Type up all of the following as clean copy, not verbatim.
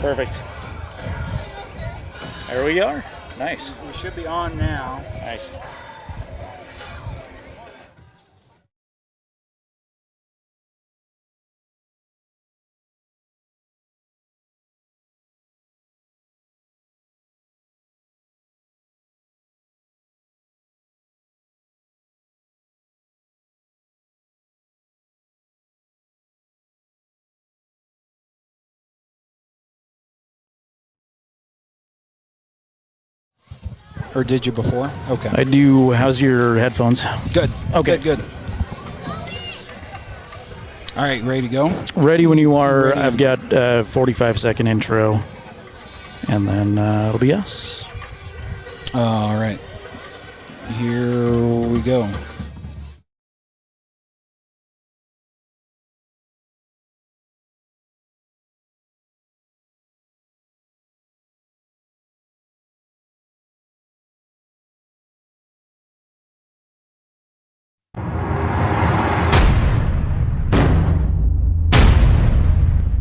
Perfect. There we are. Nice. We should be on now. Nice. Or did you before? Okay. I do. How's your headphones? Good. Okay. Good. All right, ready to go? Ready when you are. Ready. I've got a 45-second intro, and then it'll be us. All right. Here we go.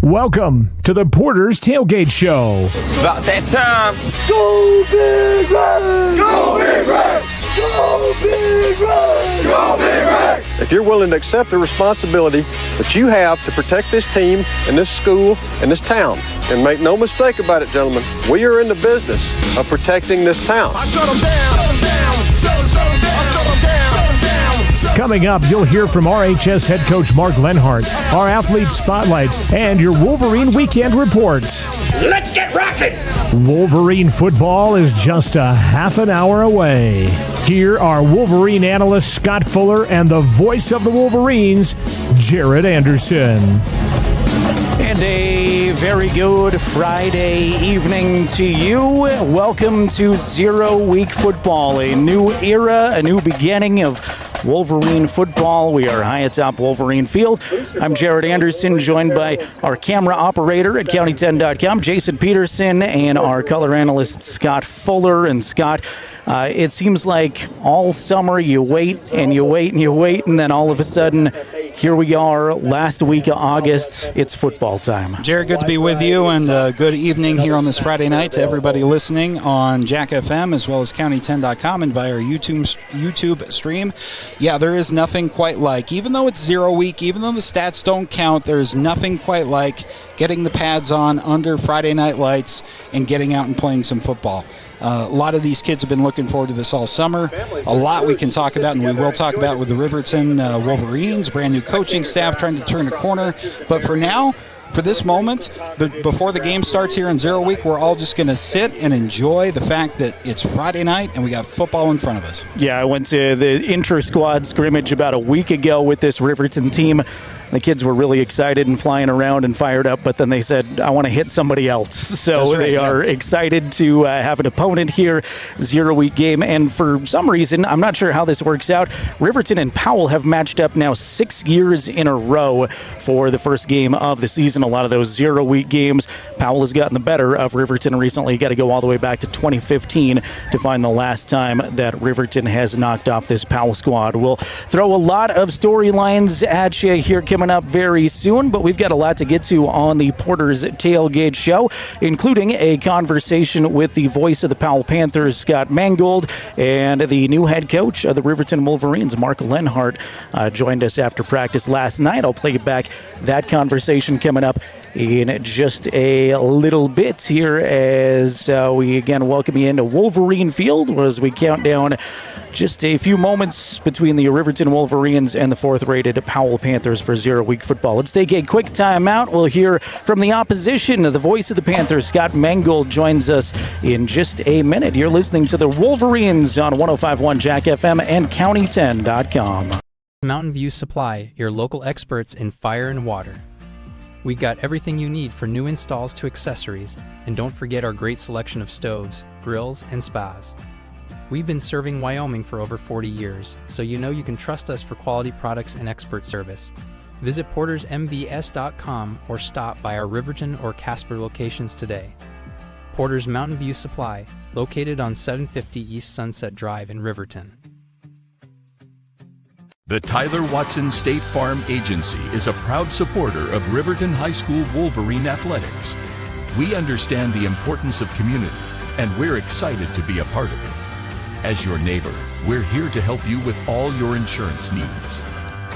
Welcome to the Porter's Tailgate Show. It's about that time. Go Big Red! Go Big Red! Go Big Red! Go Big Red! If you're willing to accept the responsibility that you have to protect this team and this school and this town, and make no mistake about it, gentlemen, we are in the business of protecting this town. I shut them down! Shut them down! Shut them down! Shut them down! Coming up, you'll hear from RHS head coach Mark Lenhardt, our athlete spotlight, and your Wolverine weekend report. Let's get rocking! Wolverine football is just a half an hour away. Here are Wolverine analyst Scott Fuller and the voice of the Wolverines, Jared Anderson. And a very good Friday evening to you. Welcome to 0 Week Football, a new era, a new beginning of Wolverine football. We are high atop Wolverine Field. I'm Jared Anderson, joined by our camera operator at county10.com, Jason Peterson, and our color analyst, Scott Fuller. And Scott, it seems like all summer you wait and you wait and you wait, and then all of a sudden, here we are, last week of August. It's football time. Jared, good to be with you, and good evening here on this Friday night to everybody listening on Jack FM as well as county10.com and via our YouTube stream. Yeah, there is nothing quite like, even though it's 0 week, even though the stats don't count, there is nothing quite like getting the pads on under Friday night lights and getting out and playing some football. A lot of these kids have been looking forward to this all summer. A lot we can talk about, and we will talk about with the Riverton Wolverines, brand new coaching staff trying to turn a corner. But for now, for this moment, before the game starts here in 0 week, we're all just going to sit and enjoy the fact that it's Friday night and we got football in front of us. Yeah, I went to the inter-squad scrimmage about a week ago with this Riverton team. The kids were really excited and flying around and fired up, but then they said, I want to hit somebody else. So they are excited to have an opponent here, 0 week game. And for some reason, I'm not sure how this works out, Riverton and Powell have matched up now 6 years in a row for the first game of the season. A lot of those 0 week games, Powell has gotten the better of Riverton recently. You got to go all the way back to 2015 to find the last time that Riverton has knocked off this Powell squad. We'll throw a lot of storylines at you here coming up very soon, but we've got a lot to get to on the Porter's Tailgate Show, including a conversation with the voice of the Powell Panthers, Scott Mangold, and the new head coach of the Riverton Wolverines, Mark Lenhardt, joined us after practice last night. I'll play back that conversation coming up in just a little bit here as we again welcome you into Wolverine Field as we count down just a few moments between the Riverton Wolverines and the fourth-rated Powell Panthers for 0 week football. Let's take a quick timeout. We'll hear from the opposition. The voice of the Panthers, Scott Mangold, joins us in just a minute. You're listening to the Wolverines on 105.1 Jack FM and county10.com. Mountain View Supply, your local experts in fire and water. We got everything you need for new installs to accessories, and don't forget our great selection of stoves, grills, and spas. We've been serving Wyoming for over 40 years, so you know you can trust us for quality products and expert service. Visit portersmvs.com or stop by our Riverton or Casper locations today. Porter's Mountain View Supply, located on 750 East Sunset Drive in Riverton. The Tyler Watson State Farm Agency is a proud supporter of Riverton High School Wolverine athletics. We understand the importance of community, and we're excited to be a part of it. As your neighbor, we're here to help you with all your insurance needs.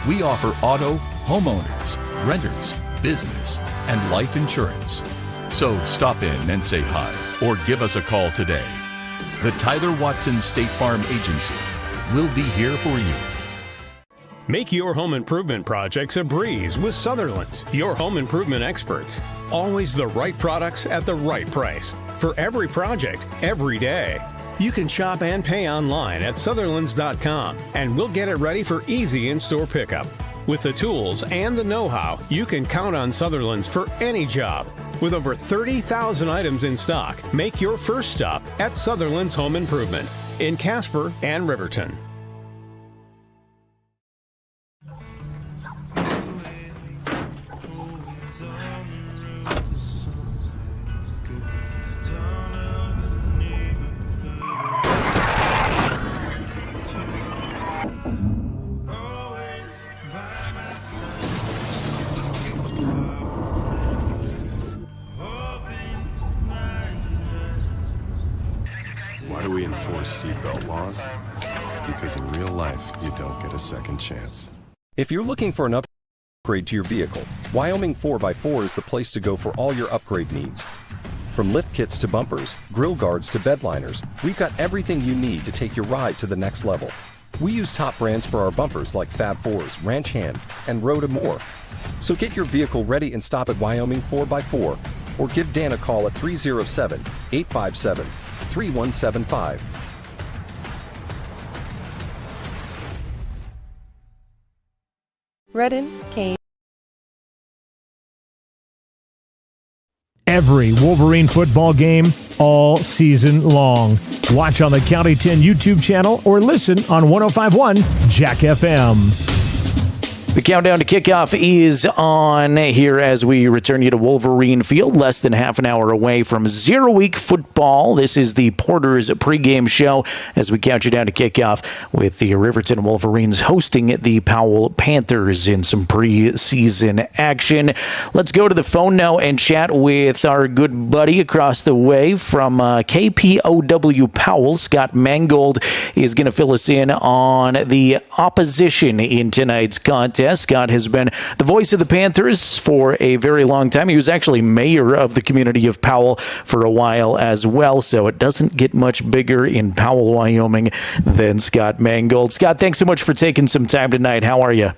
We offer auto, homeowners, renters, business, and life insurance. So stop in and say hi, or give us a call today. The Tyler Watson State Farm Agency will be here for you. Make your home improvement projects a breeze with Sutherland's, your home improvement experts. Always the right products at the right price. For every project, every day. You can shop and pay online at Sutherlands.com, and we'll get it ready for easy in-store pickup. With the tools and the know-how, you can count on Sutherland's for any job. With over 30,000 items in stock, make your first stop at Sutherland's Home Improvement in Casper and Riverton. Why do we enforce seatbelt laws? Because in real life, you don't get a second chance. If you're looking for an upgrade to your vehicle, Wyoming 4x4 is the place to go for all your upgrade needs. From lift kits to bumpers, grill guards to bed liners, we've got everything you need to take your ride to the next level. We use top brands for our bumpers like Fab 4s, Ranch Hand, and Road and more. So get your vehicle ready and stop at Wyoming 4x4, or give Dan a call at 307-857-3175. Redden, Kane. Every Wolverine football game all season long. Watch on the County 10 YouTube channel or listen on 105.1 Jack FM. The countdown to kickoff is on here as we return you to Wolverine Field, less than half an hour away from 0 Week Football. This is the Porter's pregame show as we count you down to kickoff with the Riverton Wolverines hosting the Powell Panthers in some preseason action. Let's go to the phone now and chat with our good buddy across the way from KPOW Powell. Scott Mangold is going to fill us in on the opposition in tonight's contest. Scott has been the voice of the Panthers for a very long time. He was actually mayor of the community of Powell for a while as well, so it doesn't get much bigger in Powell, Wyoming than Scott Mangold. Scott, thanks so much for taking some time tonight. How are you?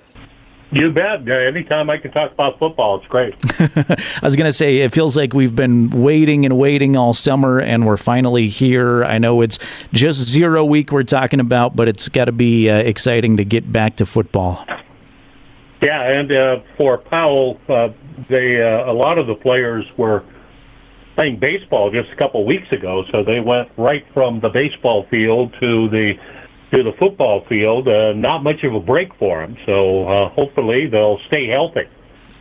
You bet. Anytime I can talk about football, it's great. I was going to say, it feels like we've been waiting and waiting all summer, and we're finally here. I know it's just 0 Week we're talking about, but it's got to be exciting to get back to football. Yeah, and for Powell, a lot of the players were playing baseball just a couple of weeks ago, so they went right from the baseball field to the football field. Not much of a break for them, so hopefully they'll stay healthy.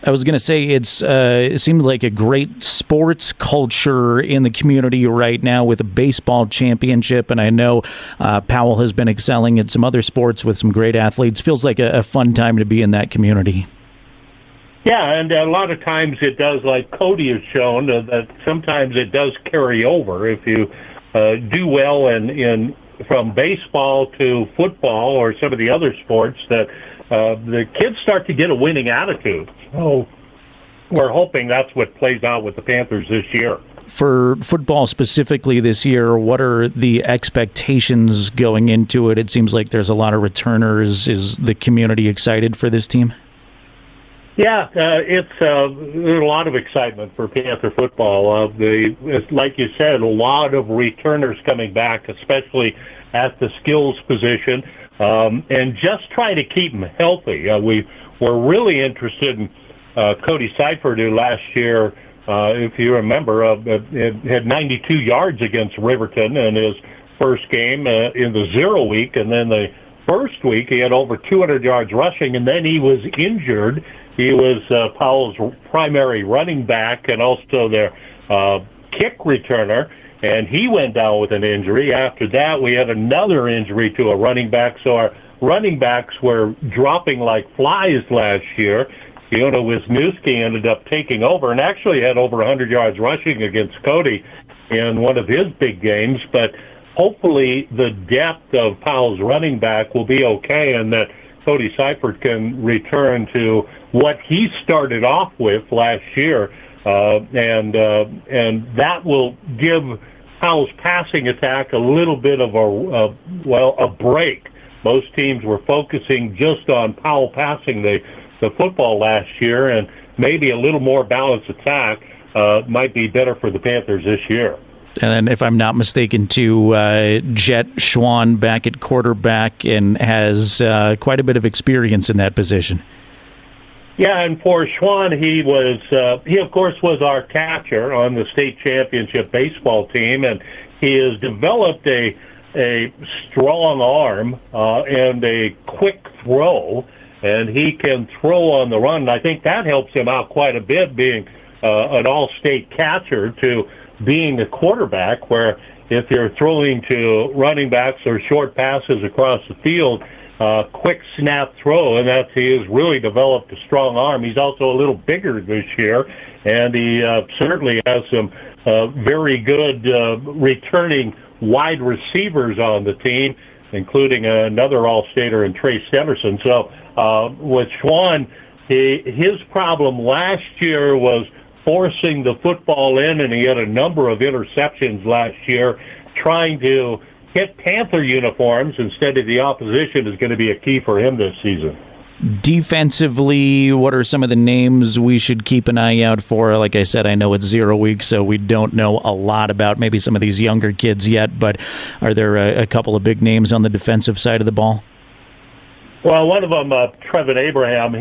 I was going to say it seemed like a great sports culture in the community right now with a baseball championship, and I know Powell has been excelling in some other sports with some great athletes. Feels like a fun time to be in that community. Yeah, and a lot of times it does, like Cody has shown, that sometimes it does carry over. If you do well in from baseball to football or some of the other sports, that the kids start to get a winning attitude. So we're hoping that's what plays out with the Panthers this year. For football specifically this year, what are the expectations going into it? It seems like there's a lot of returners. Is the community excited for this team? Yeah, it's there's a lot of excitement for Panther football. Like you said, a lot of returners coming back, especially at the skills position, and just try to keep them healthy. We're really interested in Cody Seifert, who last year, if you remember, had 92 yards against Riverton in his first game in the 0 Week, and then the first week he had over 200 yards rushing, and then he was injured. He was Powell's primary running back and also their kick returner, and he went down with an injury. After that, we had another injury to a running back, so our running backs were dropping like flies last year, Fiona Wisniewski ended up taking over and actually had over 100 yards rushing against Cody in one of his big games. But hopefully the depth of Powell's running back will be okay, and that Cody Seifert can return to what he started off with last year, and that will give Powell's passing attack a little bit of a break. Most teams were focusing just on Powell passing the football last year, and maybe a little more balanced attack might be better for the Panthers this year. And then, if I'm not mistaken, too, Jet Schwann back at quarterback and has quite a bit of experience in that position. Yeah, and for Schwann, he of course was our catcher on the state championship baseball team, and he has developed a strong arm and a quick throw, and he can throw on the run. And I think that helps him out quite a bit, being an all-state catcher to being a quarterback, where if you're throwing to running backs or short passes across the field, quick snap throw, and he has really developed a strong arm. He's also a little bigger this year, and he certainly has some very good returning wide receivers on the team, including another All-Stater in Trace Emerson. So with Schwann, his problem last year was forcing the football in, and he had a number of interceptions last year. Trying to hit Panther uniforms instead of the opposition is going to be a key for him this season. Defensively, what are some of the names we should keep an eye out for? Like I said, I know it's 0 week, so we don't know a lot about maybe some of these younger kids yet, but are there a couple of big names on the defensive side of the ball? Well, one of them, Trevin Abraham,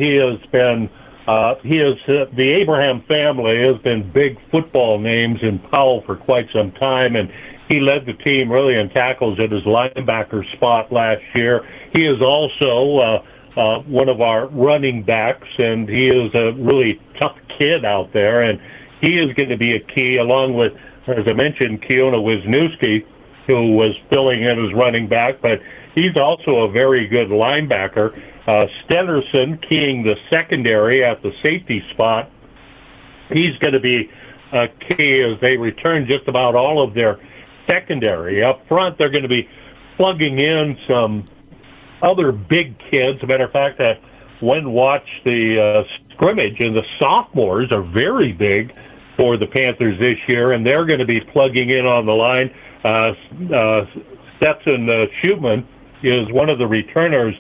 the Abraham family has been big football names in Powell for quite some time, and he led the team really in tackles at his linebacker spot last year. He is also one of our running backs, and he is a really tough kid out there, and he is going to be a key, along with, as I mentioned, Fiona Wisniewski, who was filling in as running back, but he's also a very good linebacker. Stenerson keying the secondary at the safety spot. He's going to be a key as they return just about all of their secondary. Up front, they're going to be plugging in some other big kids. As a matter of fact, I went and watched the scrimmage, and the sophomores are very big for the Panthers this year, and they're going to be plugging in on the line. Stetson Schutman is one of the returners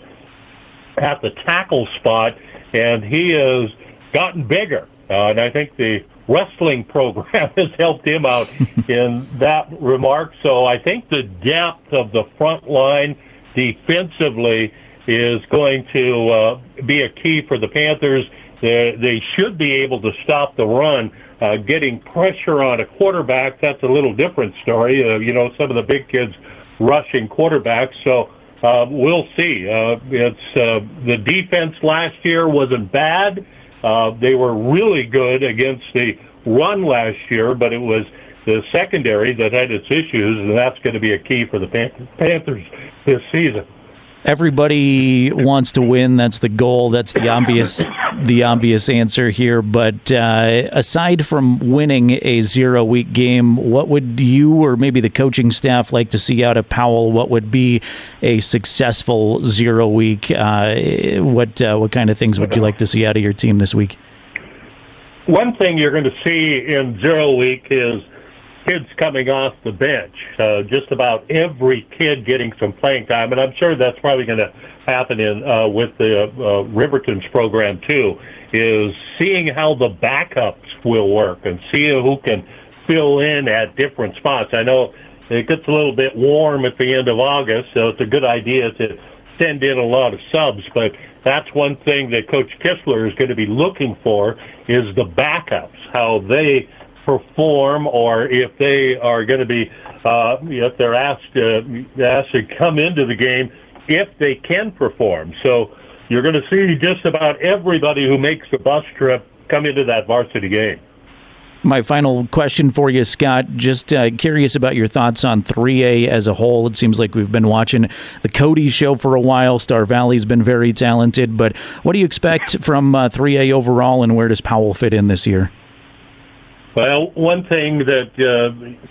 at the tackle spot, and he has gotten bigger. And I think the wrestling program has helped him out in that remark. So I think the depth of the front line defensively is going to be a key for the Panthers. They should be able to stop the run. Getting pressure on a quarterback, that's a little different story. Some of the big kids rushing quarterbacks. So we'll see. The defense last year wasn't bad. They were really good against the run last year, but it was the secondary that had its issues, and that's going to be a key for the Panthers this season. Everybody wants to win. That's the goal. That's the obvious answer here. But aside from winning a 0 week game, what would you or maybe the coaching staff like to see out of Powell? What would be a successful 0 week? What kind of things would you like to see out of your team this week? One thing you're going to see in 0 week is kids coming off the bench, just about every kid getting some playing time, and I'm sure that's probably going to happen with the Riverton's program too, is seeing how the backups will work and seeing who can fill in at different spots. I know it gets a little bit warm at the end of August, so it's a good idea to send in a lot of subs, but that's one thing that Coach Kistler is going to be looking for, is the backups, how they perform, or if they are going to be, if they're asked to come into the game, if they can perform. So you're going to see just about everybody who makes the bus trip come into that varsity game. My final question for you, Scott, just curious about your thoughts on 3A as a whole. It seems like we've been watching the Cody show for a while. Star Valley's been very talented, but what do you expect from 3A overall, and where does Powell fit in this year? Well, one thing that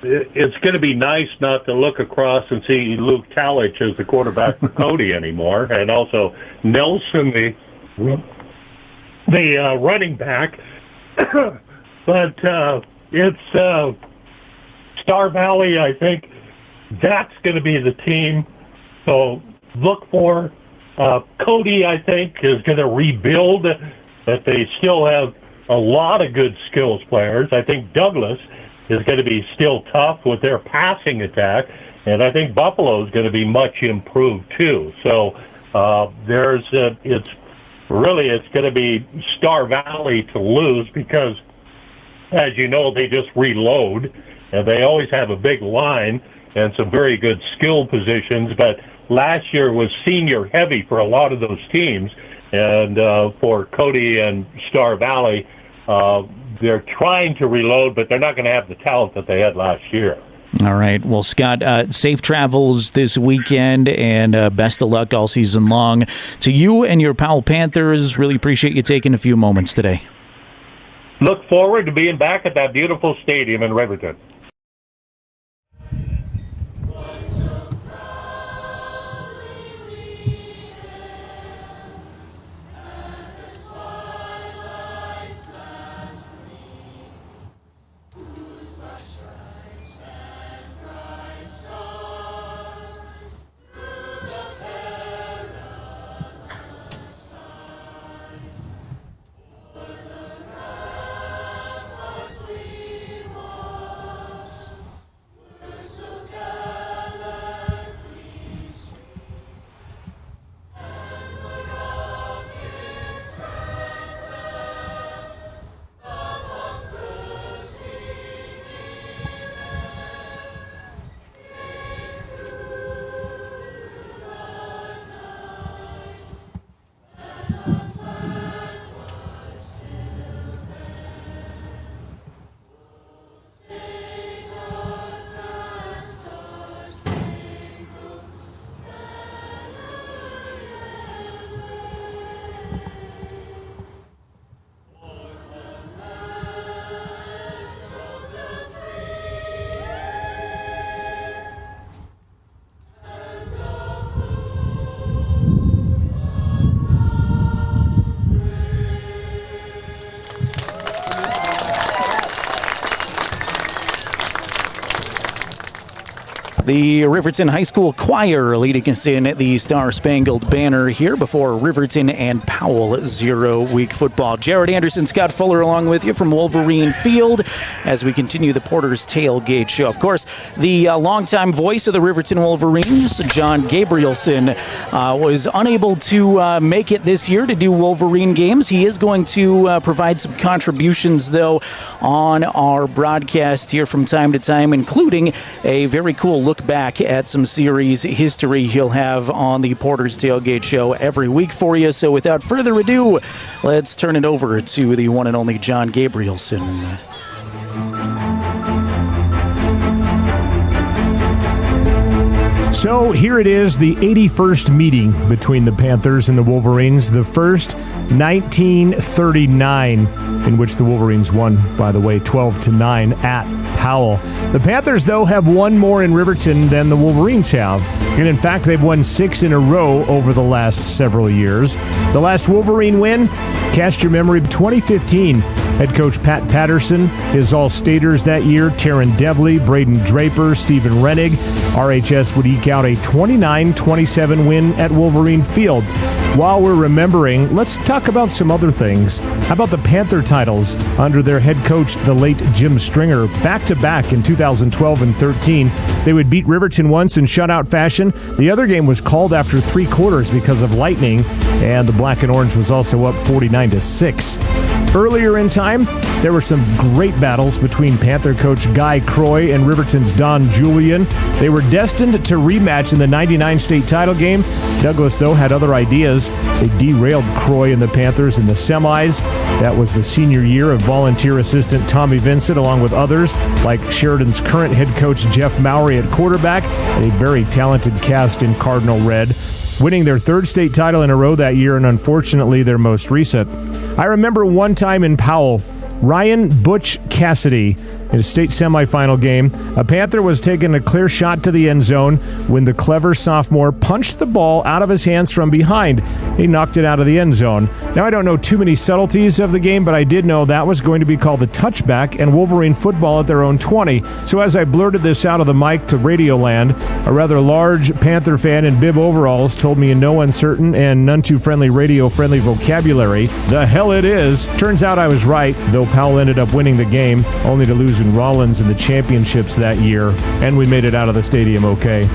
it's going to be nice not to look across and see Luke Talich as the quarterback for Cody anymore, and also Nelson, the running back. But it's Star Valley, I think that's going to be the team. So look for Cody, I think, is going to rebuild, but they still have a lot of good skills players. I think Douglas is going to be still tough with their passing attack, and I think Buffalo is going to be much improved too. So it's going to be Star Valley to lose because, as you know, they just reload, and they always have a big line and some very good skill positions. But last year was senior heavy for a lot of those teams, and for Cody and Star Valley, they're trying to reload, but they're not going to have the talent that they had last year. All right. Well, Scott, safe travels this weekend, and best of luck all season long to you and your Powell Panthers. Really appreciate you taking a few moments today. Look forward to being back at that beautiful stadium in Riverton. The Riverton High School Choir leading us in the Star-Spangled Banner here before Riverton and Powell 0 week football. Jared Anderson, Scott Fuller along with you from Wolverine Field as we continue the Porter's Tailgate Show. Of course, the longtime voice of the Riverton Wolverines, John Gabrielson, was unable to make it this year to do Wolverine games. He is going to provide some contributions, though, on our broadcast here from time to time, including a very cool look back at some series history he'll have on the Porter's Tailgate Show every week for you. So without further ado, let's turn it over to the one and only John Gabrielson. So here it is, the 81st meeting between the Panthers and the Wolverines, the first 1939, in which the Wolverines won, by the way, 12-9 at Powell. The Panthers, though, have one more in Riverton than the Wolverines have. And in fact, they've won 6 in a row over the last several years. The last Wolverine win, cast your memory, 2015. Head coach Pat Patterson, his All-Staters that year, Taryn Debley, Braden Draper, Stephen Rennig. RHS would eke out a 29-27 win at Wolverine Field. While we're remembering, let's talk about some other things. How about the Panther titles under their head coach, the late Jim Stringer, back-to-back in 2012 and 13. They would beat Riverton once in shutout fashion. The other game was called after 3 quarters because of lightning, and the Black and Orange was also up 49-6. Earlier in time, there were some great battles between Panther coach Guy Croy and Riverton's Don Julian. They were destined to rematch in the '99 state title game. Douglas, though, had other ideas. Heroes. They derailed Croy and the Panthers in the semis. That was the senior year of volunteer assistant Tommy Vincent, along with others like Sheridan's current head coach Jeff Mowry at quarterback, and a very talented cast in Cardinal Red, winning their third state title in a row that year and unfortunately their most recent. I remember one time in Powell, Ryan Butch Cassidy, in a state semifinal game, a Panther was taking a clear shot to the end zone when the clever sophomore punched the ball out of his hands from behind. He knocked it out of the end zone. Now, I don't know too many subtleties of the game, but I did know that was going to be called a touchback and Wolverine football at their own 20. So as I blurted this out of the mic to Radioland, a rather large Panther fan in bib overalls told me in no uncertain and none too friendly radio-friendly vocabulary, "The hell it is." Turns out I was right, though Powell ended up winning the game, only to lose in Rollins in the championships that year, and we made it out of the stadium okay.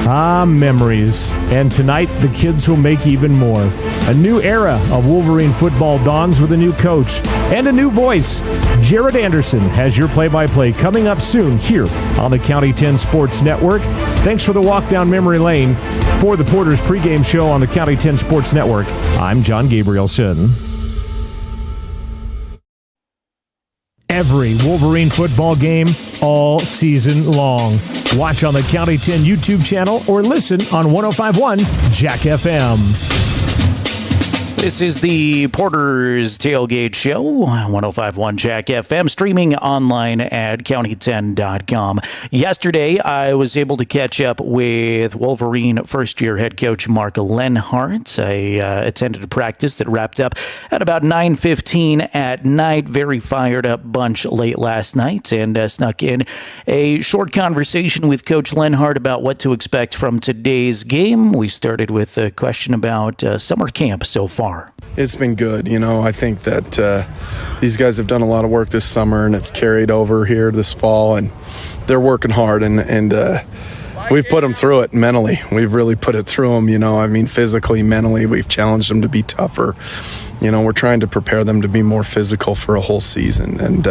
Ah, memories. And tonight, the kids will make even more. A new era of Wolverine football dawns with a new coach and a new voice. Jared Anderson has your play-by-play coming up soon here on the County 10 Sports Network. Thanks for the walk down memory lane. For the Porters pregame show on the County 10 Sports Network, I'm John Gabrielson. Every Wolverine football game all season long. Watch on the County 10 YouTube channel or listen on 105.1 Jack FM. This is the Porters Tailgate Show, 105.1 Jack FM, streaming online at county10.com. Yesterday, I was able to catch up with Wolverine first-year head coach Mark Lenhardt. I attended a practice that wrapped up at about 9:15 at night. Very fired-up bunch late last night, and snuck in a short conversation with Coach Lenhardt about what to expect from today's game. We started with a question about summer camp so far. It's been good. I think that these guys have done a lot of work this summer, and it's carried over here this fall, and they're working hard, and we've put them through it mentally. We've really put it through them, physically, mentally. We've challenged them to be tougher. We're trying to prepare them to be more physical for a whole season, and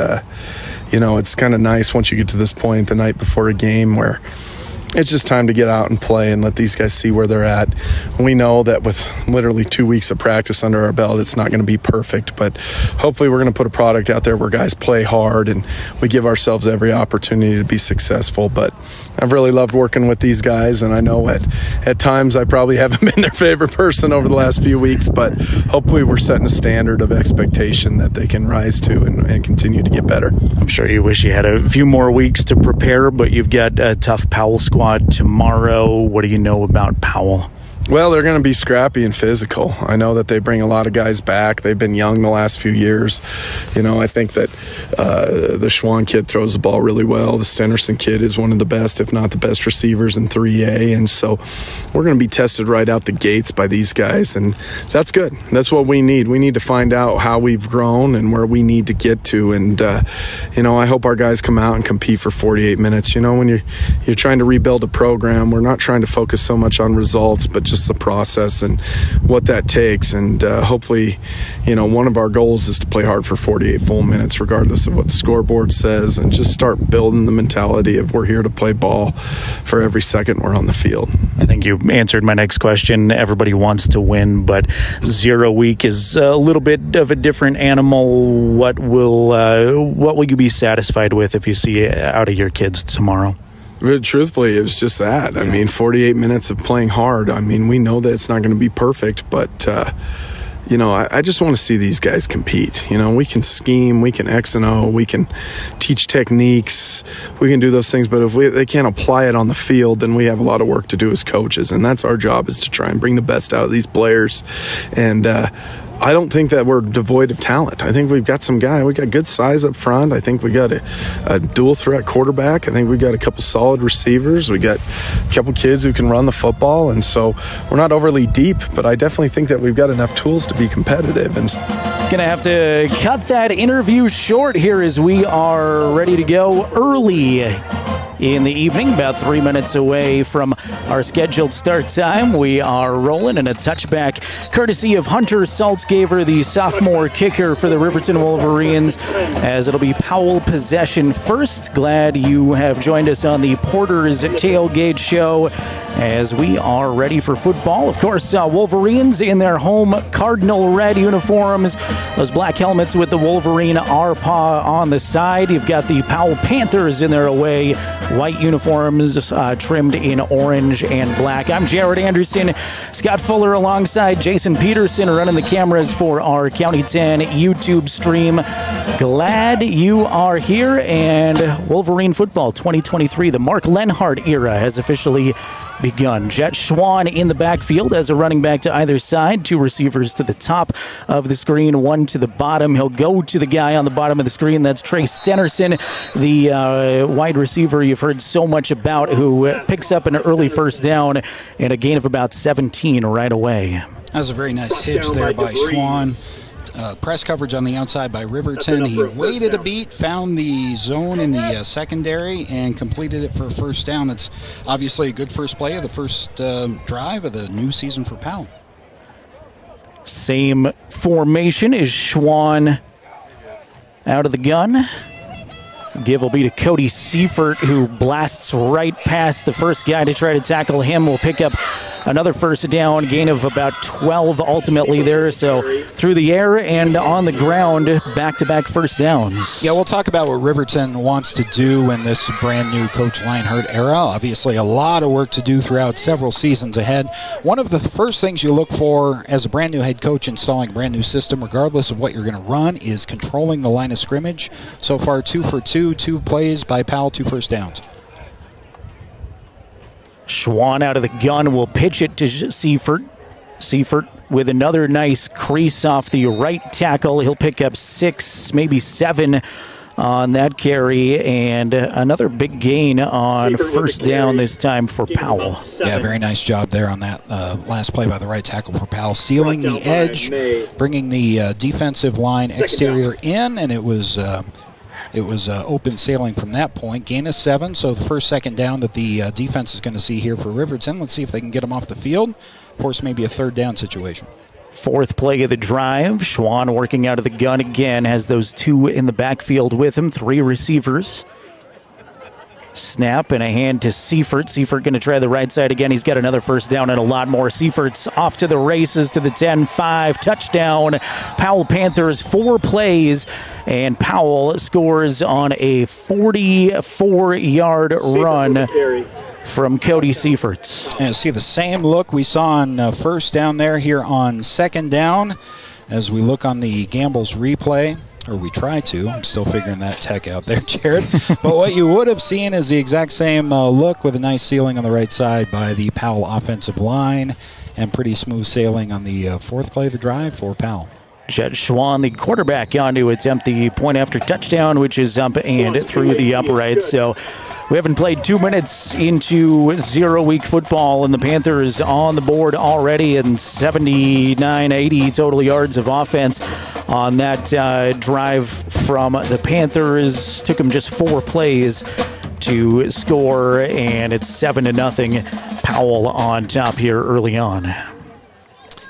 it's kind of nice once you get to this point the night before a game where it's just time to get out and play and let these guys see where they're at. We know that with literally 2 weeks of practice under our belt, it's not going to be perfect, but hopefully we're going to put a product out there where guys play hard and we give ourselves every opportunity to be successful. But I've really loved working with these guys, and I know at times I probably haven't been their favorite person over the last few weeks, but hopefully we're setting a standard of expectation that they can rise to and continue to get better. I'm sure you wish you had a few more weeks to prepare, but you've got a tough Powell squad tomorrow. What do you know about Powell? Well, they're going to be scrappy and physical. I know that they bring a lot of guys back. They've been young the last few years. I think that the Schwann kid throws the ball really well. The Stenderson kid is one of the best, if not the best receivers in 3A. And so we're going to be tested right out the gates by these guys. And that's good. That's what we need. We need to find out how we've grown and where we need to get to. And, I hope our guys come out and compete for 48 minutes. When you're trying to rebuild a program, we're not trying to focus so much on results, but just the process and what that takes. And hopefully, one of our goals is to play hard for 48 full minutes, regardless of what the scoreboard says, and just start building the mentality of we're here to play ball for every second we're on the field. I think you answered my next question. Everybody wants to win, but 0 week is a little bit of a different animal. What will you be satisfied with if you see it out of your kids tomorrow? Truthfully, it was just that. 48 minutes of playing hard. We know that it's not going to be perfect, but, I just want to see these guys compete. We can scheme, we can X and O, we can teach techniques, we can do those things, but if they can't apply it on the field, then we have a lot of work to do as coaches, and that's our job, is to try and bring the best out of these players. And, I don't think that we're devoid of talent. I think we've got some guy. We got good size up front. I think we got a dual threat quarterback. I think we got a couple solid receivers. We got a couple kids who can run the football, and so we're not overly deep, but I definitely think that we've got enough tools to be competitive. And gonna have to cut that interview short here as we are ready to go early in the evening, about 3 minutes away from our scheduled start time. We are rolling, and a touchback courtesy of Hunter Saltzgaver, the sophomore kicker for the Riverton Wolverines, as it'll be Powell possession first. Glad you have joined us on the Porter's Tailgate Show as we are ready for football. Of course, Wolverines in their home cardinal red uniforms, those black helmets with the Wolverine R-paw on the side. You've got the Powell Panthers in their away white uniforms trimmed in orange and black. I'm Jared Anderson. Scott Fuller alongside Jason Peterson running the cameras for our County 10 YouTube stream. Glad you are here, and Wolverine football 2023, the Mark Lenhardt era has officially begun. Jet Schwan in the backfield as a running back to either side. Two receivers to the top of the screen, one to the bottom. He'll go to the guy on the bottom of the screen. That's Trey Stenerson, the wide receiver you've heard so much about, who picks up an early first down and a gain of about 17 right away. That was a very nice hitch there by Schwan. Press coverage on the outside by Riverton. He waited a beat, found the zone in the secondary, and completed it for a first down. It's obviously a good first play of the first drive of the new season for Powell. Same formation is Schwan out of the gun. Give will be to Cody Seifert, who blasts right past the first guy to try to tackle him. Will pick up another first down, gain of about 12 ultimately there. So through the air and on the ground, back-to-back first downs. Yeah, we'll talk about what Riverton wants to do in this brand new Coach Lenhardt era. Obviously, a lot of work to do throughout several seasons ahead. One of the first things you look for as a brand new head coach installing a brand new system, regardless of what you're going to run, is controlling the line of scrimmage. So far, 2 for 2, 2 plays by Powell, 2 first downs. Schwan out of the gun will pitch it to Seifert. Seifert with another nice crease off the right tackle. He'll pick up 6, maybe 7 on that carry, and another big gain on first down this time for Powell. Yeah, very nice job there on that last play by the right tackle for Powell, sealing the edge, bringing the defensive line exterior in, and it was open sailing from that point. Gain of 7, so the first second down that the defense is going to see here for Riverton. Let's see if they can get them off the field, force maybe a third down situation. Fourth play of the drive. Schwan working out of the gun again, has those 2 in the backfield with him, 3 receivers. Snap and a hand to Seifert. Seifert going to try the right side again. He's got another first down and a lot more. Seifert's off to the races to the 10-5. Touchdown. Powell Panthers, 4 plays, and Powell scores on a 44-yard run from Cody Seifert. And see the same look we saw on first down there here on second down as we look on the Gambles replay. Or we try to. I'm still figuring that tech out there, Jared. But what you would have seen is the exact same look with a nice ceiling on the right side by the Powell offensive line and pretty smooth sailing on the fourth play of the drive for Powell. Jet Schwan, the quarterback, on to attempt the point after touchdown, which is up and through the upright. So we haven't played 2 minutes into 0-week football, and the Panthers on the board already, and 79, 80 total yards of offense on that drive from the Panthers. Took them just 4 plays to score, and it's 7-0. Powell on top here early on.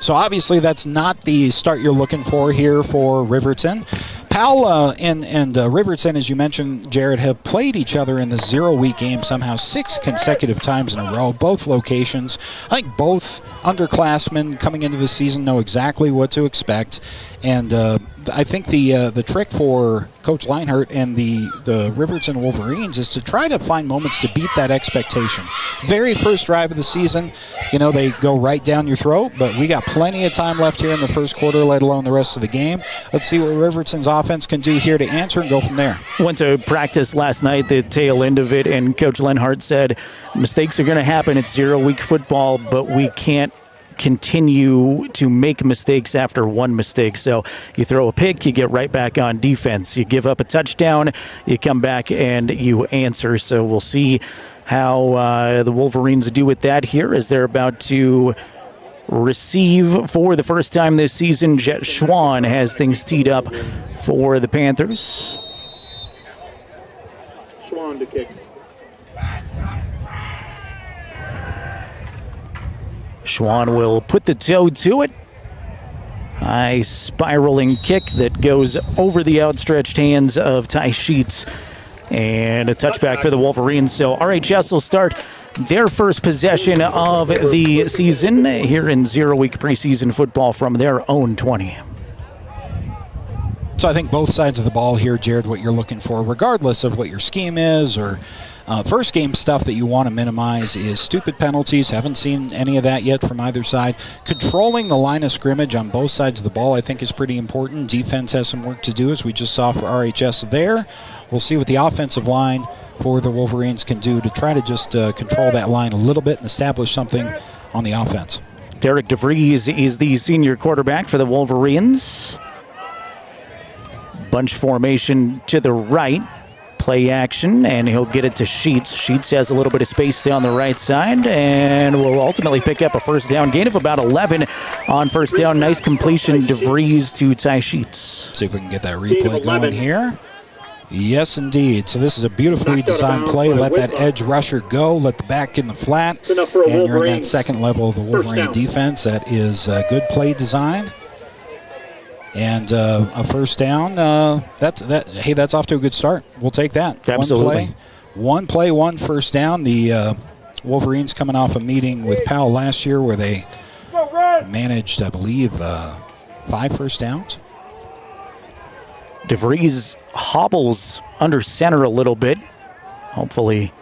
So obviously that's not the start you're looking for here for Riverton. Powell and Riverton, as you mentioned, Jared, have played each other in the 0-week game somehow 6 consecutive times in a row, both locations. I think both underclassmen coming into the season know exactly what to expect. And I think the trick for Coach Lenhardt and the Riverton Wolverines is to try to find moments to beat that expectation. Very first drive of the season, they go right down your throat, but we got plenty of time left here in the first quarter, let alone the rest of the game. Let's see what Riverton's offense can do here to answer and go from there. Went to practice last night, the tail end of it, and Coach Lenhardt said mistakes are going to happen. It's 0-week football, but we can't continue to make mistakes after one mistake. So you throw a pick, you get right back on defense. You give up a touchdown, you come back and you answer. So we'll see how the Wolverines do with that here as they're about to receive for the first time this season. Jet Schwan has things teed up for the Panthers. Schwan to kick. Schwann will put the toe to it. High spiraling kick that goes over the outstretched hands of Ty Sheets. And a touchback for the Wolverines. So RHS will start their first possession of the season here in 0-week preseason football from their own 20. So I think both sides of the ball here, Jared, what you're looking for, regardless of what your scheme is or first game stuff that you want to minimize is stupid penalties. Haven't seen any of that yet from either side. Controlling the line of scrimmage on both sides of the ball I think is pretty important. Defense has some work to do, as we just saw for RHS there. We'll see what the offensive line for the Wolverines can do to try to just control that line a little bit and establish something on the offense. Derek DeVries is the senior quarterback for the Wolverines. Bunch formation to the right. Play action, and he'll get it to Sheets. Sheets has a little bit of space down the right side and will ultimately pick up a first down. Gain of about 11 on first down. Nice completion, DeVries to Ty Sheets. See if we can get that replay going here. Yes, indeed. So this is a beautifully designed play. Let that edge rusher go. Let the back get in the flat. And you're in that second level of the Wolverine defense. That is good play design. And a first down, that's off to a good start. We'll take that. Absolutely. One play, one first down. The Wolverines coming off a meeting with Powell last year where they managed, I believe, 5 first downs. DeVries hobbles under center a little bit. Hopefully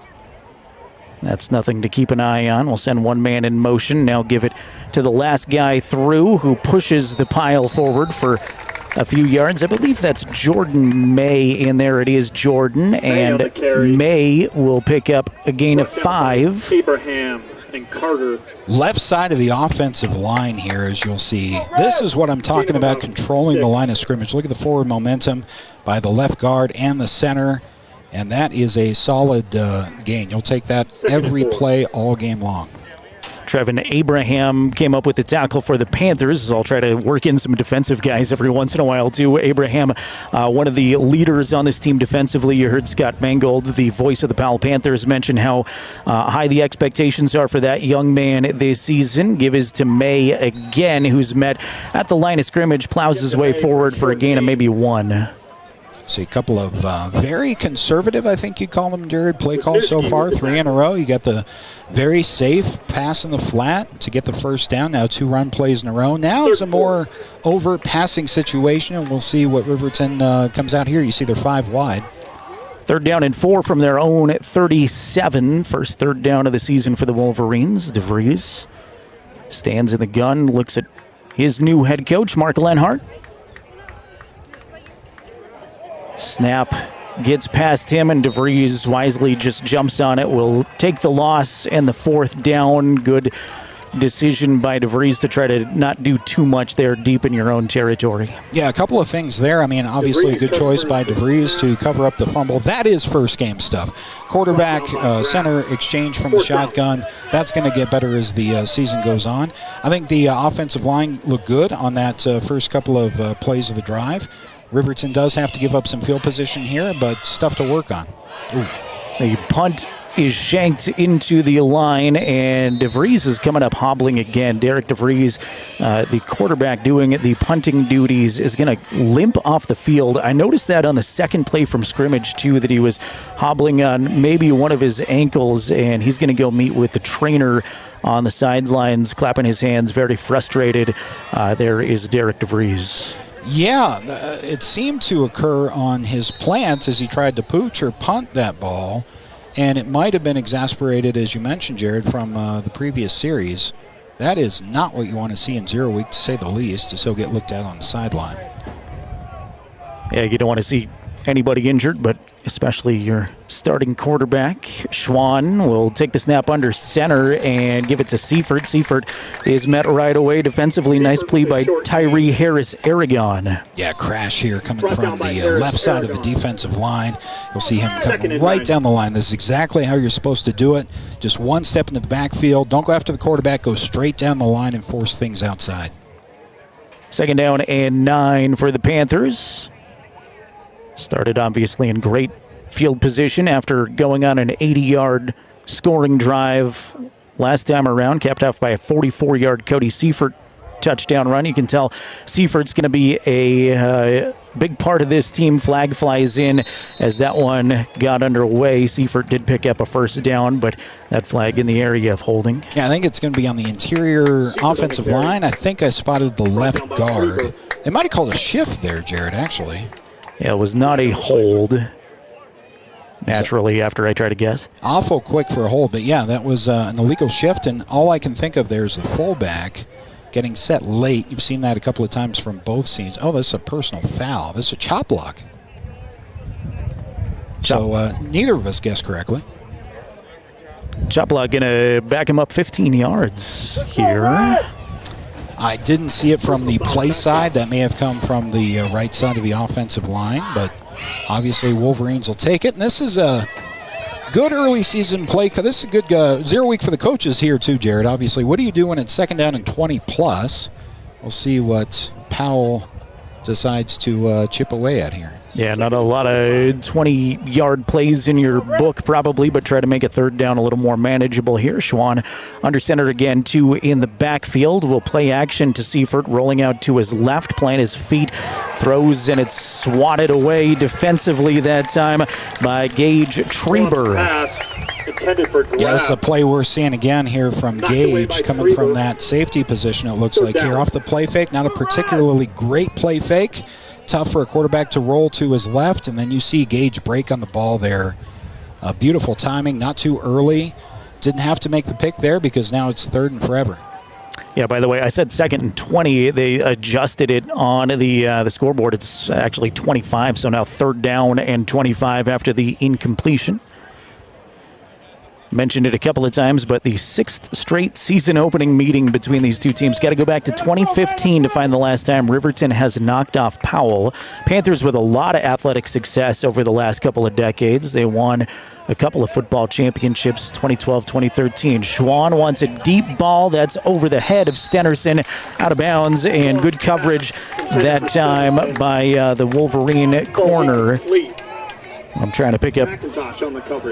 that's nothing to keep an eye on. We'll send one man in motion. Now give it to the last guy through, who pushes the pile forward for a few yards. I believe that's Jordan May, and there it is, Jordan. And May will pick up a gain of 5. Abraham and Carter. Left side of the offensive line here, as you'll see. This is what I'm talking about, controlling the line of scrimmage. Look at the forward momentum by the left guard and the center. And that is a solid gain. You'll take that every play all game long. Trevin Abraham came up with the tackle for the Panthers. I'll try to work in some defensive guys every once in a while, too. Abraham, one of the leaders on this team defensively. You heard Scott Mangold, the voice of the Powell Panthers, mention how high the expectations are for that young man this season. Give is to May again, who's met at the line of scrimmage, plows his way forward for a gain of maybe 1. See a couple of very conservative, I think you'd call them, Jared, play calls so far. 3 in a row. You got the very safe pass in the flat to get the first down. Now 2 run plays in a row. Now it's a more overt passing situation, and we'll see what Riverton comes out here. You see they're 5 wide. 3rd down and 4 from their own 37. First 3rd down of the season for the Wolverines. DeVries stands in the gun, looks at his new head coach, Mark Lenhardt. Snap gets past him, and DeVries wisely just jumps on it. Will take the loss and the 4th down. Good decision by DeVries to try to not do too much there deep in your own territory. Yeah, a couple of things there. I mean, obviously a good choice by DeVries to cover up the fumble. That is first game stuff. Quarterback, center exchange from the shotgun. That's going to get better as the season goes on. I think the offensive line looked good on that first couple of plays of the drive. Riverton does have to give up some field position here, but stuff to work on. Ooh. The punt is shanked into the line, and DeVries is coming up hobbling again. Derek DeVries, the quarterback doing the punting duties, is going to limp off the field. I noticed that on the second play from scrimmage, too, that he was hobbling on maybe one of his ankles, and he's going to go meet with the trainer on the sidelines, clapping his hands, very frustrated. There is Derek DeVries. Yeah, it seemed to occur on his plants as he tried to pooch or punt that ball, and it might have been exasperated, as you mentioned, Jared, from the previous series. That is not what you want to see in 0 week, to say the least, to still get looked at on the sideline. Yeah, you don't want to see anybody injured, but especially your starting quarterback. Schwann will take the snap under center and give it to Seifert. Seifert is met right away defensively. Nice play by Tyree Harris-Aragon. Yeah, crash here coming from the left side of the defensive line. You'll see him coming right down the line. This is exactly how you're supposed to do it. Just one step in the backfield. Don't go after the quarterback. Go straight down the line and force things outside. 2nd down and 9 for the Panthers. Started obviously in great field position after going on an 80-yard scoring drive last time around, capped off by a 44-yard Cody Seifert touchdown run. You can tell Seifert's going to be a big part of this team. Flag flies in as that one got underway. Seifert did pick up a first down, but that flag in the area of holding. Yeah, I think it's going to be on the interior offensive line. I think I spotted the left guard. They might have called a shift there, Jared, actually. Yeah, it was not a hold, naturally, after I try to guess. Awful quick for a hold, but yeah, that was an illegal shift, and all I can think of there is the fullback getting set late. You've seen that a couple of times from both teams. Oh, that's a personal foul. That's a chop block. So neither of us guessed correctly. Chop block going to back him up 15 yards here. I didn't see it from the play side. That may have come from the right side of the offensive line, but obviously Wolverines will take it. And this is a good early season play. This is a good 0 week for the coaches here too, Jared. Obviously, what do you do when it's second down and 20 plus? We'll see what Powell decides to chip away at here. Yeah, not a lot of 20-yard plays in your book probably, but try to make a third down a little more manageable here. Schwann under center again, 2 in the backfield. Will play action to Seifert, rolling out to his left, plant his feet, throws, and it's swatted away defensively that time by Gage Treber. Yeah, this is a play we're seeing again here from Gage coming from that safety position, it looks like here. Off the play fake, not a particularly great play fake. Tough for a quarterback to roll to his left, and then you see Gage break on the ball there. Beautiful timing, not too early. Didn't have to make the pick there because now it's 3rd and forever. Yeah, by the way, I said 2nd and 20. They adjusted it on the scoreboard. It's actually 25, so now 3rd down and 25 after the incompletion. Mentioned it a couple of times, but the 6th straight season opening meeting between these two teams. Got to go back to 2015 to find the last time Riverton has knocked off Powell. Panthers with a lot of athletic success over the last couple of decades. They won a couple of football championships, 2012, 2013. Schwann wants a deep ball that's over the head of Stenerson, out of bounds, and good coverage that time by the Wolverine corner. I'm trying to pick up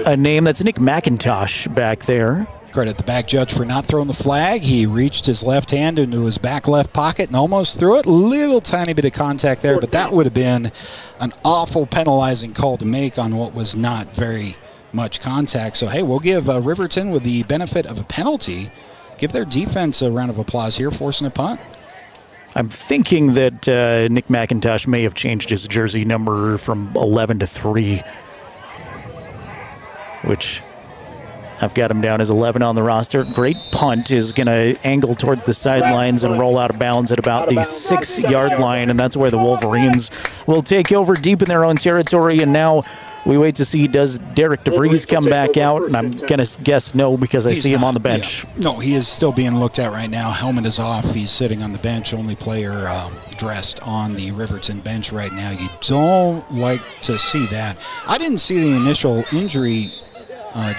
a name. That's Nick McIntosh back there. Credit the back judge for not throwing the flag. He reached his left hand into his back left pocket and almost threw it. Little tiny bit of contact there, but that would have been an awful penalizing call to make on what was not very much contact. So, hey, we'll give Riverton, with the benefit of a penalty, give their defense a round of applause here, forcing a punt. I'm thinking that Nick McIntosh may have changed his jersey number from 11 to 3, which I've got him down as 11 on the roster. Great punt is going to angle towards the sidelines and roll out of bounds at about the 6-yard line, and that's where the Wolverines will take over deep in their own territory. And now we wait to see, does Derek DeVries come back out? And I'm going to guess no, because I see him on the bench. Yeah. No, he is still being looked at right now. Helmet is off. He's sitting on the bench. Only player dressed on the Riverton bench right now. You don't like to see that. I didn't see the initial injury,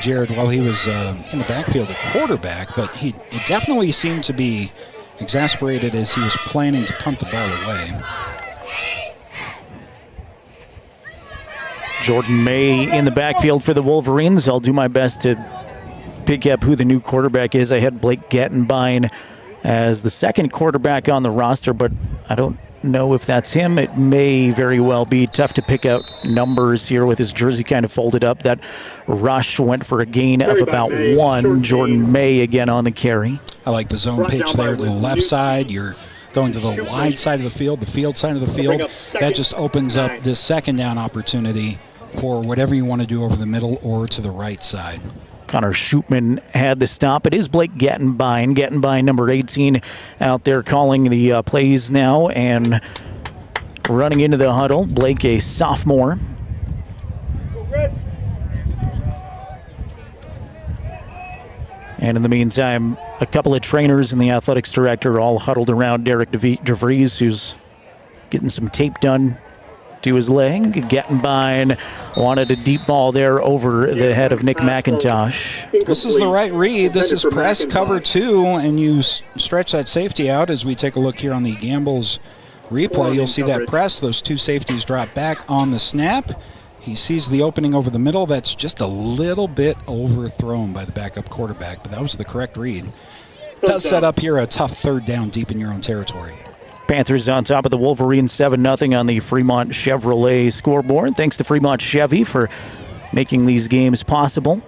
Jared, while he was in the backfield at quarterback, but it definitely seemed to be exasperated as he was planning to punt the ball away. Jordan May in the backfield for the Wolverines. I'll do my best to pick up who the new quarterback is. I had Blake Gattenbein as the second quarterback on the roster, but I don't know if that's him. It may very well be. Tough to pick out numbers here with his jersey kind of folded up. That rush went for a gain of about 1. Jordan May again on the carry. I like the zone pitch there to the left side. You're going to the wide side of the field side of the field. That just opens up this second down opportunity for whatever you want to do over the middle or to the right side. Connor Shootman had the stop. It is Blake Gattenbein. Gattenbein, number 18, out there calling the plays now and running into the huddle. Blake, a sophomore. And in the meantime, a couple of trainers and the athletics director all huddled around Derek DeVries, who's getting some tape done to his leg. Gattenbein wanted a deep ball there over the head of Nick McIntosh. This is the right read. This is press cover 2, and you stretch that safety out. As we take a look here on the Gambles replay, you'll see that press. Those two safeties drop back on the snap. He sees the opening over the middle. That's just a little bit overthrown by the backup quarterback, but that was the correct read. Does set up here a tough third down deep in your own territory. Panthers on top of the Wolverines 7-0 on the Fremont Chevrolet scoreboard. Thanks to Fremont Chevy for making these games possible.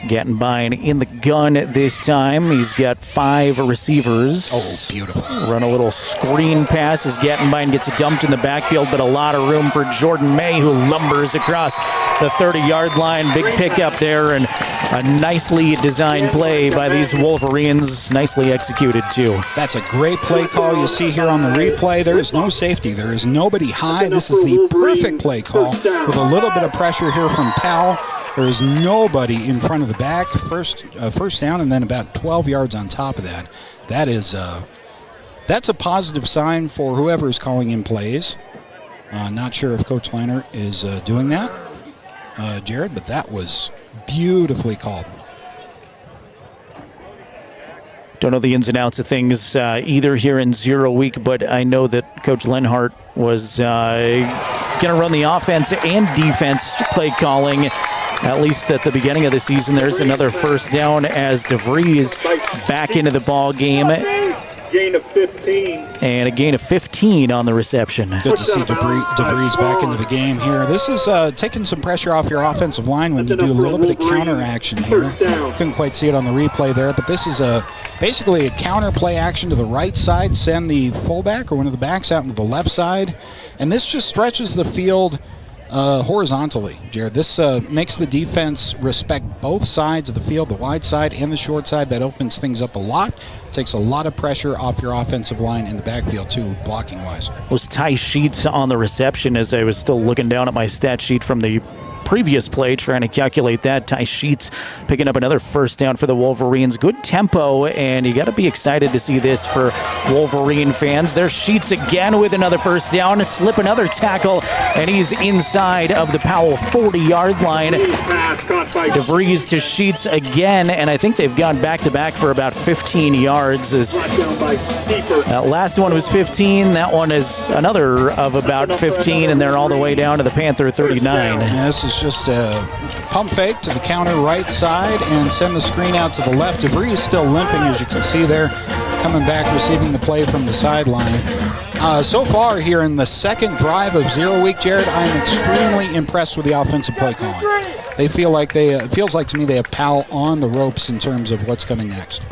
Gattenbein in the gun this time. He's got 5 receivers. Oh, beautiful. Run a little screen pass as Gattenbein gets dumped in the backfield, but a lot of room for Jordan May, who lumbers across the 30-yard line. Big pickup there, and a nicely designed play by these Wolverines. Nicely executed, too. That's a great play call you see here on the replay. There is no safety. There is nobody high. This is the perfect play call with a little bit of pressure here from Powell. There is nobody in front of the back. First down, and then about 12 yards on top of that. That's a positive sign for whoever is calling in plays. Not sure if Coach Lenhardt is doing that, Jared, but that was beautifully called. Don't know the ins and outs of things either here in 0 week, but I know that Coach Lenhardt was going to run the offense and defense play calling. At least at the beginning of the season. There's another first down as DeVries back into the ball game. Gain of 15. And a gain of 15 on the reception. Good to see DeVries back into the game here. This is taking some pressure off your offensive line when you do a little bit of counter action here. Couldn't quite see it on the replay there, but this is basically a counter play action to the right side. Send the fullback or one of the backs out into the left side. And this just stretches the field horizontally, Jared. This makes the defense respect both sides of the field, the wide side and the short side. That opens things up a lot. Takes a lot of pressure off your offensive line in the backfield, too, blocking-wise. Was Ty Sheets on the reception as I was still looking down at my stat sheet from the previous play, trying to calculate that. Ty Sheets picking up another first down for the Wolverines. Good tempo, and you got to be excited to see this for Wolverine fans. There's Sheets again with another first down, slip another tackle, and he's inside of the Powell 40-yard line. DeVries to Sheets again, and I think they've gone back-to-back for about 15 yards. That last one was 15. That one is another of about 15, and they're all the way down to the Panther 39. Yeah, this is just a pump fake to the counter right side and send the screen out to the left. DeVries still limping, as you can see there, coming back, receiving the play from the sideline. So far here in the second drive of 0 week, Jared, I'm extremely impressed with the offensive play calling. They feel like it feels like to me they have Powell on the ropes in terms of what's coming next.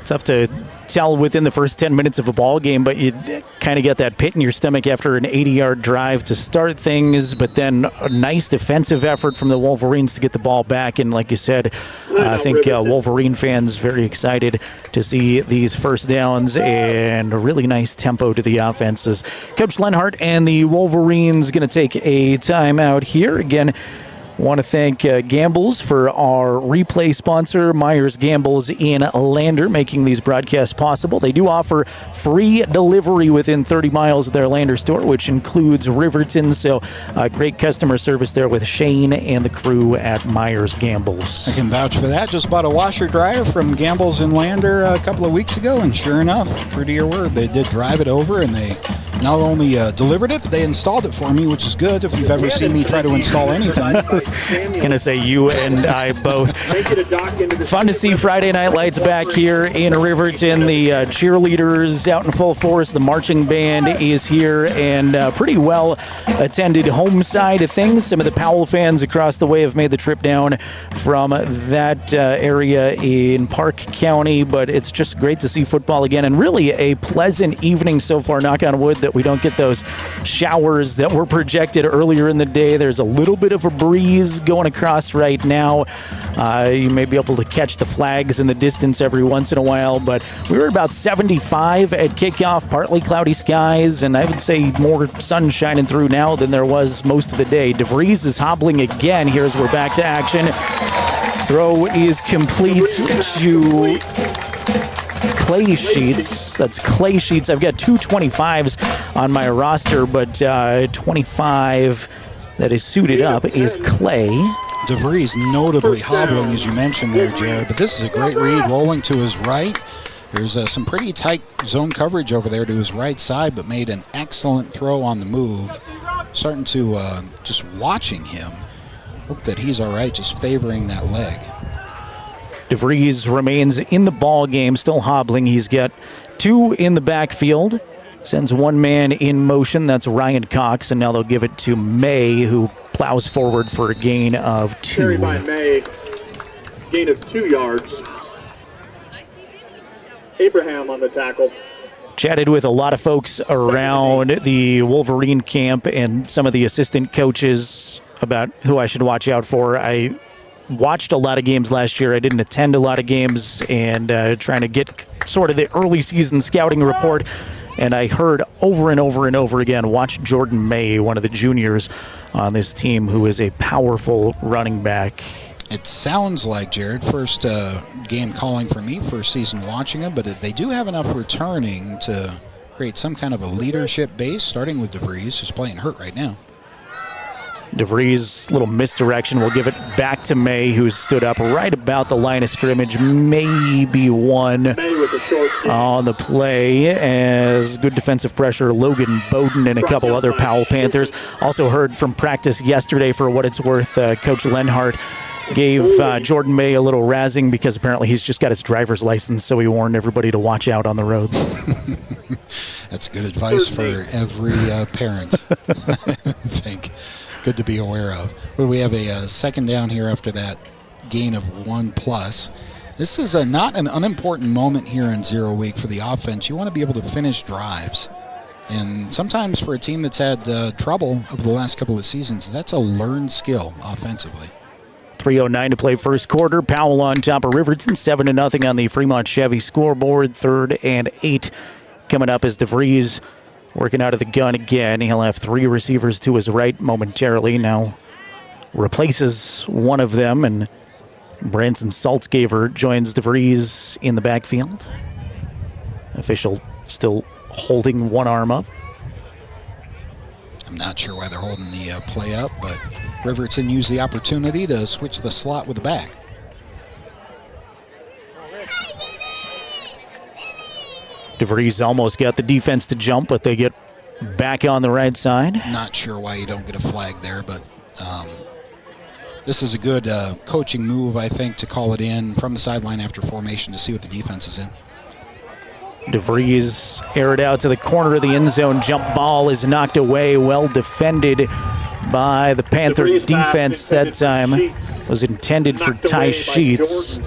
Tough to tell within the first 10 minutes of a ball game, but you kind of get that pit in your stomach after an 80-yard drive to start things, but then a nice defensive effort from the Wolverines to get the ball back. And like you said, I think Wolverine fans very excited to see these first downs and a really nice tempo to the offenses. Coach Lenhardt and the Wolverines going to take a timeout here. Again, want to thank Gambles for our replay sponsor, Myers Gambles in Lander, making these broadcasts possible. They do offer free delivery within 30 miles of their Lander store, which includes Riverton. So great customer service there with Shane and the crew at Myers Gambles. I can vouch for that. Just bought a washer dryer from Gambles in Lander a couple of weeks ago, and sure enough, true to your word, they did drive it over, and they not only delivered it, but they installed it for me, which is good if you've ever seen me try to install anything. Gonna say you and I both. Fun to see Friday Night Lights back here in Riverton. The cheerleaders out in full force. The marching band is here, and pretty well attended home side of things. Some of the Powell fans across the way have made the trip down from that area in Park County, but it's just great to see football again, and really a pleasant evening so far. Knock on wood that we don't get those showers that were projected earlier in the day. There's a little bit of a breeze going across right now. You may be able to catch the flags in the distance every once in a while, but we were about 75 at kickoff, partly cloudy skies, and I would say more sun shining through now than there was most of the day. DeVries is hobbling again here as we're back to action. Throw is complete to Clay Sheets. That's Clay Sheets. I've got two 25s on my roster, but 25 that is suited up is Clay. DeVries notably hobbling, as you mentioned there, Jared, but this is a great read, rolling to his right. There's some pretty tight zone coverage over there to his right side, but made an excellent throw on the move. starting to, just watching him, hope that he's all right, just favoring that leg. DeVries remains in the ball game, still hobbling. He's got 2 in the backfield. Sends 1 man in motion. That's Ryan Cox, and now they'll give it to May, who plows forward for a gain of 2. Carry by May, gain of 2 yards. Abraham on the tackle. Chatted with a lot of folks around the Wolverine camp and some of the assistant coaches about who I should watch out for. I watched a lot of games last year. I didn't attend a lot of games, and trying to get sort of the early season scouting report. And I heard over and over and over again, watch Jordan May, one of the juniors on this team, who is a powerful running back. It sounds like, Jared, first game calling for me, first season watching him, but they do have enough returning to create some kind of a leadership base, starting with DeVries, who's playing hurt right now. DeVries' little misdirection will give it back to May, who stood up right about the line of scrimmage, maybe 1 on the play, as good defensive pressure. Logan Bowden and a couple other Powell Panthers. Also heard from practice yesterday, for what it's worth, Coach Lenhardt gave Jordan May a little razzing because apparently he's just got his driver's license, so he warned everybody to watch out on the roads. That's good advice for every parent, I think. Good to be aware of. But we have a second down here after that gain of 1+. This is not an unimportant moment here in 0 week for the offense. You want to be able to finish drives. And sometimes for a team that's had trouble over the last couple of seasons, that's a learned skill offensively. 3:09 to play first quarter. Powell on top of Riverton, 7-0 on the Fremont Chevy scoreboard. 3rd and 8 coming up as DeVries working out of the gun again. He'll have 3 receivers to his right momentarily. Now replaces one of them, and Branson Saltzgaver joins DeVries in the backfield. Official still holding one arm up. I'm not sure why they're holding the play up, but Riverton used the opportunity to switch the slot with the back. DeVries almost got the defense to jump, but they get back on the right side. Not sure why you don't get a flag there, but this is a good coaching move, I think, to call it in from the sideline after formation to see what the defense is in. DeVries aired out to the corner of the end zone. Jump ball is knocked away. Well defended by the Panther defense that time. Was intended for Ty Sheets.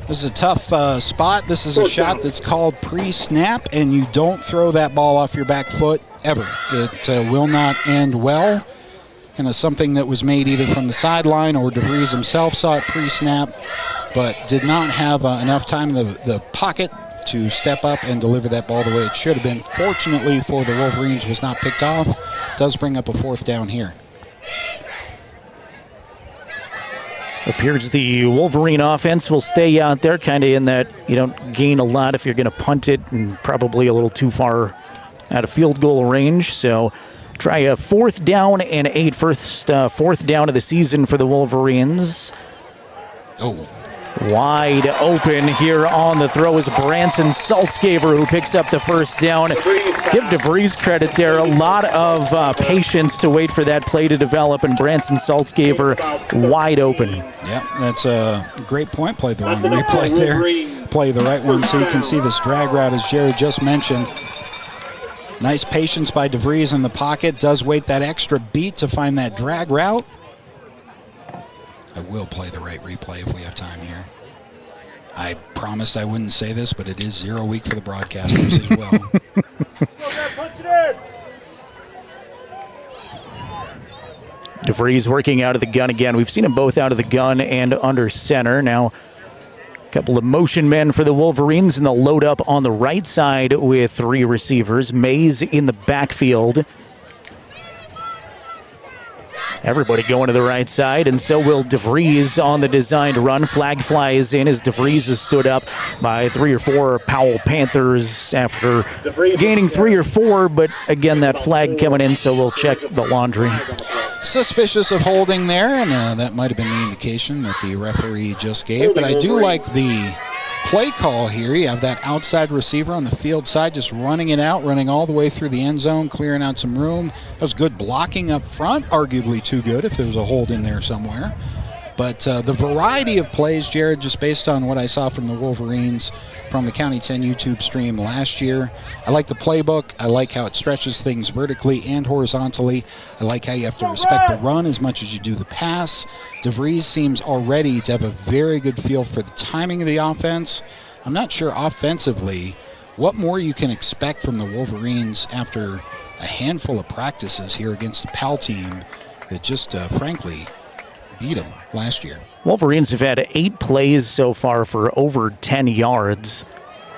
This is a tough spot. This is a shot that's called pre-snap, and you don't throw that ball off your back foot ever. It will not end well. Kind of something that was made either from the sideline or DeVries himself saw it pre-snap, but did not have enough time in the pocket to step up and deliver that ball the way it should have been. Fortunately for the Wolverines, was not picked off. Does bring up a 4th down here. Appears the Wolverine offense will stay out there, kind of in that you don't gain a lot if you're going to punt it, and probably a little too far out of field goal range. So try a 4th down and 8, first 4th down of the season for the Wolverines. Oh. Wide open here on the throw is Branson Saltzgaver, who picks up the first down. Give DeVries credit there. A lot of patience to wait for that play to develop, and Branson Saltzgaver wide open. Yeah, that's a great point. Play the wrong replay there. Play the right one so you can see this drag route, as Jared just mentioned. Nice patience by DeVries in the pocket. Does wait that extra beat to find that drag route. I will play the right replay if we have time here. I promised I wouldn't say this, but it is 0 week for the broadcasters as well. DeVries working out of the gun again. We've seen them both out of the gun and under center. Now, a couple of motion men for the Wolverines, and they'll load up on the right side with 3 receivers. Mays in the backfield. Everybody going to the right side, and so will DeVries on the designed run. Flag flies in as DeVries is stood up by 3 or 4 Powell Panthers after gaining 3 or 4, but again, that flag coming in, so we'll check the laundry. Suspicious of holding there, and that might have been the indication that the referee just gave, but I do like the play call here. You have that outside receiver on the field side just running it out, running all the way through the end zone, clearing out some room. That was good blocking up front, arguably too good if there was a hold in there somewhere. But the variety of plays, Jared, just based on what I saw from the Wolverines from the County 10 YouTube stream last year. I like the playbook. I like how it stretches things vertically and horizontally. I like how you have to respect the run as much as you do the pass. DeVries seems already to have a very good feel for the timing of the offense. I'm not sure offensively what more you can expect from the Wolverines after a handful of practices here against a Powell team that just, frankly, beat them last year. Wolverines have had 8 plays so far for over 10 yards.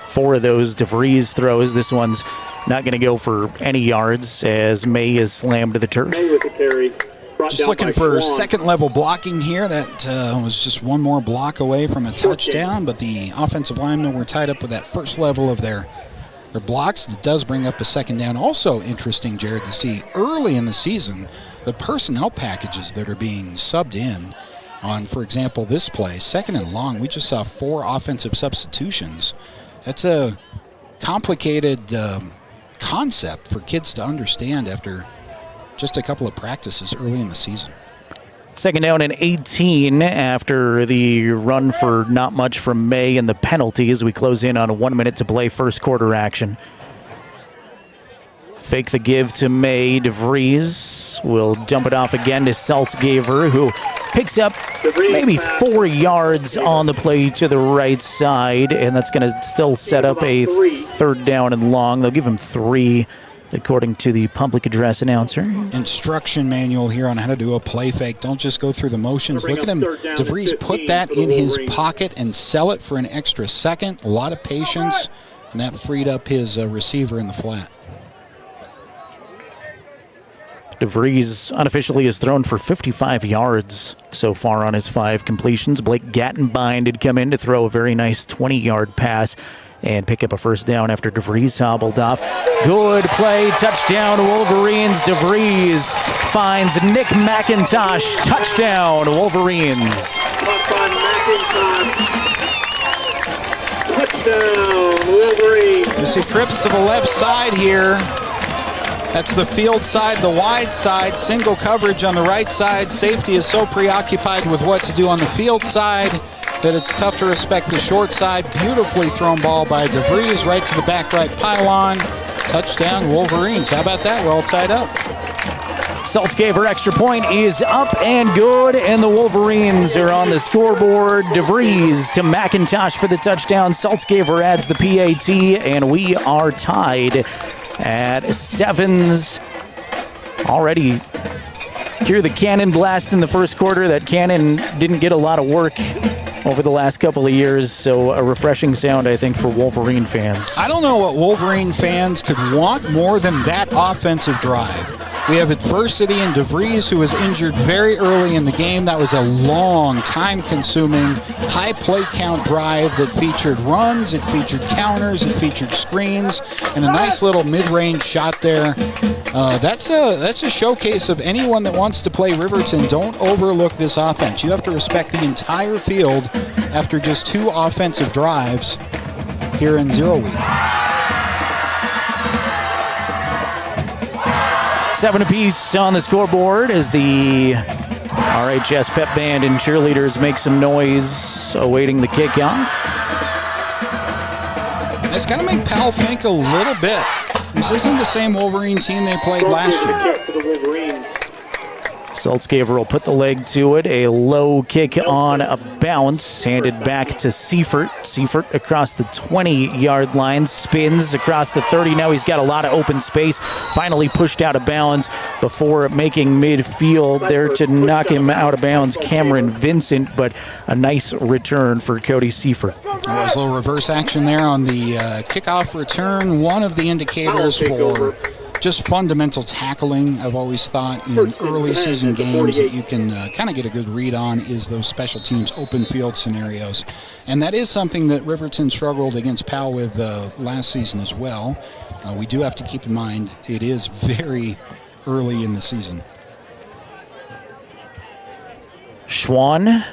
4 of those DeVries throws. This one's not going to go for any yards as May is slammed to the turf. May with the carry. Just looking for second-level blocking here. That was just one more block away from a touchdown, but the offensive linemen were tied up with that first level of their blocks. It does bring up a second down. Also interesting, Jared, to see early in the season the personnel packages that are being subbed in on, for example, this play, 2nd and long. We just saw 4 offensive substitutions. That's a complicated concept for kids to understand after just a couple of practices early in the season. 2nd down and 18 after the run for not much from May and the penalty as we close in on 1 minute to play first quarter action. Fake the give to May. DeVries will dump it off again to Saltzgaver, who picks up maybe 4 yards on the play to the right side, and that's going to still set up a 3rd down and long. They'll give him 3, according to the public address announcer. Instruction manual here on how to do a play fake. Don't just go through the motions. Look at him. DeVries put that in his pocket and sell it for an extra second. A lot of patience, and that freed up his receiver in the flat. DeVries unofficially has thrown for 55 yards so far on his 5 completions. Blake Gattenbind had come in to throw a very nice 20-yard pass and pick up a first down after DeVries hobbled off. Good play, touchdown Wolverines. DeVries finds Nick McIntosh, touchdown Wolverines. Touchdown Wolverines. You see trips to the left side here. That's the field side, the wide side, single coverage on the right side. Safety is so preoccupied with what to do on the field side that it's tough to respect the short side. Beautifully thrown ball by DeVries right to the back right pylon. Touchdown Wolverines. How about that? We're all tied up. Saltzgaver extra point is up and good, and the Wolverines are on the scoreboard. DeVries to McIntosh for the touchdown. Saltzgaver adds the PAT, and we are tied at 7s. Already hear the cannon blast in the first quarter. That cannon didn't get a lot of work over the last couple of years, so a refreshing sound, I think, for Wolverine fans. I don't know what Wolverine fans could want more than that offensive drive. We have adversity in DeVries, who was injured very early in the game. That was a long, time-consuming, high play count drive that featured runs, it featured counters, it featured screens, and a nice little mid-range shot there. That's a showcase of anyone that wants to play Riverton. Don't overlook this offense. You have to respect the entire field after just 2 offensive drives here in 0 week. 7 apiece on the scoreboard as the RHS pep band and cheerleaders make some noise awaiting the kickoff. It's going to make Powell think a little bit. This isn't the same Wolverine team they played last year. Saltzgaver will put the leg to it. A low kick on a bounce, handed back to Seifert. Seifert across the 20-yard line, spins across the 30. Now he's got a lot of open space. Finally pushed out of bounds before making midfield there to knock him out of bounds. Cameron Vincent, but a nice return for Cody Seifert. There was a little reverse action there on the kickoff return. One of the indicators for just fundamental tackling, I've always thought, in early season games that you can kind of get a good read on is those special teams open field scenarios. And that is something that Riverton struggled against Powell with last season as well. We do have to keep in mind it is very early in the season. Schwann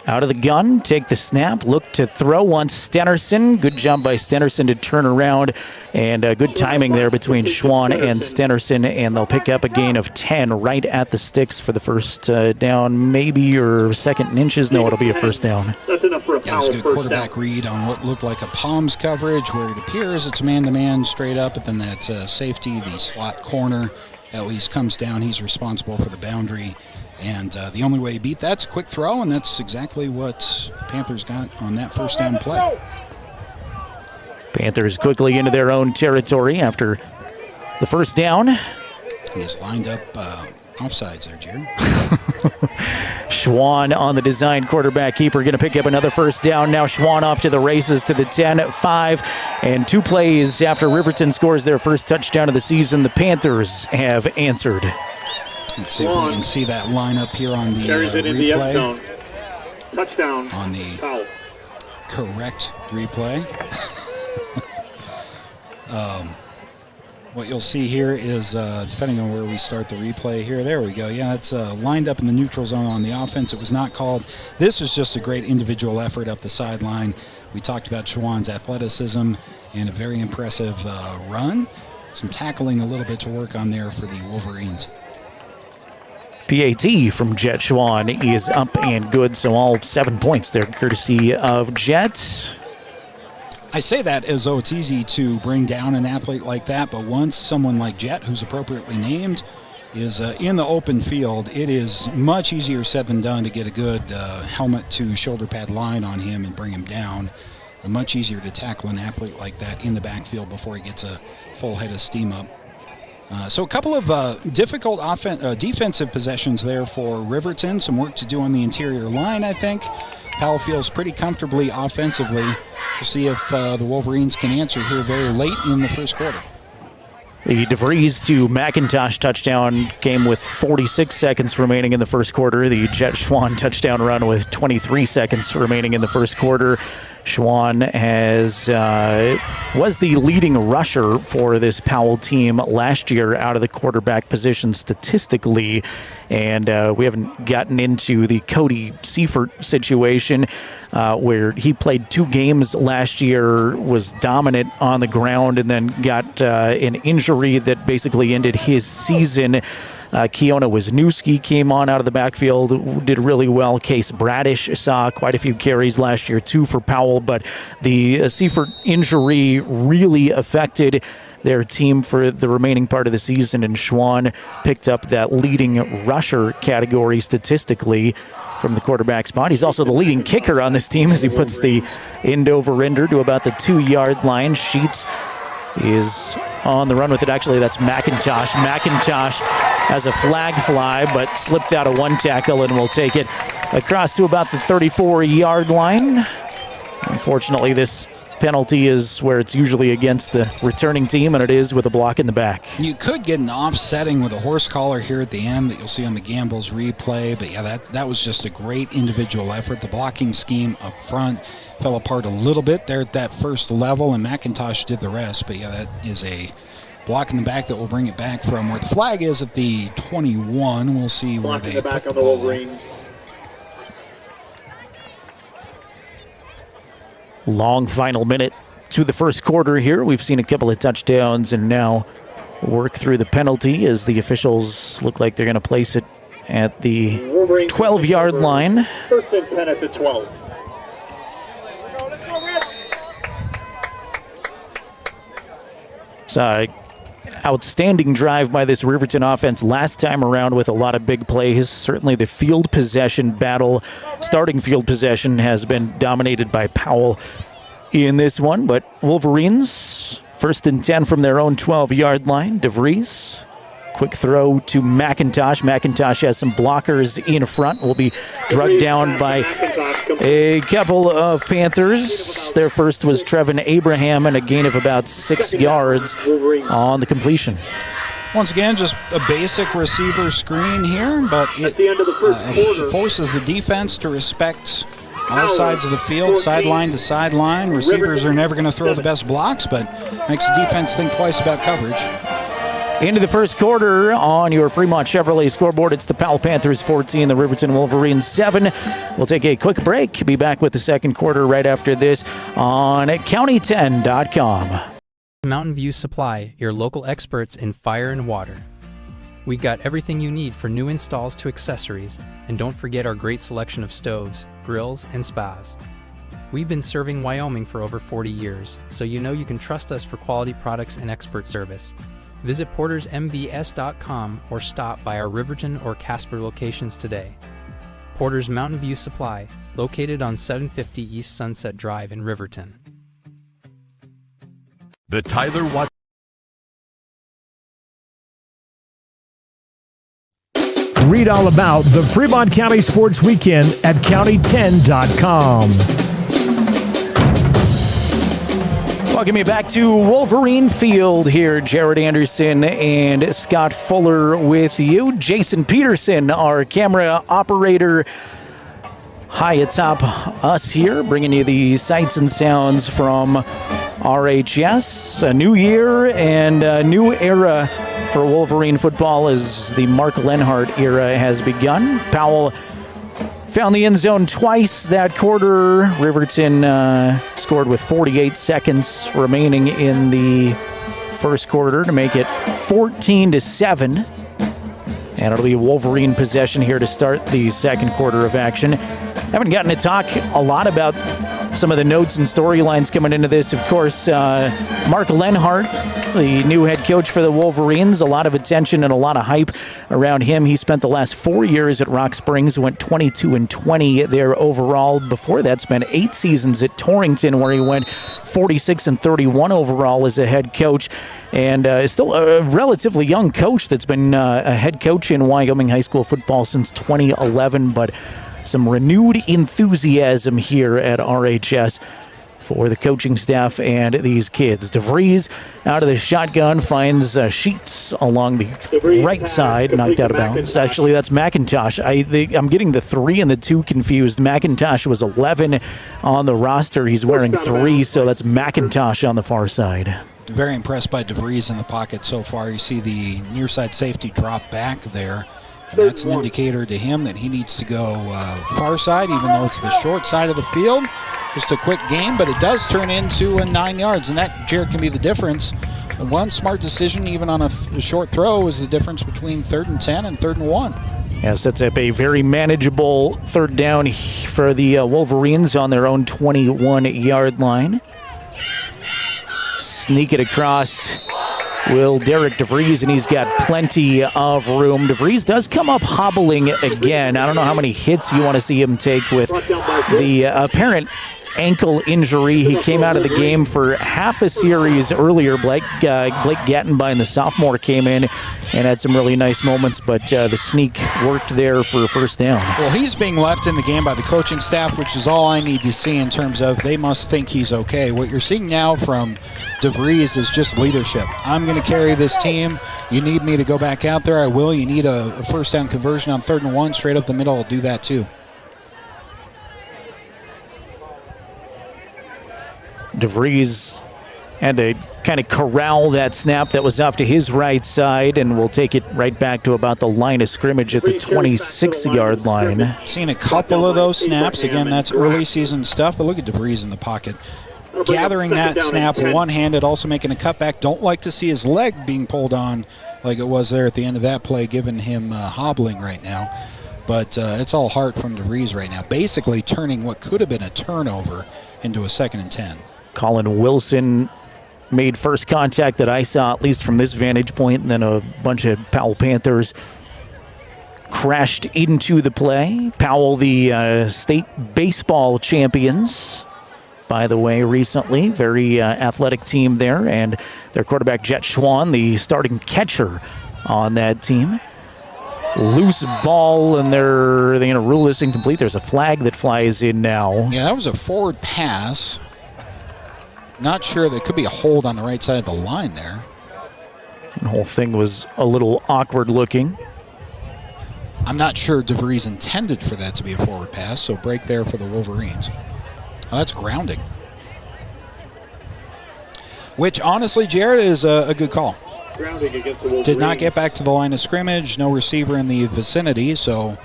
Out of the gun, take the snap, look to throw on Stenerson. Good job by Stenerson to turn around, and good timing there between Schwann and Stenerson, and they'll pick up a gain of 10 right at the sticks for the first down, maybe, or second and inches. No, it'll be a first down. That's enough for a That was Powell a good first quarterback down. read on what looked like a Palms coverage, where it appears it's man-to-man straight up, but then that safety, the slot corner, at least comes down. He's responsible for the boundary. And the only way you beat that's a quick throw, and that's exactly what Panthers got on that first down play. Panthers quickly into their own territory after the first down. He's lined up offsides there, Jerry. Schwann on the design quarterback keeper, going to pick up another first down. Now Schwann off to the races to the 10, 5, and 2 plays after Riverton scores their first touchdown of the season. The Panthers have answered. Let's see if we can see that lineup here on the Carries it in the end replay. zone. Touchdown. On the Powell. correct replay. What you'll see here is, depending on where we start the replay here, there we go. Yeah, it's lined up in the neutral zone on the offense. It was not called. This is just a great individual effort up the sideline. We talked about Schwann's athleticism and a very impressive run. Some tackling a little bit to work on there for the Wolverines. PAT from Jet Schwann is up and good, so all 7 points there, courtesy of Jet. I say that as though it's easy to bring down an athlete like that, but once someone like Jet, who's appropriately named, is in the open field, it is much easier said than done to get a good helmet to shoulder pad line on him and bring him down. Much easier to tackle an athlete like that in the backfield before he gets a full head of steam up. So a couple of difficult defensive possessions there for Riverton. Some work to do on the interior line, I think. Powell feels pretty comfortably offensively. We'll see if the Wolverines can answer here very late in the first quarter. The DeVries to McIntosh touchdown came with 46 seconds remaining in the first quarter. The Jet Schwann touchdown run with 23 seconds remaining in the first quarter. Schwann was the leading rusher for this Powell team last year out of the quarterback position statistically, and we haven't gotten into the Cody Seifert situation where he played 2 games last year, was dominant on the ground, and then got an injury that basically ended his season. Keona Wisniewski came on out of the backfield, did really well. Case Bradish saw quite a few carries last year, too, for Powell, but the Seifert injury really affected their team for the remaining part of the season, and Schwann picked up that leading rusher category statistically from the quarterback spot. He's also the leading kicker on this team as he puts the end over ender to about the 2-yard line. Sheets is on the run with it. Actually, that's McIntosh. McIntosh has a flag fly, but slipped out of one tackle and will take it across to about the 34-yard line. Unfortunately, this penalty is where it's usually against the returning team, and it is with a block in the back. You could get an offsetting with a horse collar here at the end that you'll see on the Gambles replay, but yeah, that was just a great individual effort. The blocking scheme up front fell apart a little bit there at that first level, and McIntosh did the rest, but yeah, that is a block in the back that will bring it back from where the flag is at the 21. We'll see where they put the ball. Wolverines. Long final minute to the first quarter here. We've seen a couple of touchdowns and now work through the penalty as the officials look like they're going to place it at the 12-yard line. First and 10 at the 12. So, outstanding drive by this Riverton offense last time around with a lot of big plays. Certainly the field possession battle, starting field possession, has been dominated by Powell in this one. But Wolverines, first and 10 from their own 12-yard line. DeVries, quick throw to McIntosh. McIntosh has some blockers in front. Will be drugged down by a couple of Panthers. Their first was Trevin Abraham, and a gain of about 6 yards on the completion. Once again, just a basic receiver screen here, but it forces the defense to respect all sides of the field, sideline to sideline. Receivers are never going to throw the best blocks, but makes the defense think twice about coverage. Into the first quarter on your Fremont Chevrolet scoreboard, it's the Powell Panthers 14, the Riverton Wolverines 7. We'll take a quick break. Be back with the second quarter right after this on county10.com. Mountain View Supply, your local experts in fire and water. We got everything you need for new installs to accessories, and don't forget our great selection of stoves, grills, and spas. We've been serving Wyoming for over 40 years, so you know you can trust us for quality products and expert service. Visit portersmbs.com or stop by our Riverton or Casper locations today. Porter's Mountain View Supply, located on 750 East Sunset Drive in Riverton. The Tyler Watt. Read all about the Fremont County Sports Weekend at county10.com. Welcome you back to Wolverine Field here. Jared Anderson and Scott Fuller with you. Jason Peterson, our camera operator, high atop us here, bringing you the sights and sounds from RHS. A new year and a new era for Wolverine football as the Mark Lenhardt era has begun. Powell found the end zone twice that quarter. Riverton scored with 48 seconds remaining in the first quarter to make it 14-7. And it'll be Wolverine possession here to start the second quarter of action. Haven't gotten to talk a lot about some of the notes and storylines coming into this. Of course, Mark Lenhardt, the new head coach for the Wolverines. A lot of attention and a lot of hype around him. He spent the last 4 years at Rock Springs, went 22-20 there overall. Before that, spent 8 seasons at Torrington, where he went 46-31 overall as a head coach. And is still a relatively young coach that's been a head coach in Wyoming High School football since 2011, but some renewed enthusiasm here at RHS for the coaching staff and these kids. DeVries out of the shotgun finds Sheets along the right side, knocked out of bounds. Actually, that's McIntosh. I'm getting the 3 and the 2 confused. McIntosh was 11 on the roster. He's wearing 3, so that's McIntosh on the far side. Very impressed by DeVries in the pocket so far. You see the near side safety drop back there. And that's an indicator to him that he needs to go far side, even though it's the short side of the field. Just a quick gain, but it does turn into 9 yards, and that, Jared, can be the difference. One smart decision, even on a short throw, is the difference between 3rd and 10 and 3rd and 1. Yeah, sets up a very manageable third down for the Wolverines on their own 21-yard line. Sneak it across will Derek DeVries, and he's got plenty of room. DeVries does come up hobbling again. I don't know how many hits you want to see him take with the apparent ankle injury. He came out of the game for half a series earlier. Blake Gattenbein, the sophomore, came in and had some really nice moments, but the sneak worked there for a first down. Well, he's being left in the game by the coaching staff, which is all I need to see in terms of they must think he's okay. What you're seeing now from DeVries is just leadership. I'm going to carry this team. You need me to go back out there, I will. You need a first down conversion on 3rd and 1 straight up the middle, I'll do that too. DeVries had to kind of corral that snap that was off to his right side, and we'll take it right back to about the line of scrimmage at the 26-yard line. Seen a couple of those snaps. Again, that's early season stuff, but look at DeVries in the pocket. Gathering that snap one-handed, also making a cutback. Don't like to see his leg being pulled on like it was there at the end of that play, giving him hobbling right now. But it's all heart from DeVries right now, basically turning what could have been a turnover into a 2nd and 10. Colin Wilson made first contact that I saw, at least from this vantage point, and then a bunch of Powell Panthers crashed into the play. Powell, the state baseball champions, by the way, recently. Very athletic team there, and their quarterback, Jet Schwan, the starting catcher on that team. Loose ball, and they're going to rule this incomplete. There's a flag that flies in now. Yeah, that was a forward pass. Not sure. There could be a hold on the right side of the line there. The whole thing was a little awkward looking. I'm not sure DeVries intended for that to be a forward pass, so break there for the Wolverines. Oh, that's grounding. Which, honestly, Jared, is a good call. Grounding against the Wolverines. Did not get back to the line of scrimmage. No receiver in the vicinity, so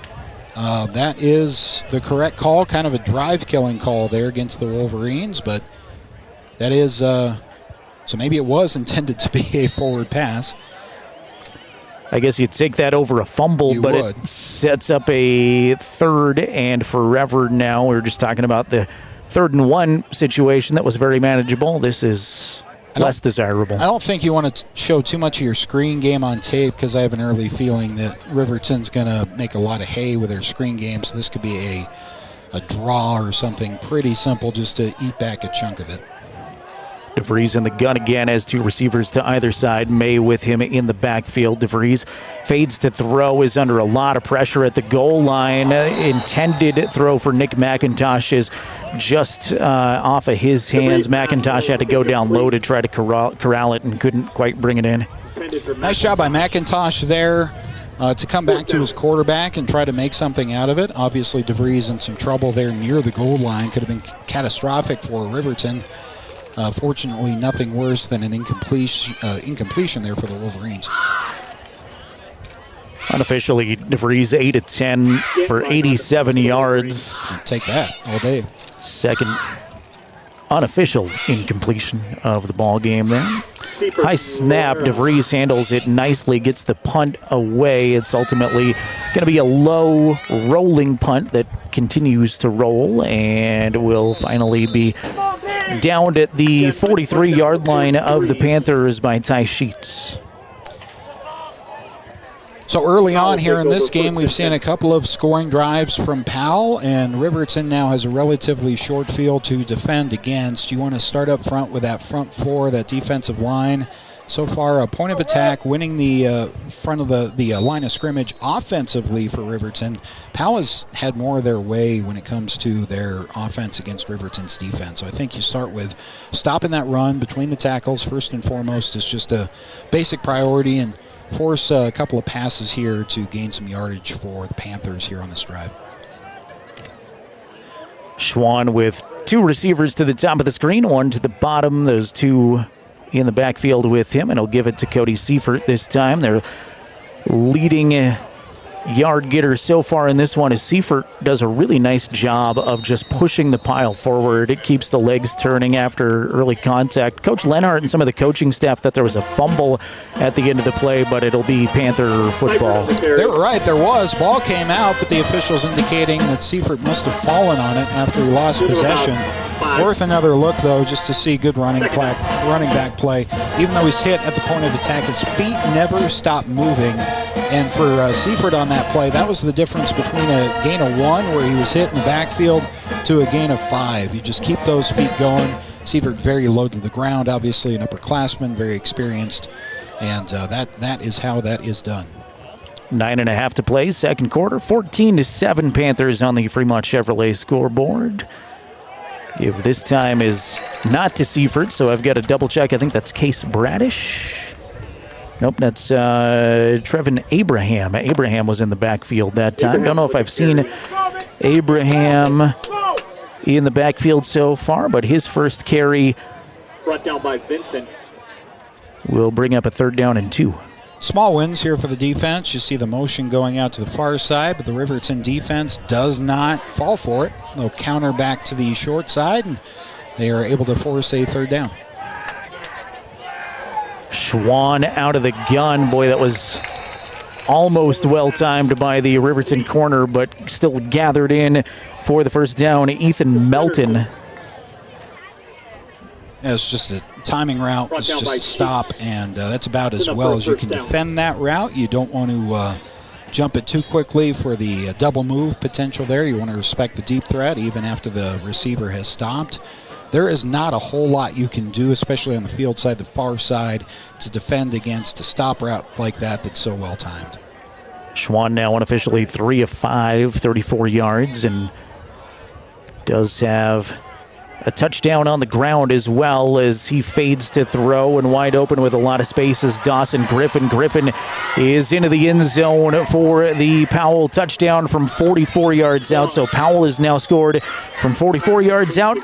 that is the correct call. Kind of a drive-killing call there against the Wolverines, but that is so maybe it was intended to be a forward pass. I guess you'd take that over a fumble, but it sets up a 3rd and forever now. We were just talking about the 3rd and 1 situation that was very manageable. This is less desirable. I don't think you want to show too much of your screen game on tape because I have an early feeling that Riverton's going to make a lot of hay with their screen game, so this could be a draw or something pretty simple just to eat back a chunk of it. DeVries in the gun again as 2 receivers to either side. May with him in the backfield. DeVries fades to throw, is under a lot of pressure at the goal line. Intended throw for Nick McIntosh is just off of his hands. McIntosh had to go down low to try to corral it and couldn't quite bring it in. Nice job by McIntosh there to come back to his quarterback and try to make something out of it. Obviously, DeVries in some trouble there near the goal line. Could have been catastrophic for Riverton. Fortunately, nothing worse than an incompletion there for the Wolverines. Unofficially, DeVries 8 of 10 for 87 yards. Take that all day. Second unofficial incompletion of the ball game there. High snap. DeVries handles it nicely, gets the punt away. It's ultimately going to be a low rolling punt that continues to roll and will finally be downed at the 43-yard line of the Panthers by Ty Sheets. So early on here in this game, we've seen a couple of scoring drives from Powell, and Riverton now has a relatively short field to defend against. You want to start up front with that front 4, that defensive line. So far, a point of attack, winning the front of the line of scrimmage offensively for Riverton. Powell has had more of their way when it comes to their offense against Riverton's defense. So I think you start with stopping that run between the tackles first and foremost is just a basic priority, and force a couple of passes here to gain some yardage for the Panthers here on this drive. Schwann with 2 receivers to the top of the screen, 1 to the bottom. Those 2 in the backfield with him, and he'll give it to Cody Seifert this time. Their leading yard getter so far in this one is Seifert. Does a really nice job of just pushing the pile forward. It keeps the legs turning after early contact. Coach Lenhardt and some of the coaching staff thought there was a fumble at the end of the play, but it'll be Panther football. They were right, there was. Ball came out, but the officials indicating that Seifert must have fallen on it after he lost possession. Worth another look, though, just to see good running back play. Even though he's hit at the point of attack, his feet never stop moving. And for Seifert on that play, that was the difference between a gain of 1 where he was hit in the backfield to a gain of 5. You just keep those feet going. Seifert very low to the ground, obviously an upperclassman, very experienced. And that is how that is done. 9.5 to play, second quarter. 14-7 Panthers on the Fremont Chevrolet scoreboard. If this time is not to Seifert, so I've got to double check. I think that's Case Bradish. Nope, that's Trevin Abraham. Abraham was in the backfield that time. Don't know if I've seen Abraham in the backfield so far, but his first carry brought down by Vincent will bring up a 3rd down and 2. Small wins here for the defense. You see the motion going out to the far side, but the Riverton defense does not fall for it. They'll counter back to the short side, and they are able to force a 3rd down. Schwann out of the gun. Boy, that was almost well-timed by the Riverton corner, but still gathered in for the first down. Ethan Melton. Yeah, it's just a timing route. It's just a stop, and that's about as well as you can defend that route. You don't want to jump it too quickly for the double move potential there. You want to respect the deep threat even after the receiver has stopped. There is not a whole lot you can do, especially on the field side, the far side, to defend against a stop route like that that's so well-timed. Schwann now unofficially 3 of 5, 34 yards, and does have a touchdown on the ground as well as he fades to throw and wide open with a lot of space is Dawson Griffin. Griffin is into the end zone for the Powell touchdown from 44 yards out. So Powell has now scored from 44 yards out,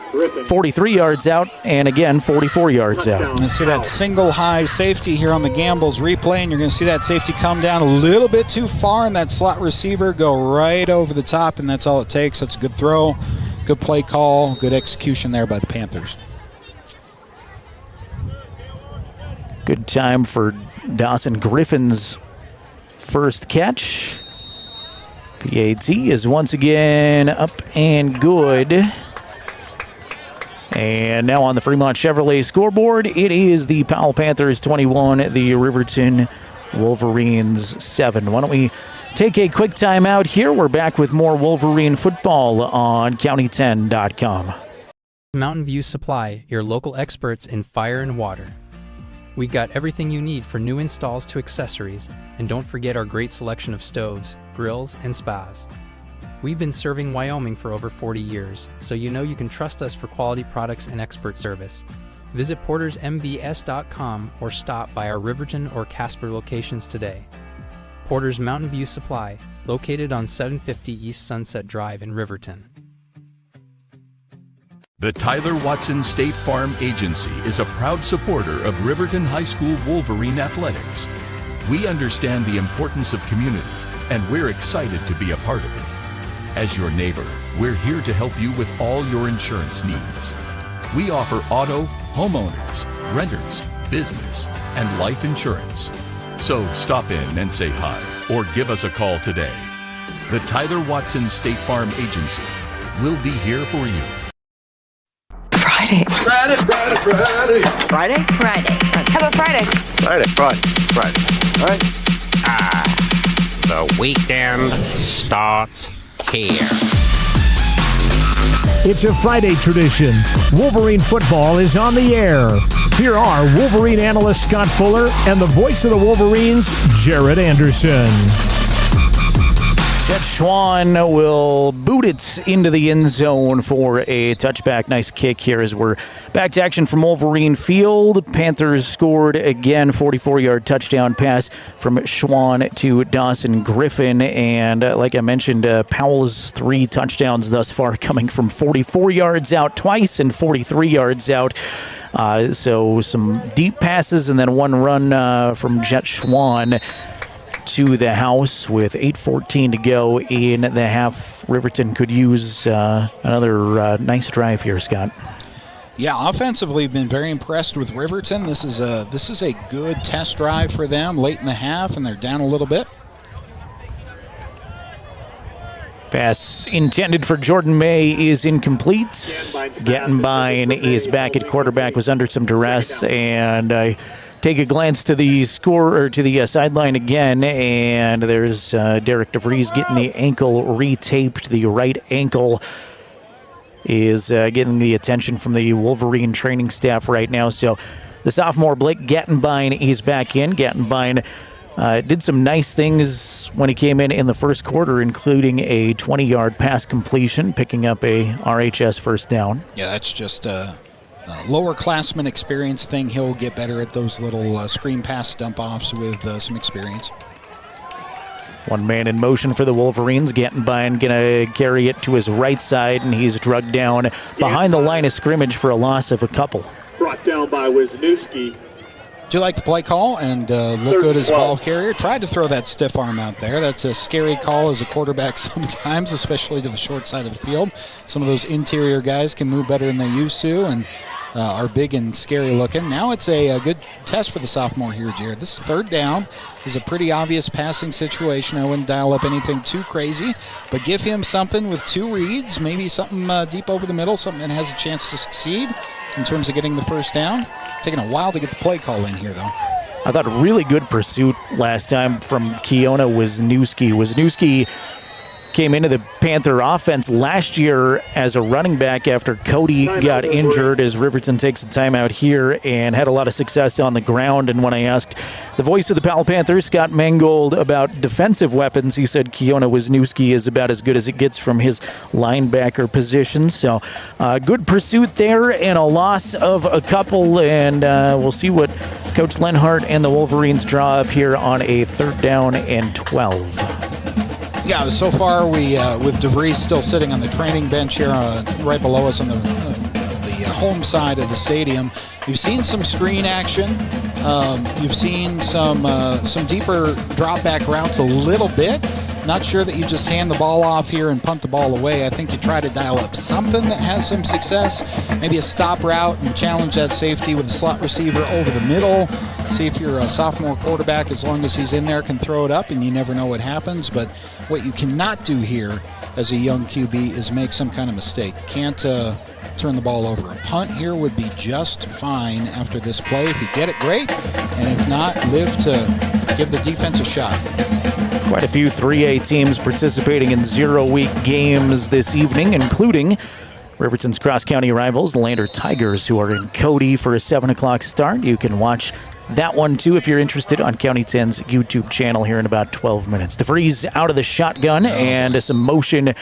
43 yards out, and again 44 yards out. You see that single high safety here on the Gambles replay, and you're going to see that safety come down a little bit too far, and that slot receiver go right over the top, and that's all it takes. That's a good throw. Good play call, good execution there by the Panthers. Good time for Dawson Griffin's first catch. PAT is once again up and good. And now on the Fremont Chevrolet scoreboard, it is the Powell Panthers 21, the Riverton Wolverines 7. Why don't we take a quick time out here? We're back with more Wolverine football on county10.com. Mountain View Supply, your local experts in fire and water. We got everything you need for new installs to accessories, and don't forget our great selection of stoves, grills, and spas. We've been serving Wyoming for over 40 years, so you know you can trust us for quality products and expert service. Visit portersmbs.com or stop by our Riverton or Casper locations today. Porter's Mountain View Supply, located on 750 East Sunset Drive in Riverton. The Tyler Watson State Farm Agency is a proud supporter of Riverton High School Wolverine athletics. We understand the importance of community, and we're excited to be a part of it. As your neighbor, we're here to help you with all your insurance needs. We offer auto, homeowners, renters, business, and life insurance. So stop in and say hi, or give us a call today. The Tyler Watson State Farm Agency will be here for you. Friday. Friday, Friday, Friday. Friday? Friday. How about Friday? Friday, Friday. All right? The weekend starts here. It's a Friday tradition. Wolverine football is on the air. Here are Wolverine analyst Scott Fuller and the voice of the Wolverines, Jared Anderson. Jet Schwann will boot it into the end zone for a touchback. Nice kick here as we're back to action from Wolverine Field. Panthers scored again, 44-yard touchdown pass from Schwann to Dawson Griffin. And like I mentioned, Powell's 3 touchdowns thus far coming from 44 yards out twice and 43 yards out. So some deep passes and then one run from Jet Schwann to the house with 8:14 to go in the half. Riverton could use another nice drive here, Scott. Yeah, offensively, been very impressed with Riverton. This is a good test drive for them late in the half, and they're down a little bit. Pass intended for Jordan May is incomplete. Gattenbein is back at quarterback, was under some duress, and take a glance to the sideline again, and there's Derek DeVries getting the ankle retaped. The right ankle is getting the attention from the Wolverine training staff right now. So the sophomore Blake Gattenbein is back in. Gattenbein did some nice things when he came in the first quarter, including a 20-yard pass completion, picking up a RHS first down. Yeah, that's just lower classman experience thing. He'll get better at those little screen pass dump offs with some experience. One man in motion for the Wolverines. Gattenbein going to carry it to his right side, and he's drugged down behind the line of scrimmage for a loss of a couple. Brought down by Wisniewski. Do you like the play call and look good as a ball carrier? Tried to throw that stiff arm out there. That's a scary call as a quarterback sometimes, especially to the short side of the field. Some of those interior guys can move better than they used to and are big and scary looking. Now it's a good test for the sophomore here, Jared. This third down is a pretty obvious passing situation. I wouldn't dial up anything too crazy, but give him something with 2 reads, maybe something deep over the middle, something that has a chance to succeed in terms of getting the first down. Taking a while to get the play call in here, though. I thought a really good pursuit last time from Keona Wisniewski. Wisniewski came into the Panther offense last year as a running back after Cody got injured, as Riverton takes a timeout here, and had a lot of success on the ground. And when I asked the voice of the Powell Panthers, Scott Mangold, about defensive weapons, he said Keona Wisniewski is about as good as it gets from his linebacker position. So good pursuit there and a loss of a couple, and we'll see what Coach Lenhardt and the Wolverines draw up here on a 3rd down and 12. Yeah, so far we, with DeVries still sitting on the training bench here right below us on the home side of the stadium, you've seen some screen action. You've seen some deeper drop back routes a little bit. Not sure that you just hand the ball off here and punt the ball away. I think you try to dial up something that has some success, maybe a stop route and challenge that safety with a slot receiver over the middle. See if your sophomore quarterback, as long as he's in there, can throw it up, and you never know what happens. But what you cannot do here as a young QB is make some kind of mistake. Can't turn the ball over. A punt here would be just fine after this play. If you get it, great. And if not, live to give the defense a shot. Quite a few 3A teams participating in 0-week games this evening, including Riverton's cross-county rivals, the Lander Tigers, who are in Cody for a 7 o'clock start. You can watch that one, too, if you're interested, on County 10's YouTube channel here in about 12 minutes. DeVries out of the shotgun, and some motion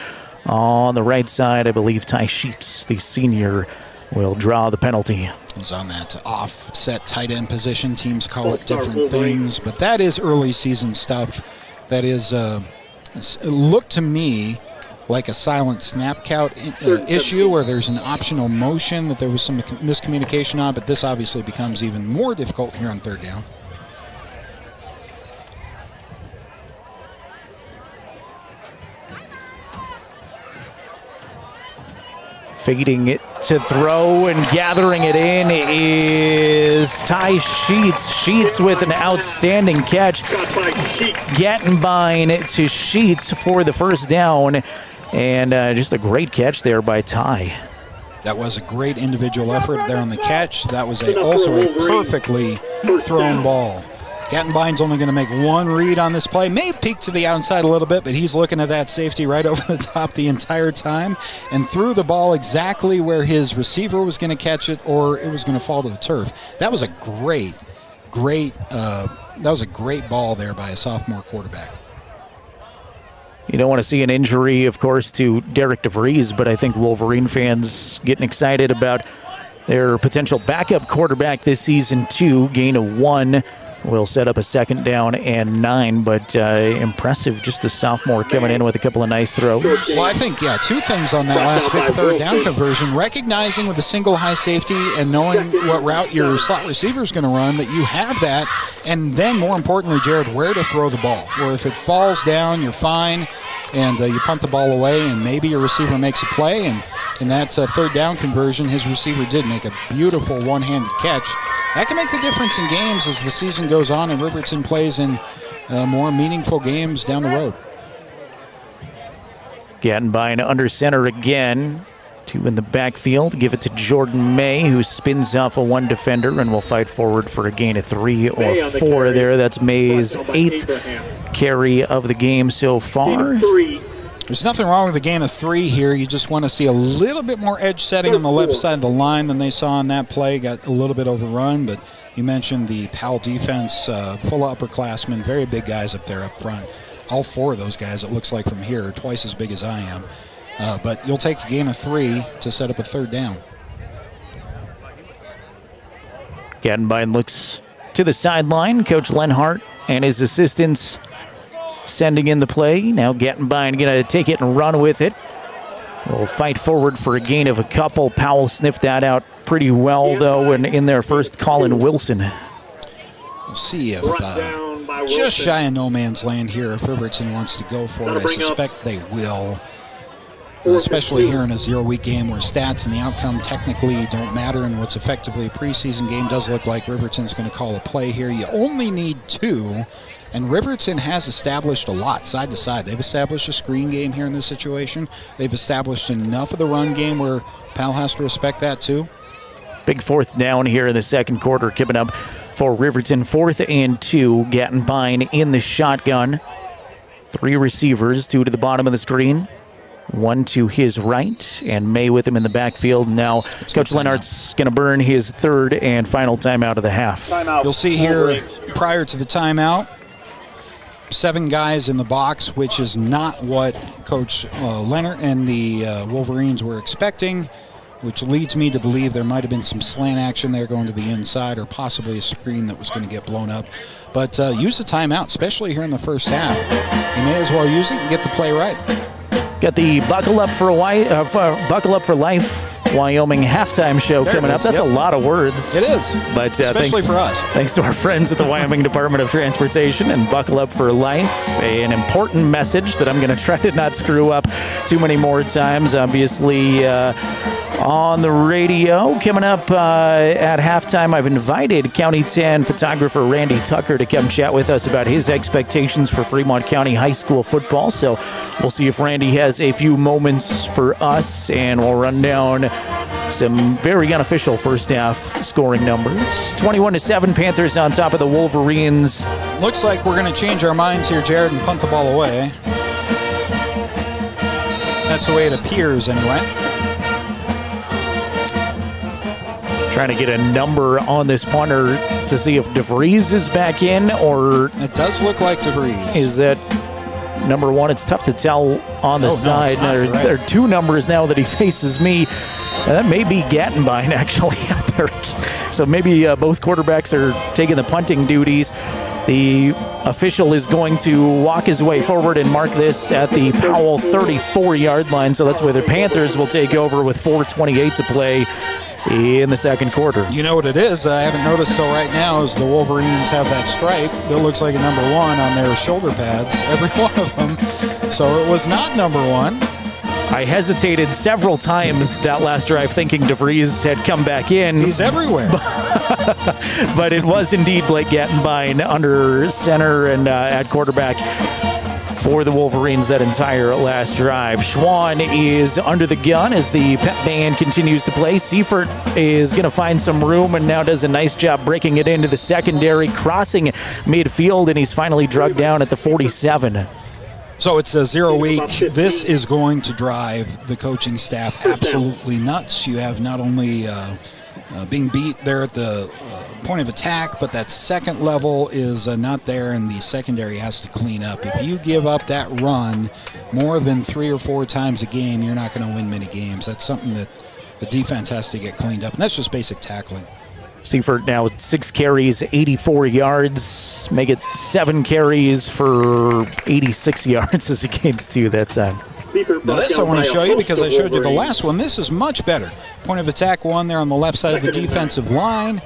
on the right side. I believe Ty Sheets, the senior, will draw the penalty. He's on that offset tight end position. Teams call it different things, but that is early season stuff. That is, it looked to me like a silent snap count issue where there's an optional motion that there was some miscommunication on, but this obviously becomes even more difficult here on 3rd down. Fading it to throw and gathering it in is Ty Sheets. Sheets with an outstanding catch. Gattenbein to Sheets for the 1st down. And just a great catch there by Ty. That was a great individual effort there on the catch. That was also a perfectly thrown ball. Gattenbein's only going to make one read on this play. May peek to the outside a little bit, but he's looking at that safety right over the top the entire time and threw the ball exactly where his receiver was going to catch it or it was going to fall to the turf. That was a great ball there by a sophomore quarterback. You don't want to see an injury, of course, to Derek DeVries, but I think Wolverine fans getting excited about their potential backup quarterback this season, too. Gain of 1 will set up a 2nd down and 9, but impressive, just a sophomore coming in with a couple of nice throws. Well, I think, 2 things on that last big 3rd down conversion. Recognizing with a single high safety and knowing what route your slot receiver is going to run, that you have that, and then more importantly, Jared, where to throw the ball. Where if it falls down, you're fine, and you punt the ball away, and maybe your receiver makes a play, and in that 3rd down conversion, his receiver did make a beautiful one-handed catch. That can make the difference in games as the season goes on and Riverton plays in more meaningful games down the road. Gattenbein under center again. 2 in the backfield. Give it to Jordan May, who spins off a 1 defender and will fight forward for a gain of 3 or 4 there. That's May's 8th carry of the game so far. There's nothing wrong with a gain of 3 here. You just want to see a little bit more edge setting on the left side of the line than they saw on that play. Got a little bit overrun, but you mentioned the Powell defense, full of upperclassmen, very big guys up there up front. All 4 of those guys, it looks like from here, are twice as big as I am. But you'll take a gain of 3 to set up a 3rd down. Gattenbein looks to the sideline. Coach Lenhardt and his assistants sending in the play. Now Gattenbein going to take it and run with it. We'll fight forward for a gain of a couple. Powell sniffed that out pretty well, though, and in their first, Colin Wilson. We'll see if just shy of no man's land here if Riverton wants to go for it. I suspect they will, especially here in a 0-week game where stats and the outcome technically don't matter and what's effectively a preseason game. Does look like Riverton's going to call a play here. You only need 2. And Riverton has established a lot side to side. They've established a screen game here in this situation. They've established enough of the run game where Powell has to respect that too. Big 4th down here in the 2nd quarter coming up for Riverton. 4th and 2. Gattenbein in the shotgun. 3 receivers, 2 to the bottom of the screen, 1 to his right, and May with him in the backfield. Now, Coach Lenhardt's going to burn his 3rd and final timeout of the half. You'll see here, prior to the timeout, 7 guys in the box, which is not what Coach Lenhardt and the Wolverines were expecting, which leads me to believe there might have been some slant action there going to the inside, or possibly a screen that was going to get blown up. But use the timeout, especially here in the first half. You may as well use it and get the play right. Got the Buckle Up for Life Wyoming halftime show coming up. That's a lot of words. It is, but especially for us. Thanks to our friends at the Wyoming Department of Transportation and Buckle Up for Life. An important message that I'm going to try to not screw up too many more times. Obviously, on the radio. Coming up at halftime, I've invited County 10 photographer Randy Tucker to come chat with us about his expectations for Fremont County High School football. So we'll see if Randy has a few moments for us, and we'll run down some very unofficial first half scoring numbers. 21-7, Panthers on top of the Wolverines. Looks like we're going to change our minds here, Jared, and punt the ball away. That's the way it appears anyway. Trying to get a number on this punter to see if DeVries is back in, or... It does look like DeVries. Is that number 1? It's tough to tell on the side. No, there are 2 numbers now that he faces me. That may be Gattenbein actually out there. So maybe both quarterbacks are taking the punting duties. The official is going to walk his way forward and mark this at the Powell 34-yard line. So that's where the Panthers will take over with 4:28 to play in the second quarter. You know what it is? I haven't noticed so right now is the Wolverines have that stripe that looks like a number 1 on their shoulder pads, every one of them. So it was not number 1. I hesitated several times that last drive thinking DeVries had come back in. He's everywhere. But it was indeed Blake Gattenbein under center and at quarterback for the Wolverines that entire last drive. Schwann is under the gun as the pep band continues to play. Seifert is going to find some room and now does a nice job breaking it into the secondary, crossing midfield, and he's finally drugged down at the 47. So it's a 0 week. This is going to drive the coaching staff absolutely nuts. You have not only being beat there at the point of attack, but that second level is not there, and the secondary has to clean up. If you give up that run more than 3 or 4 times a game, you're not going to win many games. That's something that the defense has to get cleaned up, and that's just basic tackling. Seifert now with 6 carries, 84 yards. Make it 7 carries for 86 yards as against 2 that time. Now this I want to show you because I showed you the last one. This is much better. Point of attack 1 there on the left side of the defensive line,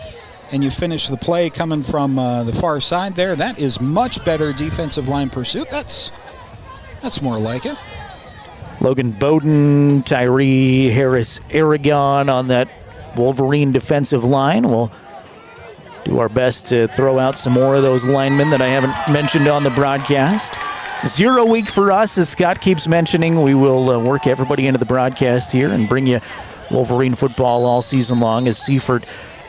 and you finish the play coming from the far side there. That is much better defensive line pursuit. That's more like it. Logan Bowden, Tyree Harris-Aragon on that Wolverine defensive line. We'll do our best to throw out some more of those linemen that I haven't mentioned on the broadcast. 0 week for us, as Scott keeps mentioning. We will work everybody into the broadcast here and bring you Wolverine football all season long as Seifert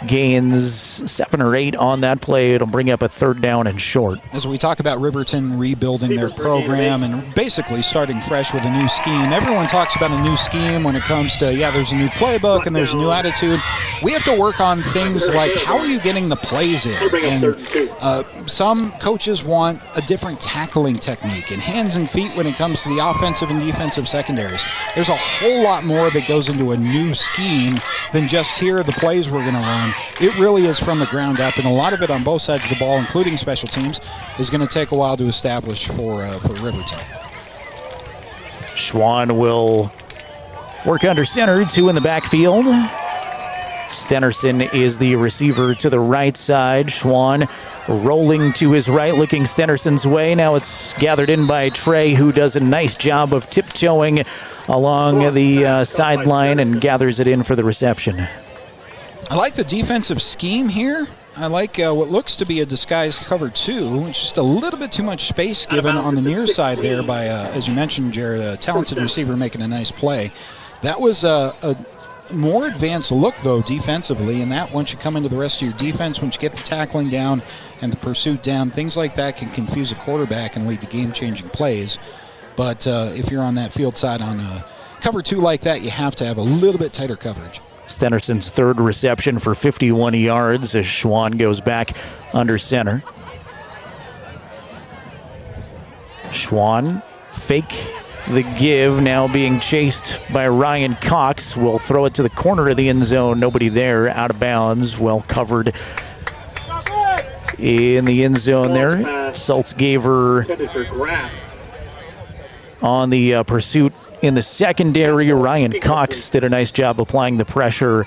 gains 7 or 8 on that play. It'll bring up a 3rd down and short. As we talk about Riverton rebuilding their program and basically starting fresh with a new scheme, everyone talks about a new scheme when it comes to, there's a new playbook and there's a new attitude. We have to work on things like how are you getting the plays in? And some coaches want a different tackling technique and hands and feet when it comes to the offensive and defensive secondaries. There's a whole lot more that goes into a new scheme than just here are the plays we're going to run. It really is from the ground up, and a lot of it on both sides of the ball, including special teams, is going to take a while to establish for Riverton. Schwann will work under center, 2 in the backfield. Stenerson is the receiver to the right side. Schwann rolling to his right, looking Stenerson's way. Now it's gathered in by Trey, who does a nice job of tiptoeing along the sideline and gathers it in for the reception. I like the defensive scheme here. I like what looks to be a disguised cover 2. It's just a little bit too much space given on the near side there by, as you mentioned, Jared, a talented receiver making a nice play. That was a more advanced look, though, defensively, and that once you come into the rest of your defense, once you get the tackling down and the pursuit down, things like that can confuse a quarterback and lead to game-changing plays. But if you're on that field side on a cover 2 like that, you have to have a little bit tighter coverage. Stenerson's third reception for 51 yards as Schwann goes back under center. Schwann, fake the give, now being chased by Ryan Cox. Will throw it to the corner of the end zone. Nobody there, out of bounds, well covered in the end zone there. Saltzgaver on the pursuit in the secondary. Ryan Cox did a nice job applying the pressure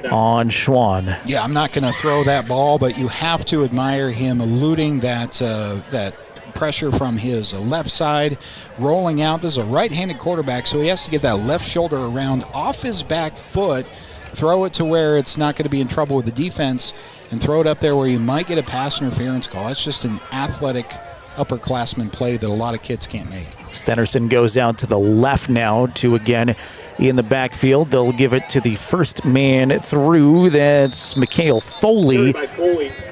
on Schwann. Yeah, I'm not going to throw that ball, but you have to admire him eluding that pressure from his left side, rolling out. This is a right-handed quarterback, so he has to get that left shoulder around off his back foot, throw it to where it's not going to be in trouble with the defense, and throw it up there where you might get a pass interference call. That's just an athletic upperclassman play that a lot of kids can't make. Stenerson goes out to the left now to again in the backfield. They'll give it to the first man through. That's Mikhail Foley.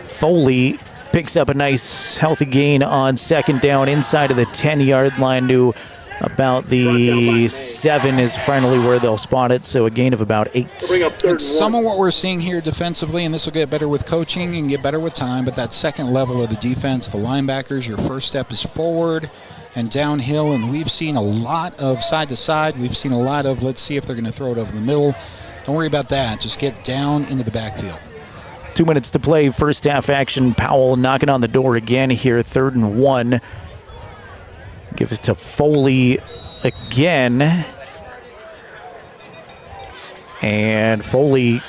Foley picks up a nice healthy gain on second down inside of the 10-yard line to about the 7 is finally where they'll spot it, so a gain of about 8. It's some of what we're seeing here defensively, and this will get better with coaching and get better with time, but that second level of the defense, the linebackers, your first step is forward and downhill, and we've seen a lot of side to side. We've seen a lot of let's see if they're going to throw it over the middle. Don't worry about that. Just get down into the backfield. 2 minutes to play, first half action. Powell knocking on the door again here, 3rd and 1. Give it to Foley again. And Foley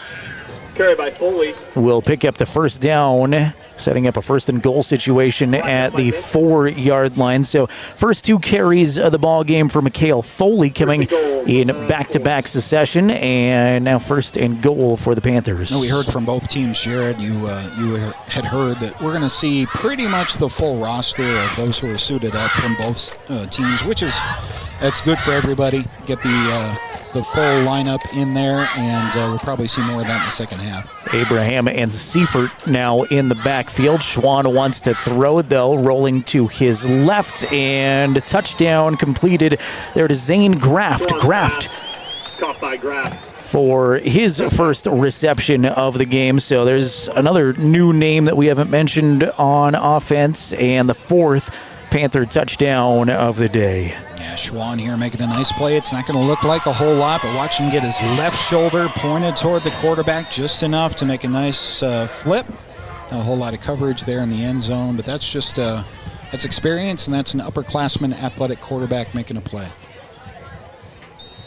carry by Foley will pick up the first down, setting up a 1st and goal situation at the 4-yard line. So first 2 carries of the ball game for Mikhail Foley coming in back-to-back succession, and now 1st and goal for the Panthers. We heard from both teams, Jared. You had heard that we're going to see pretty much the full roster of those who are suited up from both teams, which is that's good for everybody. Get the full lineup in there, and we'll probably see more of that in the second half. Abraham and Seifert now in the backfield. Schwann wants to throw, though, rolling to his left, and touchdown completed there to Zane Graft. Graft caught by Graft for his first reception of the game. So there's another new name that we haven't mentioned on offense, and the 4th Panther touchdown of the day. Yeah, Schwann here making a nice play. It's not going to look like a whole lot, but watch him get his left shoulder pointed toward the quarterback just enough to make a nice flip. A whole lot of coverage there in the end zone, but that's just that's experience, and that's an upperclassman athletic quarterback making a play.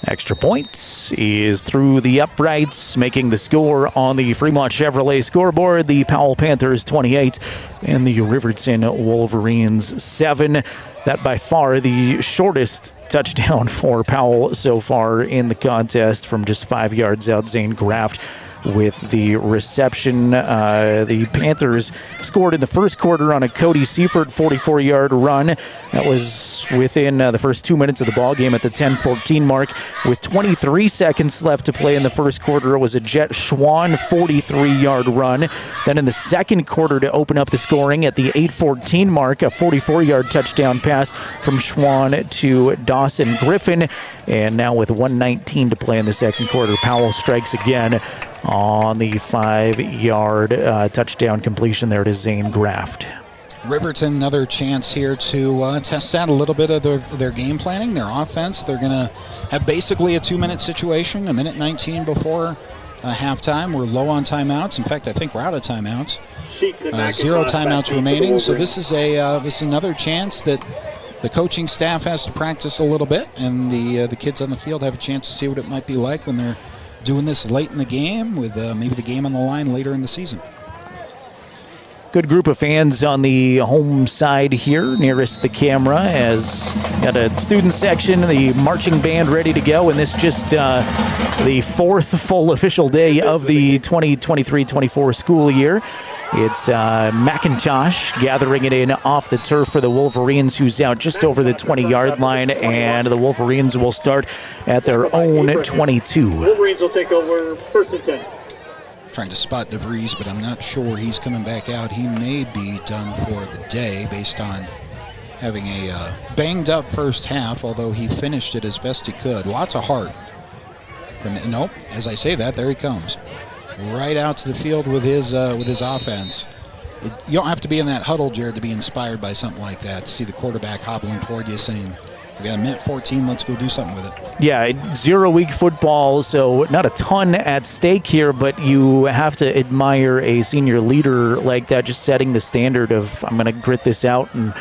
Extra points is through the uprights, making the score on the Fremont Chevrolet scoreboard. The Powell Panthers 28 and the Riverton Wolverines 7. That by far the shortest touchdown for Powell so far in the contest, from just 5 yards out. Zane Graft with the reception. The Panthers scored in the first quarter on a Cody Seifert 44-yard run. That was within the first 2 minutes of the ball game at the 10-14 mark. With 23 seconds left to play in the first quarter, it was a Jet Schwann 43-yard run. Then in the second quarter, to open up the scoring at the 8-14 mark, a 44-yard touchdown pass from Schwann to Dawson Griffin. And now with 1:19 to play in the second quarter, Powell strikes again on the 5-yard touchdown completion there to Zane Graft. Riverton, another chance here to test out a little bit of their game planning, their offense. They're going to have basically a 2-minute situation, 1:19 before halftime. We're low on timeouts. In fact, I think we're out of timeouts. 0 timeouts remaining. So this is another chance that the coaching staff has to practice a little bit, and the kids on the field have a chance to see what it might be like when they're doing this late in the game, with maybe the game on the line later in the season. Good group of fans on the home side here, nearest the camera, as got a student section, the marching band ready to go, and this just the 4th full official day of the 2023-24 school year. It's McIntosh gathering it in off the turf for the Wolverines, who's out just over the 20-yard line, and the Wolverines will start at their own 22. Wolverines will take over 1st and 10. Trying to spot DeVries, but I'm not sure he's coming back out. He may be done for the day based on having a banged-up first half, although he finished it as best he could. Lots of heart. Nope, as I say that, there he comes. Right out to the field with his offense. You don't have to be in that huddle, Jared, to be inspired by something like that. To see the quarterback hobbling toward you saying, we got a minute 14, let's go do something with it. Yeah, 0 week football, so not a ton at stake here, but you have to admire a senior leader like that, just setting the standard of, I'm going to grit this out and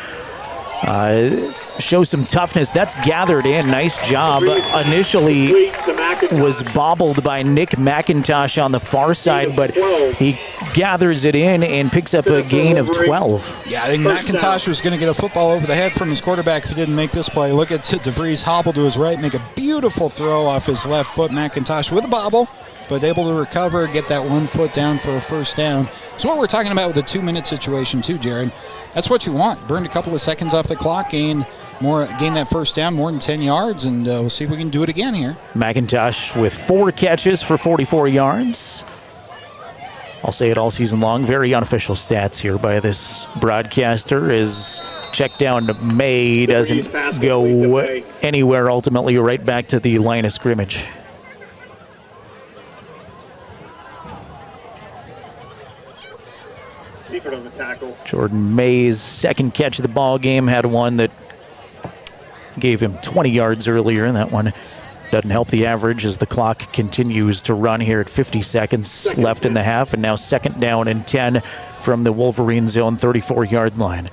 show some toughness. That's gathered in. Nice job. Initially was bobbled by Nick McIntosh on the far side, but he gathers it in and picks up a gain of 12. Yeah, I think McIntosh was going to get a football over the head from his quarterback if he didn't make this play. Look at DeVries hobble to his right, make a beautiful throw off his left foot. McIntosh with a bobble, but able to recover, get that 1 foot down for a first down. So what we're talking about with the 2-minute situation too, Jared. That's what you want. Burned a couple of seconds off the clock, gain that first down, more than 10 yards, and we'll see if we can do it again here. McIntosh with 4 catches for 44 yards. I'll say it all season long. Very unofficial stats here by this broadcaster. Is check down to May, doesn't go anywhere, ultimately right back to the line of scrimmage. On the tackle. Jordan May's second catch of the ball game had one that gave him 20 yards earlier, and that one doesn't help the average as the clock continues to run here at 50 seconds left in the half, and now 2nd down and 10 from the Wolverines' own 34-yard line.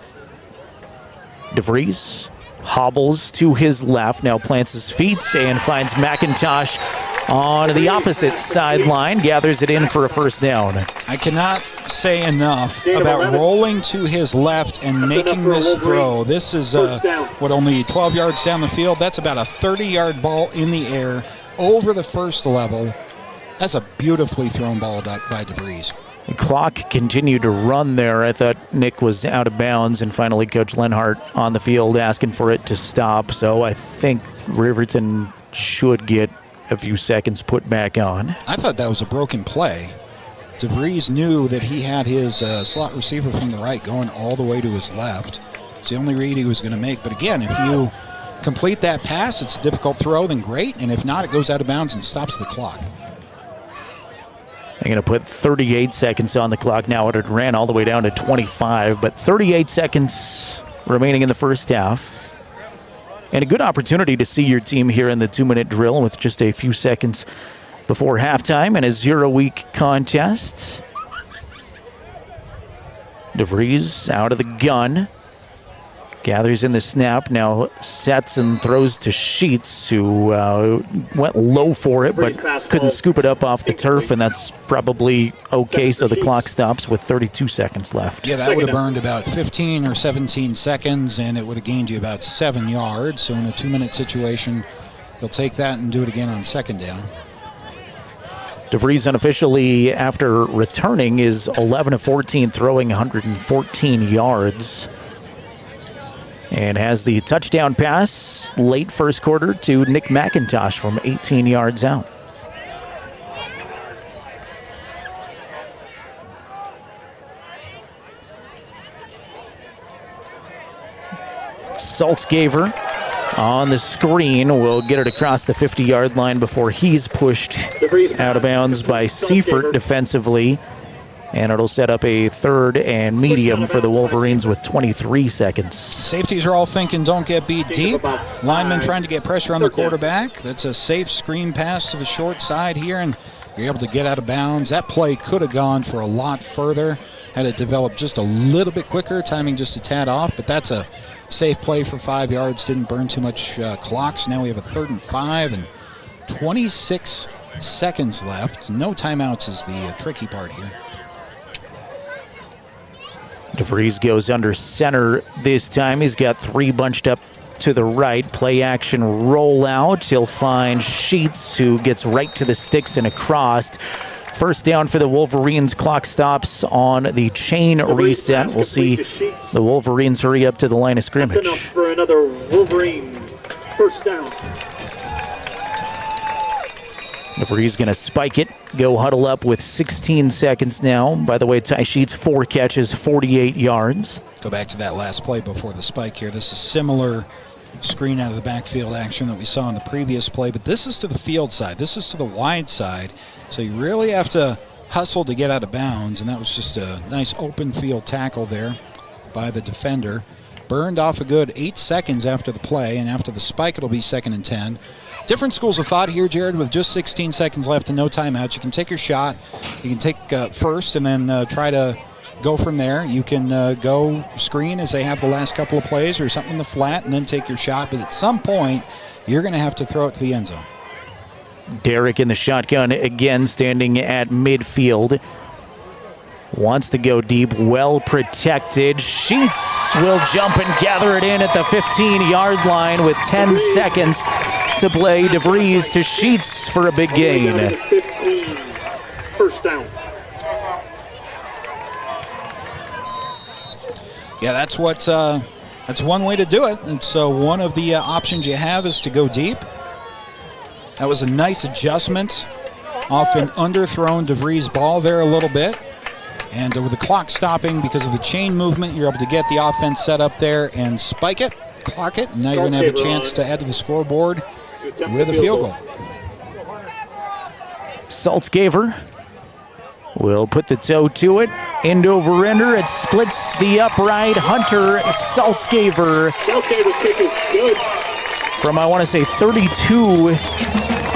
DeVries hobbles to his left, now plants his feet and finds McIntosh on the opposite sideline, gathers it in for a first down. I cannot say enough about rolling to his left and making this throw. This is only 12 yards down the field. That's about a 30-yard ball in the air over the first level. That's a beautifully thrown ball by DeVries. The clock continued to run there. I thought Nick was out of bounds, and finally Coach Lenhardt on the field asking for it to stop. So I think Riverton should get a few seconds put back on. I thought that was a broken play. DeVries knew that he had his slot receiver from the right going all the way to his left. It's the only read he was going to make. But again, if you complete that pass, it's a difficult throw, then great. And if not, it goes out of bounds and stops the clock. They're going to put 38 seconds on the clock now. It had ran all the way down to 25, but 38 seconds remaining in the first half. And a good opportunity to see your team here in the 2-minute drill with just a few seconds before halftime in a 0-week contest. DeVries out of the gun. Gathers in the snap, now sets and throws to Sheets, who went low for it, but couldn't scoop it up off the turf, and that's probably okay, so the clock stops with 32 seconds left. Yeah, that would have burned about 15 or 17 seconds, and it would have gained you about 7 yards. So in a 2-minute situation, you'll take that and do it again on 2nd down. DeVries unofficially, after returning, is 11 of 14, throwing 114 yards. And has the touchdown pass late first quarter to Nick McIntosh from 18 yards out. Saltzgaver on the screen will get it across the 50-yard line before he's pushed out of bounds by Seifert defensively. And it'll set up a 3rd and medium for the Wolverines with 23 seconds. Safeties are all thinking don't get beat deep. Linemen trying to get pressure on the quarterback. That's a safe screen pass to the short side here, and you're able to get out of bounds. That play could have gone for a lot further had it developed just a little bit quicker, timing just a tad off, but that's a safe play for 5 yards. Didn't burn too much clocks. Now we have a 3rd and 5 and 26 seconds left. No timeouts is the tricky part here. DeVries goes under center this time. He's got 3 bunched up to the right. Play action rollout. He'll find Sheets, who gets right to the sticks and across. First down for the Wolverines. Clock stops on the chain reset. We'll see the Wolverines hurry up to the line of scrimmage. That's enough for another Wolverine first down. Referee's going to spike it, go huddle up with 16 seconds now. By the way, Ty Sheets, 4 catches, 48 yards. Go back to that last play before the spike here. This is similar screen out of the backfield action that we saw in the previous play, but this is to the field side. This is to the wide side, so you really have to hustle to get out of bounds, and that was just a nice open field tackle there by the defender. Burned off a good 8 seconds after the play, and after the spike it'll be 2nd and 10. Different schools of thought here, Jared, with just 16 seconds left and no timeouts. You can take your shot. You can take first and then try to go from there. You can go screen as they have the last couple of plays or something in the flat and then take your shot. But at some point, you're going to have to throw it to the end zone. Derek in the shotgun again, standing at midfield. Wants to go deep, well protected. Sheets will jump and gather it in at the 15-yard line with 10 seconds to play. DeVries to Sheets for a big gain. 15, first down. Yeah, that's one way to do it. And so one of the options you have is to go deep. That was a nice adjustment off an underthrown DeVries ball there a little bit. And with the clock stopping because of the chain movement, you're able to get the offense set up there and spike it, clock it. And now you're going to have a chance to add to the scoreboard with a field goal. Saltzgaver will put the toe to it. End over ender. It splits the upright. Hunter Saltzgaver from, I want to say, 32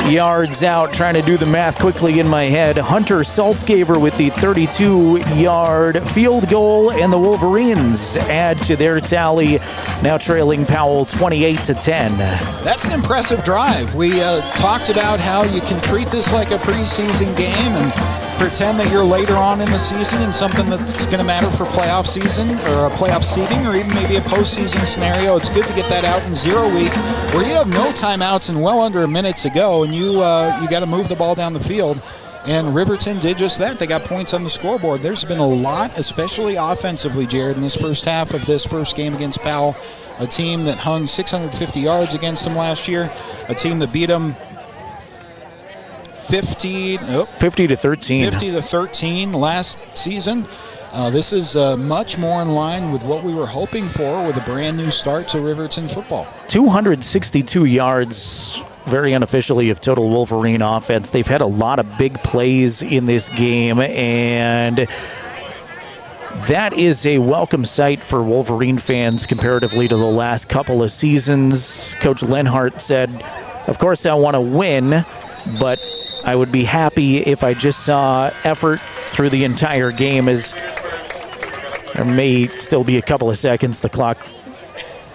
yards out. Trying to do the math quickly in my head. Hunter Saltzgaver with the 32-yard field goal, and the Wolverines add to their tally, now trailing Powell 28-10. That's an impressive drive. We talked about how you can treat this like a preseason game and pretend that you're later on in the season and something that's going to matter for playoff season or a playoff seeding or even maybe a postseason scenario. It's good to get that out in 0 week where you have no timeouts and well under a minute to go, and you got to move the ball down the field. And Riverton did just that. They got points on the scoreboard. There's been a lot, especially offensively, Jared, in this first half of this first game against Powell, a team that hung 650 yards against them last year, a team that beat them 50 to 13 last season. This is much more in line with what we were hoping for with a brand new start to Riverton football. 262 yards, very unofficially, of total Wolverine offense. They've had a lot of big plays in this game, and that is a welcome sight for Wolverine fans comparatively to the last couple of seasons. Coach Lenhardt said, of course I want to win, but I would be happy if I just saw effort through the entire game, as there may still be a couple of seconds. The clock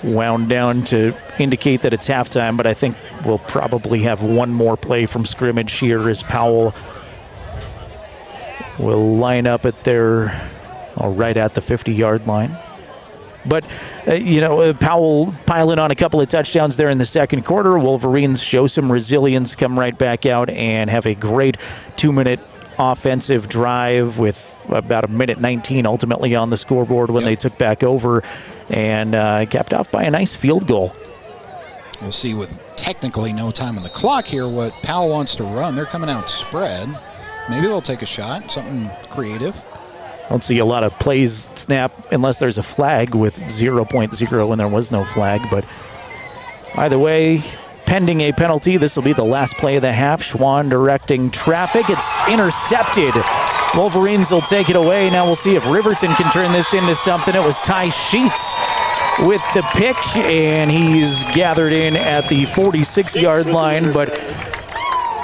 wound down to indicate that it's halftime, but I think we'll probably have one more play from scrimmage here as Powell will line up at right at the 50-yard line. But, Powell piling on a couple of touchdowns there in the second quarter. Wolverines show some resilience, come right back out, and have a great 2-minute offensive drive with about a minute 19 ultimately on the scoreboard when they took back over, and capped off by a nice field goal. We'll see with technically no time on the clock here what Powell wants to run. They're coming out spread. Maybe they'll take a shot, something creative. I don't see a lot of plays snap unless there's a flag with 0.0, and there was no flag. But either way, pending a penalty, this will be the last play of the half. Schwann directing traffic. It's intercepted. Wolverines will take it away. Now we'll see if Riverton can turn this into something. It was Ty Sheets with the pick, and he's gathered in at the 46-yard line, but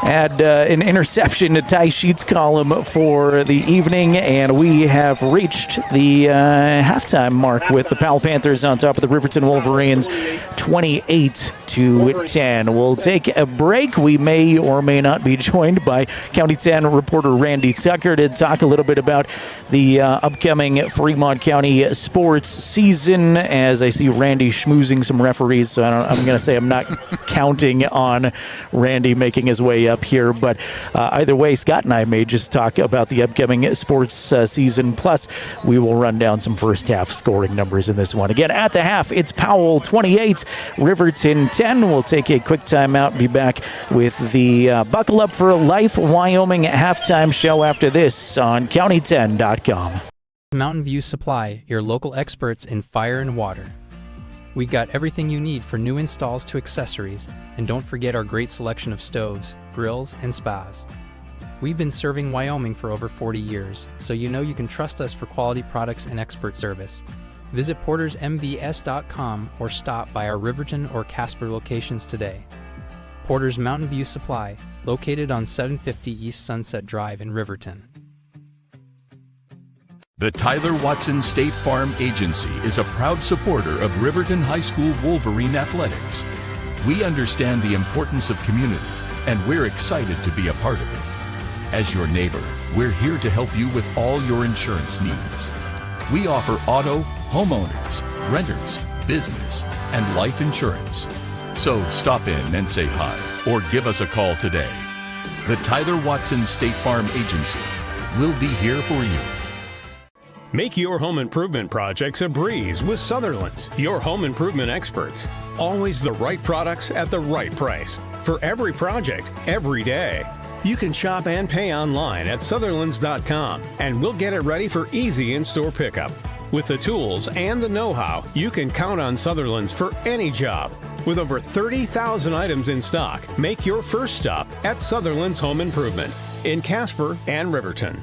add an interception to Ty Sheets' column for the evening, and we have reached the halftime mark with the Powell Panthers on top of the Riverton Wolverines, 28-10. We'll take a break. We may or may not be joined by County 10 reporter Randy Tucker to talk a little bit about the upcoming Fremont County sports season, as I see Randy schmoozing some referees, so I'm going to say I'm not counting on Randy making his way up up here. But either way, Scott and I may just talk about the upcoming sports season. Plus, we will run down some first half scoring numbers in this one. Again, at the half, it's Powell 28, Riverton 10. We'll take a quick time out and be back with the Buckle Up for Life Wyoming halftime show after this on county10.com. Mountain View Supply, your local experts in fire and water. We got everything you need for new installs to accessories, and don't forget our great selection of stoves, grills, and spas. We've been serving Wyoming for over 40 years, so you know you can trust us for quality products and expert service. Visit portersmbs.com or stop by our Riverton or Casper locations today. Porter's Mountain View Supply, located on 750 East Sunset Drive in Riverton. The Tyler Watson State Farm Agency is a proud supporter of Riverton High School Wolverine athletics. We understand the importance of community, and we're excited to be a part of it. As your neighbor, we're here to help you with all your insurance needs. We offer auto, homeowners, renters, business, and life insurance. So stop in and say hi, or give us a call today. The Tyler Watson State Farm Agency will be here for you. Make your home improvement projects a breeze with Sutherland's, your home improvement experts. Always the right products at the right price. For every project, every day. You can shop and pay online at Sutherlands.com, and we'll get it ready for easy in-store pickup. With the tools and the know-how, you can count on Sutherlands for any job. With over 30,000 items in stock, make your first stop at Sutherland's Home Improvement in Casper and Riverton.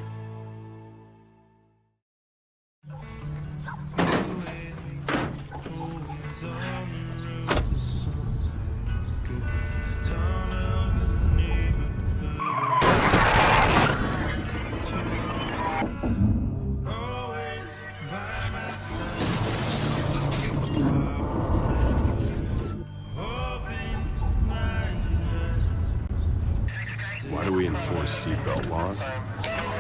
Why do we enforce seatbelt laws?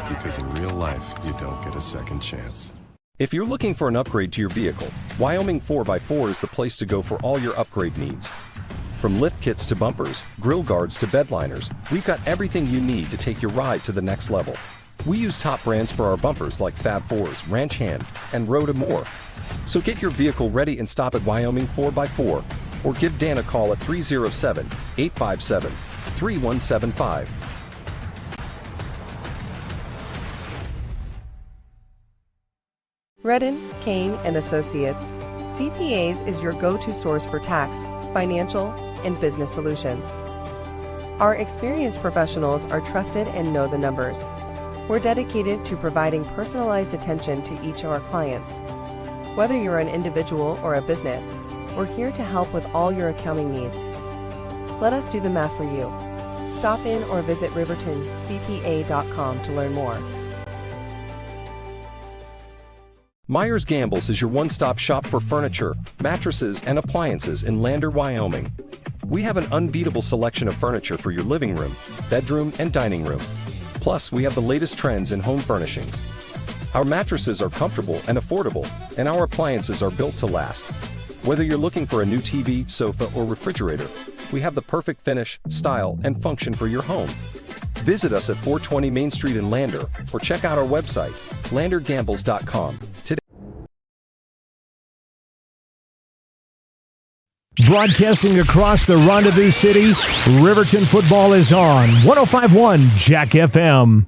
Because in real life, you don't get a second chance. If you're looking for an upgrade to your vehicle, Wyoming 4x4 is the place to go for all your upgrade needs. From lift kits to bumpers, grill guards to bed liners, we've got everything you need to take your ride to the next level. We use top brands for our bumpers like Fab 4s, Ranch Hand, and Road and more. So get your vehicle ready and stop at Wyoming 4x4, or give Dan a call at 307-857-3175. Redden, Kane & Associates, CPAs is your go-to source for tax, financial, and business solutions. Our experienced professionals are trusted and know the numbers. We're dedicated to providing personalized attention to each of our clients. Whether you're an individual or a business, we're here to help with all your accounting needs. Let us do the math for you. Stop in or visit rivertoncpa.com to learn more. Myers Gambles is your one-stop shop for furniture, mattresses, and appliances in Lander, Wyoming. We have an unbeatable selection of furniture for your living room, bedroom, and dining room. Plus, we have the latest trends in home furnishings. Our mattresses are comfortable and affordable, and our appliances are built to last. Whether you're looking for a new TV, sofa, or refrigerator, we have the perfect finish, style, and function for your home. Visit us at 420 Main Street in Lander, or check out our website, landergambles.com. Today. Broadcasting across the Rendezvous City, Riverton Football is on 105.1 Jack FM.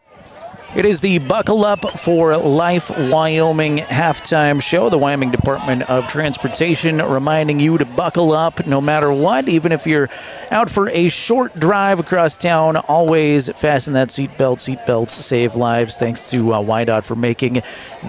It is the Buckle Up for Life Wyoming halftime show. The Wyoming Department of Transportation reminding you to buckle up no matter what. Even if you're out for a short drive across town, always fasten that seatbelt. Seatbelts save lives. Thanks to YDOT for making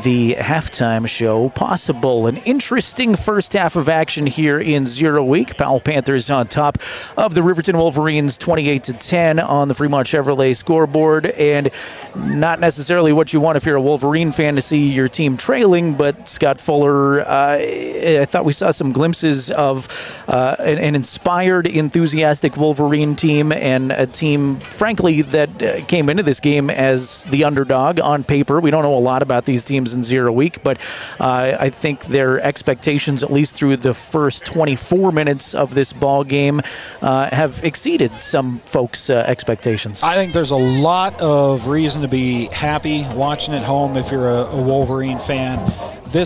the halftime show possible. An interesting first half of action here in 0 week. Powell Panthers on top of the Riverton Wolverines 28-10 on the Fremont Chevrolet scoreboard. And not not necessarily what you want if you're a Wolverine fan to see your team trailing, but Scott Fuller, I thought we saw some glimpses of an inspired, enthusiastic Wolverine team, and a team, frankly, that came into this game as the underdog on paper. We don't know a lot about these teams in 0 week, but I think their expectations, at least through the first 24 minutes of this ball game, have exceeded some folks' expectations. I think there's a lot of reason to be happy watching at home if you're a Wolverine fan.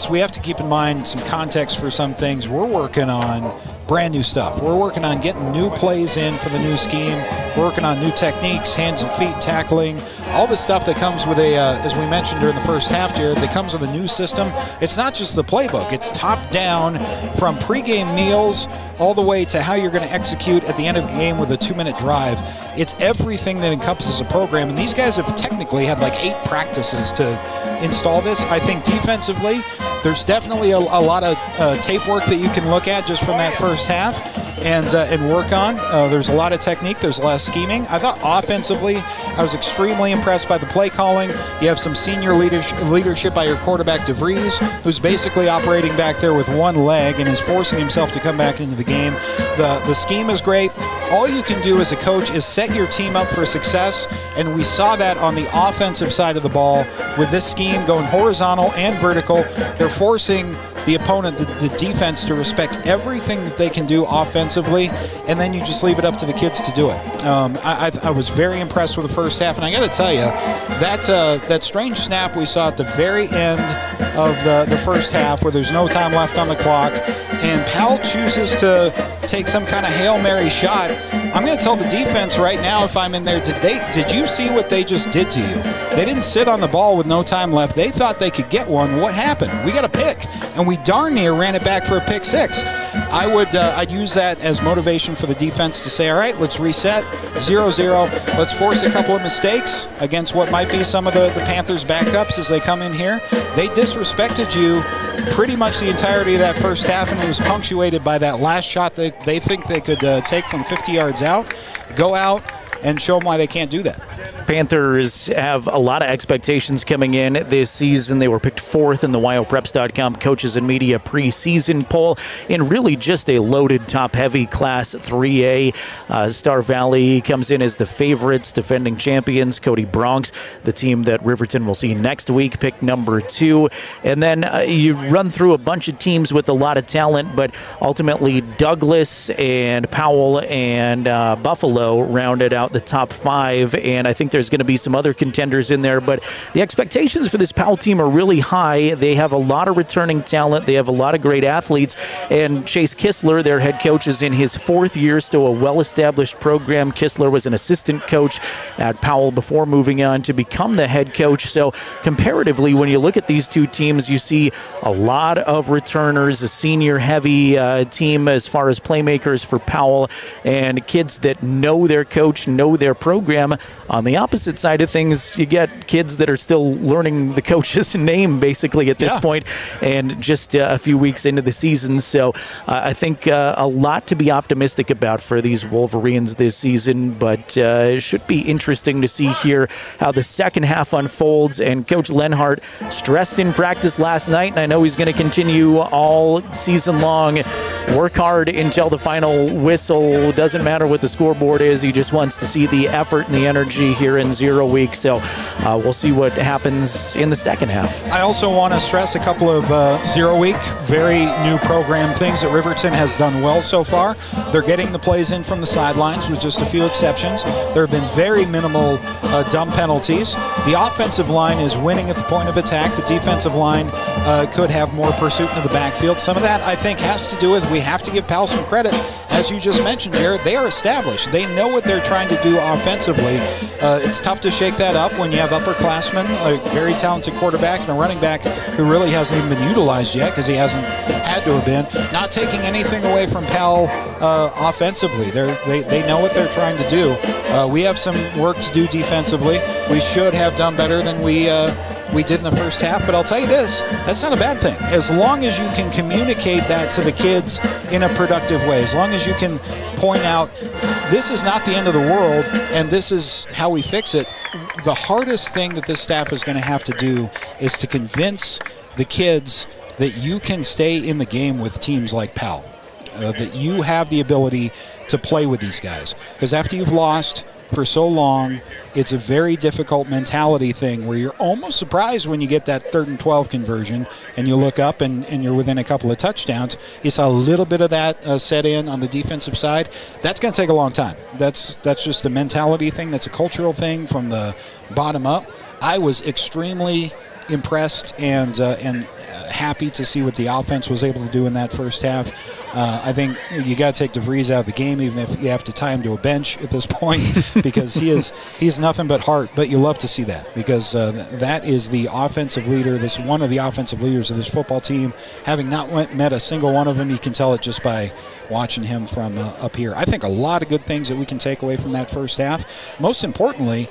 We have to keep in mind some context for some things. We're working on brand new stuff. We're working on getting new plays in for the new scheme. We're working on new techniques, hands and feet, tackling, all the stuff that comes with as we mentioned during the first half, Jared, that comes with a new system. It's not just the playbook. It's top down from pregame meals all the way to how you're going to execute at the end of the game with a 2-minute drive. It's everything that encompasses a program, and these guys have technically had like 8 practices to install this. I think defensively, there's definitely a lot of tape work that you can look at just from that first half and work on. There's a lot of technique. There's a lot of scheming. I thought offensively, I was extremely impressed by the play calling. You have some senior leadership by your quarterback, DeVries, who's basically operating back there with one leg and is forcing himself to come back into the game. The scheme is great. All you can do as a coach is set your team up for success, and we saw that on the offensive side of the ball with this scheme going horizontal and vertical. They're forcing the opponent, the defense, to respect everything that they can do offensively, and then you just leave it up to the kids to do it. I was very impressed with the first half, and I got to tell you, that strange snap we saw at the very end of the first half where there's no time left on the clock, and Powell chooses to take some kind of Hail Mary shot. I'm going to tell the defense right now, if I'm in there, did you see what they just did to you? They didn't sit on the ball with no time left. They thought they could get one. What happened? We got a pick, and we darn near ran it back for a pick six. I'd use that as motivation for the defense to say, all right, let's reset, 0-0. Let's force a couple of mistakes against what might be some of the Panthers' backups as they come in here. They disrespected you pretty much the entirety of that first half, and it was punctuated by that last shot that they think they could take from 50 yards out. Go out and show them why they can't do that. Panthers have a lot of expectations coming in this season. They were picked 4th in the WyoPreps.com Coaches and Media preseason poll in really just a loaded, top-heavy Class 3A. Star Valley comes in as the favorites, defending champions. Cody Bronx, the team that Riverton will see next week, picked number 2. And then you run through a bunch of teams with a lot of talent, but ultimately Douglas and Powell and Buffalo rounded out the top 5, and I think there's going to be some other contenders in there, but the expectations for this Powell team are really high. They have a lot of returning talent. They have a lot of great athletes, and Chase Kistler, their head coach, is in his 4th year, still a well-established program. Kistler was an assistant coach at Powell before moving on to become the head coach, so comparatively, when you look at these two teams, you see a lot of returners, a senior-heavy team as far as playmakers for Powell, and kids that know their coach, know their program. On the opposite side of things, you get kids that are still learning the coach's name basically at this point, and just a few weeks into the season. So I think a lot to be optimistic about for these Wolverines this season, but it should be interesting to see here how the second half unfolds. And Coach Lenhardt stressed in practice last night, and I know he's going to continue all season long. Work hard until the final whistle. Doesn't matter what the scoreboard is. He just wants to see the effort and the energy here in 0 week. So we'll see what happens in the second half. I also want to stress a couple of 0 week, very new program things that Riverton has done well so far. They're getting the plays in from the sidelines with just a few exceptions. There have been very minimal dumb penalties. The offensive line is winning at the point of attack. The defensive line could have more pursuit into the backfield. Some of that, I think, has to do with we have to give Powell some credit. As you just mentioned, Jared, they are established. They know what they're trying to do offensively. It's tough to shake that up when you have upperclassmen, a very talented quarterback, and a running back who really hasn't even been utilized yet because he hasn't had to have been. Not taking anything away from Powell offensively. They know what they're trying to do. We have some work to do defensively. We should have done better than we did in the first half, but I'll tell you this, that's not a bad thing. As long as you can communicate that to the kids in a productive way, as long as you can point out this is not the end of the world and this is how we fix it, the hardest thing that this staff is going to have to do is to convince the kids that you can stay in the game with teams like Powell, that you have the ability to play with these guys. Because after you've lost for so long, it's a very difficult mentality thing where you're almost surprised when you get that 3rd and 12 conversion and you look up and you're within a couple of touchdowns. You saw a little bit of that set in on the defensive side. That's going to take a long time. That's just a mentality thing. That's a cultural thing from the bottom up. I was extremely impressed and happy to see what the offense was able to do in that first half. I think you got to take DeVries out of the game, even if you have to tie him to a bench at this point, because he's nothing but heart. But you love to see that, because that is the offensive leader. This one of the offensive leaders of this football team. Having not met a single one of them, you can tell it just by watching him from up here. I think a lot of good things that we can take away from that first half. Most importantly,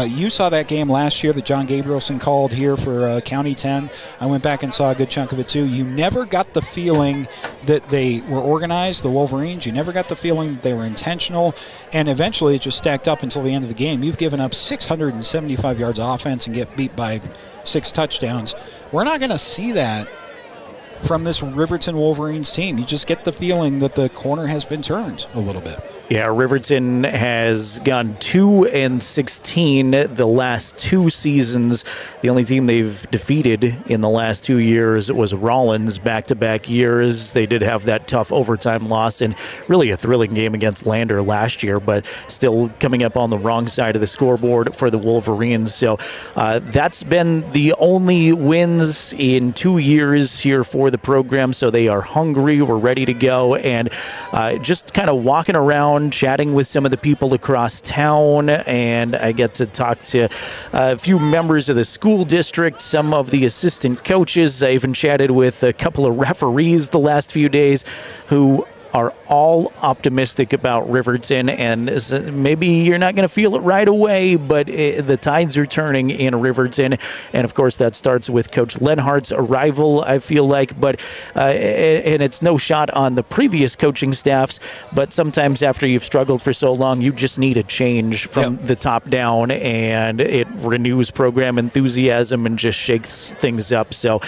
you saw that game last year that John Gabrielson called here for County 10. I went back and saw a good chunk of it too. You never got the feeling that they were organized, the Wolverines. You never got the feeling that they were intentional. And eventually it just stacked up until the end of the game. You've given up 675 yards of offense and get beat by 6 touchdowns. We're not going to see that from this Riverton Wolverines team. You just get the feeling that the corner has been turned a little bit. Yeah, Riverton has gone 2-16 the last 2 seasons. The only team they've defeated in the last 2 years was Rollins back-to-back years. They did have that tough overtime loss and really a thrilling game against Lander last year, but still coming up on the wrong side of the scoreboard for the Wolverines. So that's been the only wins in 2 years here for the program. So they are hungry. We're ready to go. And just kind of walking around, chatting with some of the people across town, and I get to talk to a few members of the school district, some of the assistant coaches. I even chatted with a couple of referees the last few days who are all optimistic about Riverton, and maybe you're not going to feel it right away, but the tides are turning in Riverton, and of course that starts with Coach Lenhardt's arrival, I feel like, but and it's no shot on the previous coaching staffs, but sometimes after you've struggled for so long, you just need a change from the top down, and it renews program enthusiasm and just shakes things up. So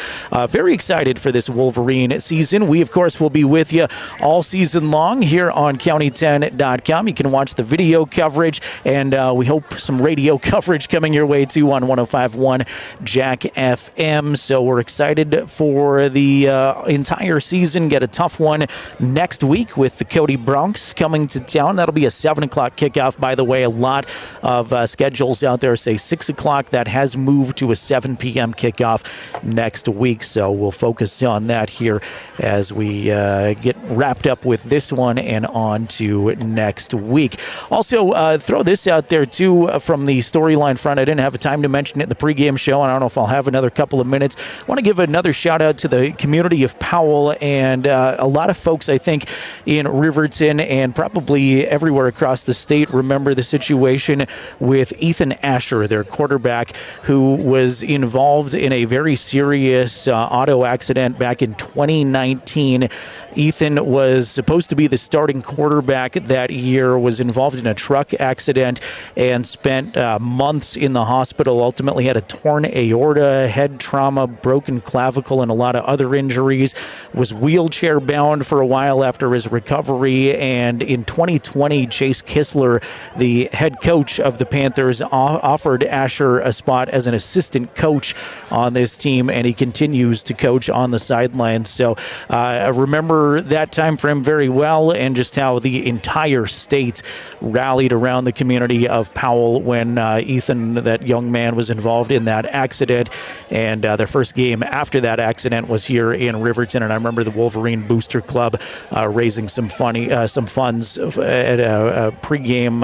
very excited for this Wolverine season. We, of course, will be with you all season long here on county10.com. You can watch the video coverage, and we hope some radio coverage coming your way too on 105.1 Jack FM. So we're excited for the entire season. Get a tough one next week with the Cody Bronx coming to town. That'll be a 7 o'clock kickoff, by the way. A lot of schedules out there say 6 o'clock. That has moved to a 7 p.m. kickoff next week. So we'll focus on that here as we get wrapped up with this one and on to next week. Also, throw this out there too from the storyline front. I didn't have time to mention it in the pregame show, and I don't know if I'll have another couple of minutes. I want to give another shout out to the community of Powell, and a lot of folks, I think, in Riverton and probably everywhere across the state remember the situation with Ethan Asher, their quarterback, who was involved in a very serious auto accident back in 2019. Ethan was supposed to be the starting quarterback that year, was involved in a truck accident and spent months in the hospital, ultimately had a torn aorta, head trauma, broken clavicle, and a lot of other injuries, was wheelchair bound for a while after his recovery, and in 2020, Chase Kistler, the head coach of the Panthers, offered Asher a spot as an assistant coach on this team, and he continues to coach on the sidelines. So I remember that time frame very well, and just how the entire state rallied around the community of Powell when Ethan, that young man, was involved in that accident. And their first game after that accident was here in Riverton, and I remember the Wolverine Booster Club raising some funds at a pregame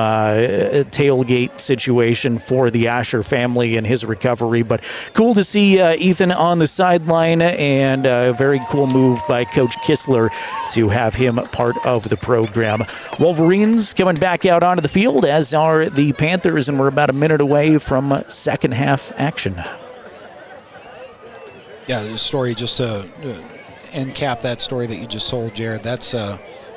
tailgate situation for the Asher family and his recovery. But cool to see Ethan on the sideline, and a very cool move by Coach Kistler to have him part of the program. Wolverines coming back out onto the field, as are the Panthers, and we're about a minute away from second half action. Yeah, the story, just to end cap that story that you just told, Jared, that's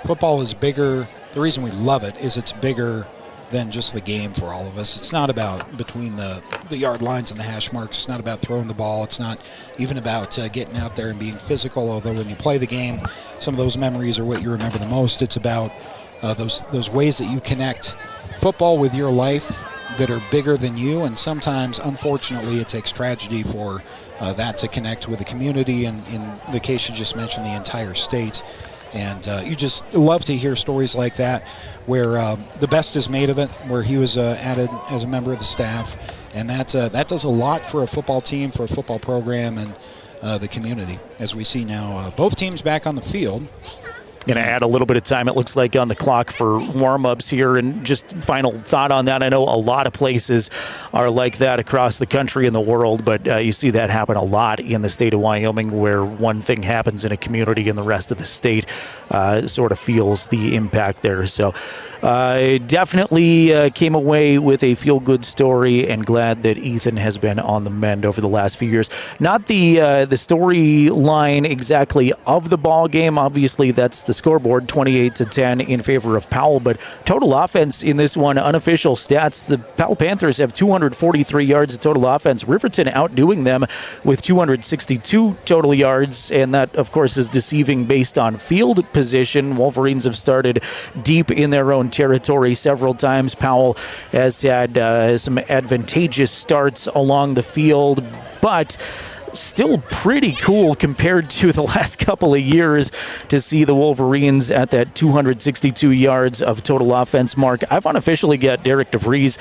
football is bigger. The reason we love it is it's bigger than just the game for all of us. It's not about between the yard lines and the hash marks. It's not about throwing the ball. It's not even about getting out there and being physical, although when you play the game, some of those memories are what you remember the most. It's about those ways that you connect football with your life that are bigger than you, and sometimes, unfortunately, it takes tragedy for that to connect with the community, and in the case you just mentioned, the entire state. And you just love to hear stories like that where the best is made of it, where he was added as a member of the staff. And that does a lot for a football team, for a football program, and the community. As we see now, both teams back on the field. Going to add a little bit of time, it looks like, on the clock for warm-ups here. And just final thought on that, I know a lot of places are like that across the country and the world, but you see that happen a lot in the state of Wyoming, where one thing happens in a community and the rest of the state sort of feels the impact there. So definitely came away with a feel-good story, and glad that Ethan has been on the mend over the last few years. Not the storyline exactly of the ball game. Obviously, that's the scoreboard, 28-10 in favor of Powell, but total offense in this one, unofficial stats, the Powell Panthers have 243 yards of total offense. Riverton outdoing them with 262 total yards, and that, of course, is deceiving based on field position. Wolverines have started deep in their own territory several times. Powell has had some advantageous starts along the field, but still pretty cool compared to the last couple of years to see the Wolverines at that 262 yards of total offense mark. I've unofficially got Derek DeVries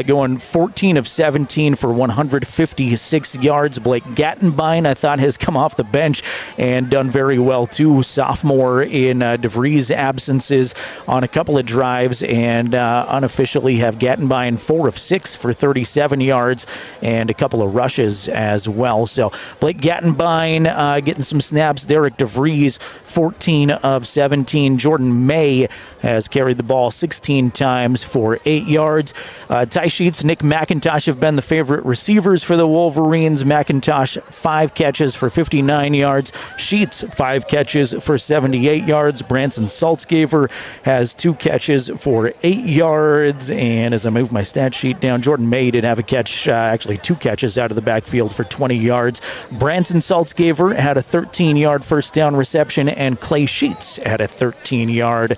going 14 of 17 for 156 yards. Blake Gattenbein, I thought, has come off the bench and done very well too. Sophomore in DeVries' absences on a couple of drives, and unofficially have Gattenbein 4 of 6 for 37 yards and a couple of rushes as well. So Blake Gattenbein getting some snaps. Derek DeVries, 14 of 17. Jordan May has carried the ball 16 times for 8 yards. Ty Sheets, Nick McIntosh have been the favorite receivers for the Wolverines. McIntosh, 5 catches for 59 yards. Sheets, 5 catches for 78 yards. Branson Saltzgaver has 2 catches for 8 yards. And as I move my stat sheet down, Jordan May did have a catch, actually 2 catches out of the backfield for 20 yards. Branson Saltzgaver had a 13-yard first down reception, and Clay Sheets had a 13-yard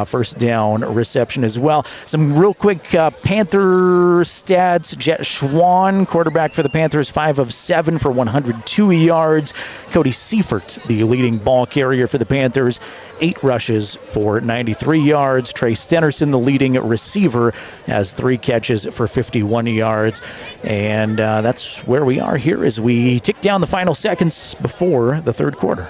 first down reception as well. Some real quick Panther stats. Jet Schwan, quarterback for the Panthers, 5 of 7 for 102 yards. Cody Seifert, the leading ball carrier for the Panthers, 8 rushes for 93 yards. Trey Stenerson, the leading receiver, has 3 catches for 51 yards. And that's where we are here as we tick down the final seconds before the third quarter.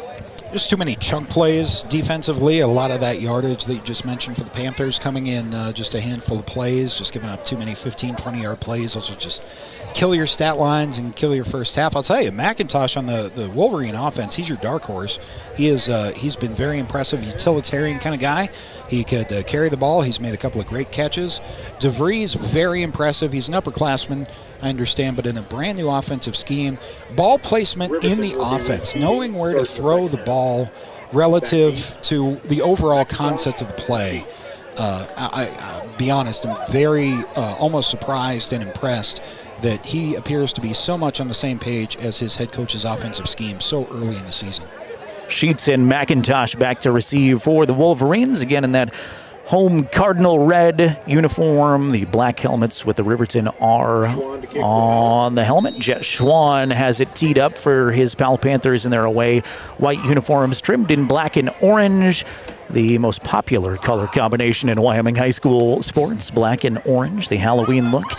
Just too many chunk plays defensively. A lot of that yardage that you just mentioned for the Panthers coming in just a handful of plays, just giving up too many 15, 20-yard plays. Those will just kill your stat lines and kill your first half. I'll tell you, McIntosh on the Wolverine offense, he's your dark horse. He's been very impressive, utilitarian kind of guy. He could carry the ball. He's made a couple of great catches. DeVries, very impressive. He's an upperclassman, I understand, but in a brand new offensive scheme, ball placement in the offense, knowing where to throw the ball relative to the overall concept of the play. I'll be honest, I'm very almost surprised and impressed that he appears to be so much on the same page as his head coach's offensive scheme so early in the season. Sheets and McIntosh back to receive for the Wolverines, again in that home cardinal red uniform, the black helmets with the Riverton R on the helmet. Jet Schwan has it teed up for his Powell Panthers in their away white uniforms, trimmed in black and orange, the most popular color combination in Wyoming high school sports, black and orange, the Halloween look.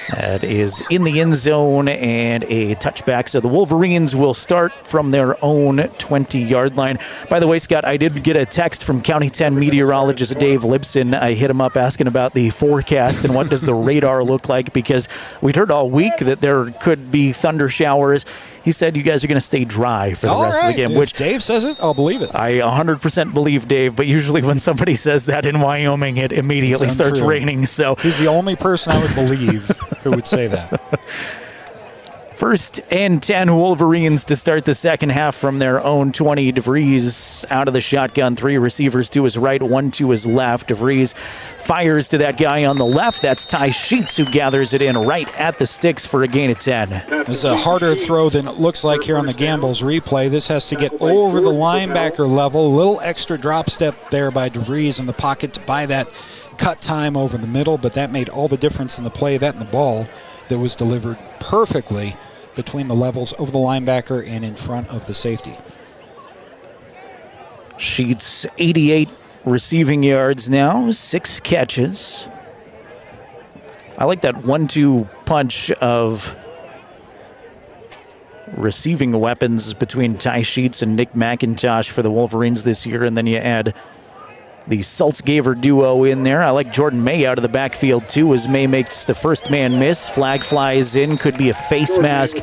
That is in the end zone and a touchback. So the Wolverines will start from their own 20-yard line. By the way, Scott, I did get a text from County 10 meteorologist Dave Libson. I hit him up asking about the forecast and what does the radar look like, because we'd heard all week that there could be thunder showers. He said you guys are going to stay dry for the rest of the game. If which Dave says it, I'll believe it. I 100% believe Dave, but usually when somebody says that in Wyoming, it immediately starts raining. So he's the only person I would believe who would say that. First and 10 Wolverines to start the second half from their own 20. DeVries out of the shotgun. 3 receivers to his right, 1 to his left. DeVries fires to that guy on the left. That's Ty Sheets who gathers it in right at the sticks for a gain of 10. This is a harder throw than it looks like here on the Gambles replay. This has to get over the linebacker level. A little extra drop step there by DeVries in the pocket to buy that cut time over the middle, but that made all the difference in the play. That and the ball that was delivered perfectly between the levels over the linebacker and in front of the safety. Sheets 88 receiving yards now, 6 catches. I like that 1-2 punch of receiving weapons between Ty Sheets and Nick McIntosh for the Wolverines this year, and then you add the Saltzgaver duo in there. I like Jordan May out of the backfield too, as May makes the first man miss. Flag flies in, could be a face mask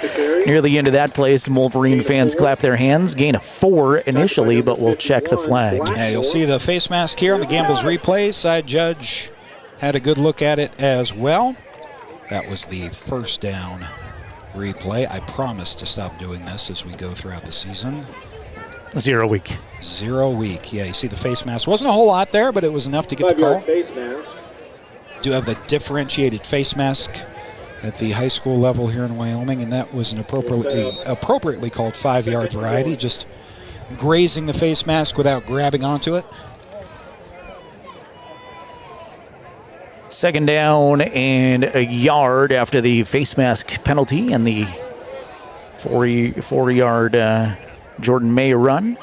near the end of that play. Some Wolverine fans clap their hands. Gain of 4 initially, but we'll check the flag. Yeah, you'll see the face mask here on the Gambles replay. Side judge had a good look at it as well. That was the first down replay. I promise to stop doing this as we go throughout the season. 0 week. 0 week. Yeah, you see the face mask. Wasn't a whole lot there, but it was enough to get the call. Face mask. Do have the differentiated face mask at the high school level here in Wyoming, and that was an appropriately called 5-yard variety, just grazing the face mask without grabbing onto it. Second down and a yard after the face mask penalty and the 4-yard Jordan May run.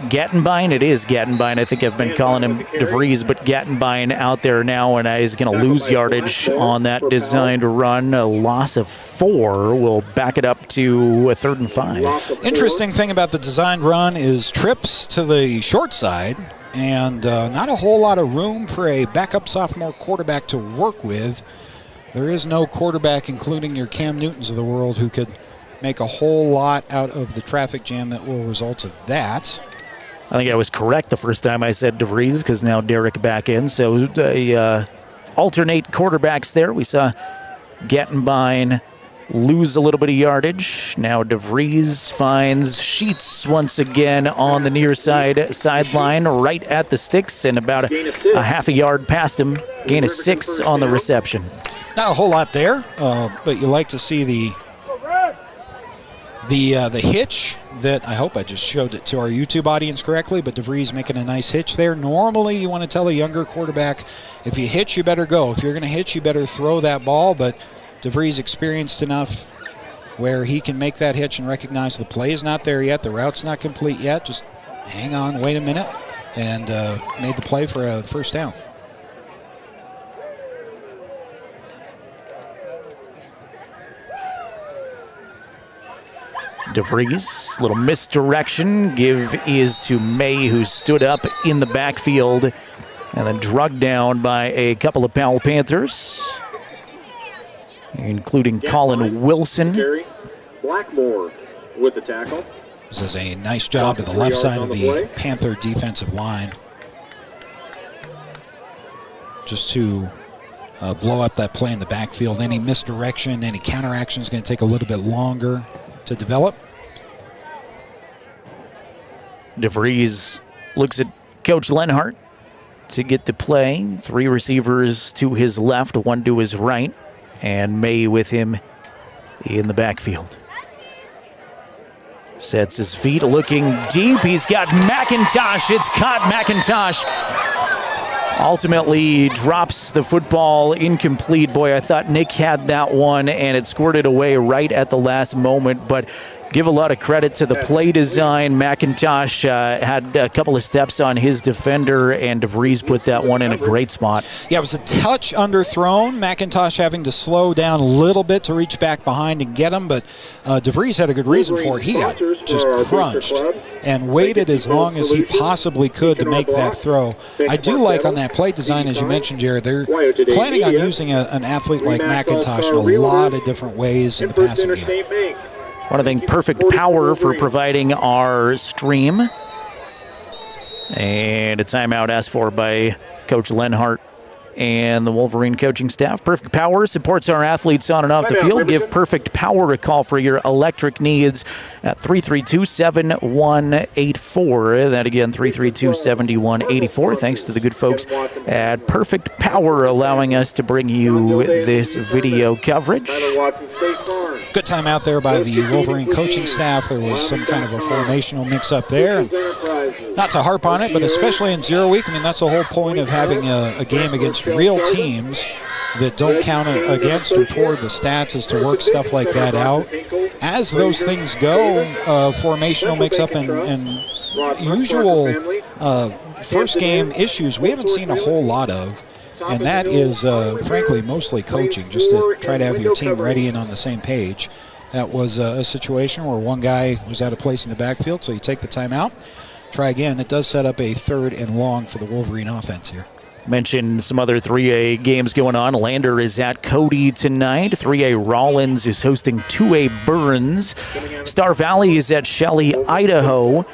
Gattenbein, it is Gattenbein. I think I've been calling him DeVries, but Gattenbein out there now, and he's going to lose yardage on that designed run. A loss of 4 will back it up to a 3rd and 5. Interesting thing about the designed run is trips to the short side, and not a whole lot of room for a backup sophomore quarterback to work with. There is no quarterback, including your Cam Newtons of the world, who could make a whole lot out of the traffic jam that will result of that. I think I was correct the first time I said DeVries, because now Derek back in. So they alternate quarterbacks there. We saw Gattenbein lose a little bit of yardage. Now DeVries finds Sheets once again on the near side sideline, right at the sticks, and about a half a yard past him. Gain of 6 on the reception. Not a whole lot there, but you like to see the hitch that I hope I just showed it to our YouTube audience correctly, but DeVries making a nice hitch there. Normally you want to tell a younger quarterback, if you hitch, you better go. If you're going to hitch, you better throw that ball, but DeVries experienced enough where he can make that hitch and recognize the play is not there yet, the route's not complete yet, just hang on, wait a minute, and made the play for a first down. DeVries, little misdirection. Give is to May, who stood up in the backfield and then drugged down by a couple of Powell Panthers, including Colin Wilson. Blackmore with the tackle. This is a nice job to the left side of the Panther defensive line, just to blow up that play in the backfield. Any misdirection, any counteraction is going to take a little bit longer to develop. DeVries looks at Coach Lenhardt to get the play. 3 receivers to his left, 1 to his right, and May with him in the backfield. Sets his feet, looking deep. He's got McIntosh. It's caught. McIntosh ultimately drops the football incomplete. Boy, I thought Nick had that one, and it squirted away right at the last moment. But give a lot of credit to the play design. McIntosh had a couple of steps on his defender, and DeVries put that one in a great spot. Yeah, it was a touch underthrown. McIntosh having to slow down a little bit to reach back behind and get him, but DeVries had a good reason for it. He got just crunched and waited as long as he possibly could to make that throw. I do like on that play design, as you mentioned, Jared, they're planning on using an athlete like McIntosh in a lot of different ways in the passing game. Want to thank Perfect Power for providing our stream. And a timeout asked for by Coach Lenhardt. and the Wolverine coaching staff. Perfect Power supports our athletes on and off the field. Give Perfect Power a call for your electric needs at 332-7184. That again, 332-7184. Thanks to the good folks at Perfect Power allowing us to bring you this video coverage. Good time out there by the Wolverine coaching staff. There was some kind of a formational mix-up there. Not to harp on it, but especially in 0 week, I mean, that's the whole point of having a game against real teams that don't count against or toward the stats, is to work stuff like that out. As those things go, formational mix-up and usual first game issues we haven't seen a whole lot of, and that is, frankly, mostly coaching, just to try to have your team ready and on the same page. That was a situation where one guy was out of place in the backfield, so you take the timeout, try again. It does set up a 3rd and long for the Wolverine offense here. Mentioned some other 3A games going on. Lander is at Cody tonight. 3A Rollins is hosting 2A Burns. Star Valley is at Shelley, Idaho.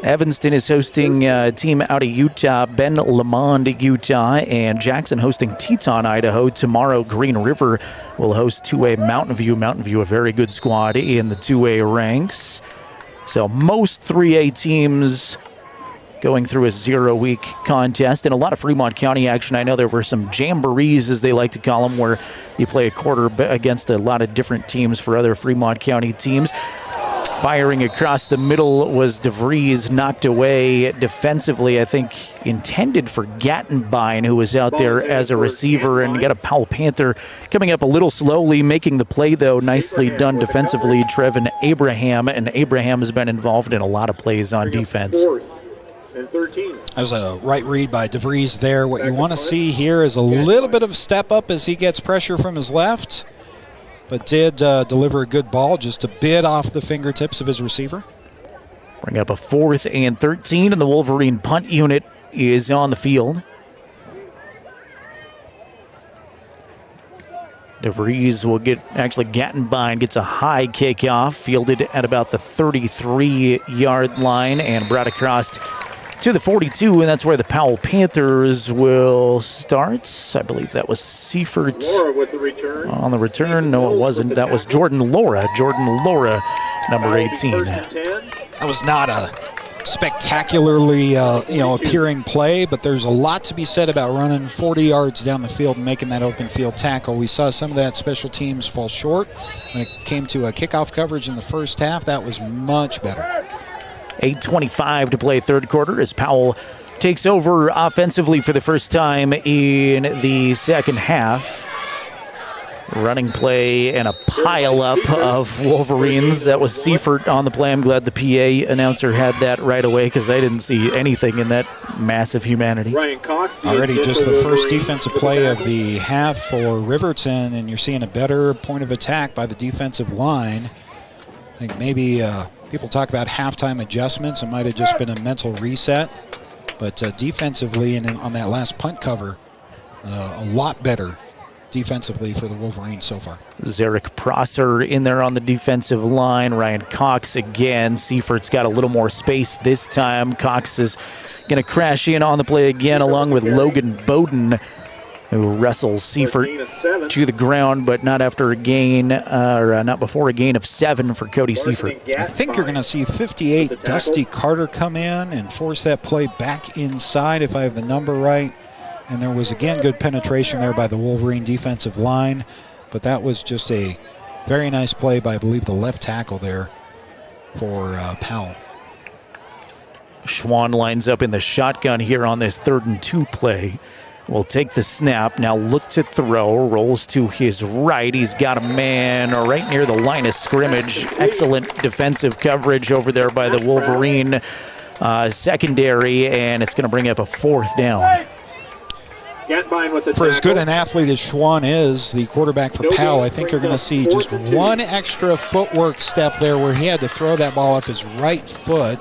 Evanston is hosting a team out of Utah, Ben Lamond, Utah, and Jackson hosting Teton, Idaho. Tomorrow, Green River will host 2A Mountain View. Mountain View, a very good squad in the 2A ranks. So most 3A teams going through a 0 week contest, and a lot of Fremont County action. I know there were some jamborees, as they like to call them, where you play a quarter against a lot of different teams for other Fremont County teams. Firing across the middle was DeVries, knocked away defensively, I think intended for Gattenbein, who was out there as a receiver, and got a Powell Panther coming up a little slowly, making the play, though. Nicely done defensively, Trevin Abraham, and Abraham has been involved in a lot of plays on defense. That was a right read by DeVries there. What you want to see here is a little bit of a step up as he gets pressure from his left, but did deliver a good ball, just a bit off the fingertips of his receiver. Bring up a 4th and 13, and the Wolverine punt unit is on the field. DeVries will get, actually Gattenbein gets a high kickoff, fielded at about the 33-yard line and brought across to the 42, and that's where the Powell Panthers will start. I believe that was Seifert on the return. No, it wasn't. That was Jordan Laura. Jordan Laura, number 18. That was not a spectacularly appearing play, but there's a lot to be said about running 40 yards down the field and making that open field tackle. We saw some of that special teams fall short when it came to a kickoff coverage in the first half. That was much better. 8:25 to play third quarter as Powell takes over offensively for the first time in the second half. Running play and a pile-up of Wolverines. That was Seifert on the play. I'm glad the PA announcer had that right away because I didn't see anything in that massive humanity. Already just the first defensive play of the half for Riverton, and you're seeing a better point of attack by the defensive line. I think maybe people talk about halftime adjustments. It might have just been a mental reset. But defensively and on that last punt cover, a lot better defensively for the Wolverines so far. Zarek Prosser in there on the defensive line. Ryan Cox again. Seifert's got a little more space this time. Cox is going to crash in on the play again along with Logan Bowden, who wrestles Seifert to the ground, but not after a gain, or not before a gain of 7 for Cody Seifert. I think you're going to see 58 Dusty Carter come in and force that play back inside, if I have the number right. And there was, again, good penetration there by the Wolverine defensive line, but that was just a very nice play by, I believe, the left tackle there for Powell. Schwann lines up in the shotgun here on this 3rd and 2 play. Will take the snap, now look to throw, rolls to his right. He's got a man right near the line of scrimmage. Excellent defensive coverage over there by the Wolverine secondary, and it's going to bring up a 4th down. For as good an athlete as Schwann is, the quarterback for Powell, I think you're going to see just one extra footwork step there where he had to throw that ball off his right foot.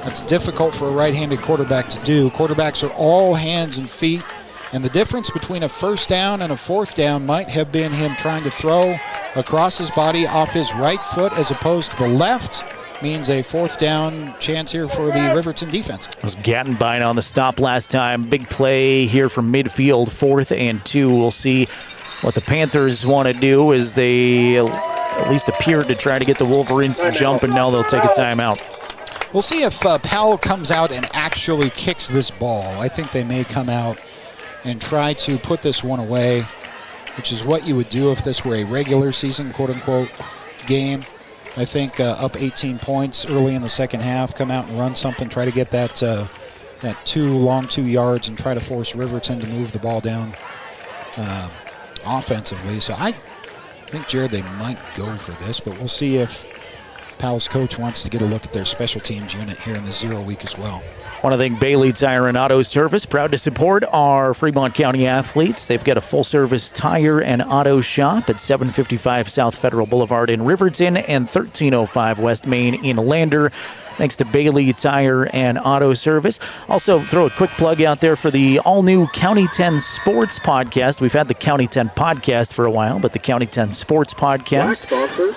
That's difficult for a right-handed quarterback to do. Quarterbacks are all hands and feet. And the difference between a 1st down and a 4th down might have been him trying to throw across his body off his right foot as opposed to the left. means a fourth down chance here for the Riverton defense. It was Gattenbein on the stop last time. Big play here from midfield, 4th and 2. We'll see what the Panthers want to do as they at least appeared to try to get the Wolverines to jump, and now they'll take a timeout. We'll see if Powell comes out and actually kicks this ball. I think they may come out and try to put this one away, which is what you would do if this were a regular season, quote-unquote, game. I think up 18 points early in the second half, come out and run something, try to get that 2 yards and try to force Riverton to move the ball down offensively. So I think, Jared, they might go for this, but we'll see if Powell's coach wants to get a look at their special teams unit here in the 0 week as well. Want to thank Bailey Tire and Auto Service, proud to support our Fremont County athletes. They've got a full-service tire and auto shop at 755 South Federal Boulevard in Riverton and 1305 West Main in Lander. Thanks to Bailey Tire and Auto Service. Also, throw a quick plug out there for the all-new County 10 Sports Podcast. We've had the County 10 Podcast for a while, but the County 10 Sports Podcast,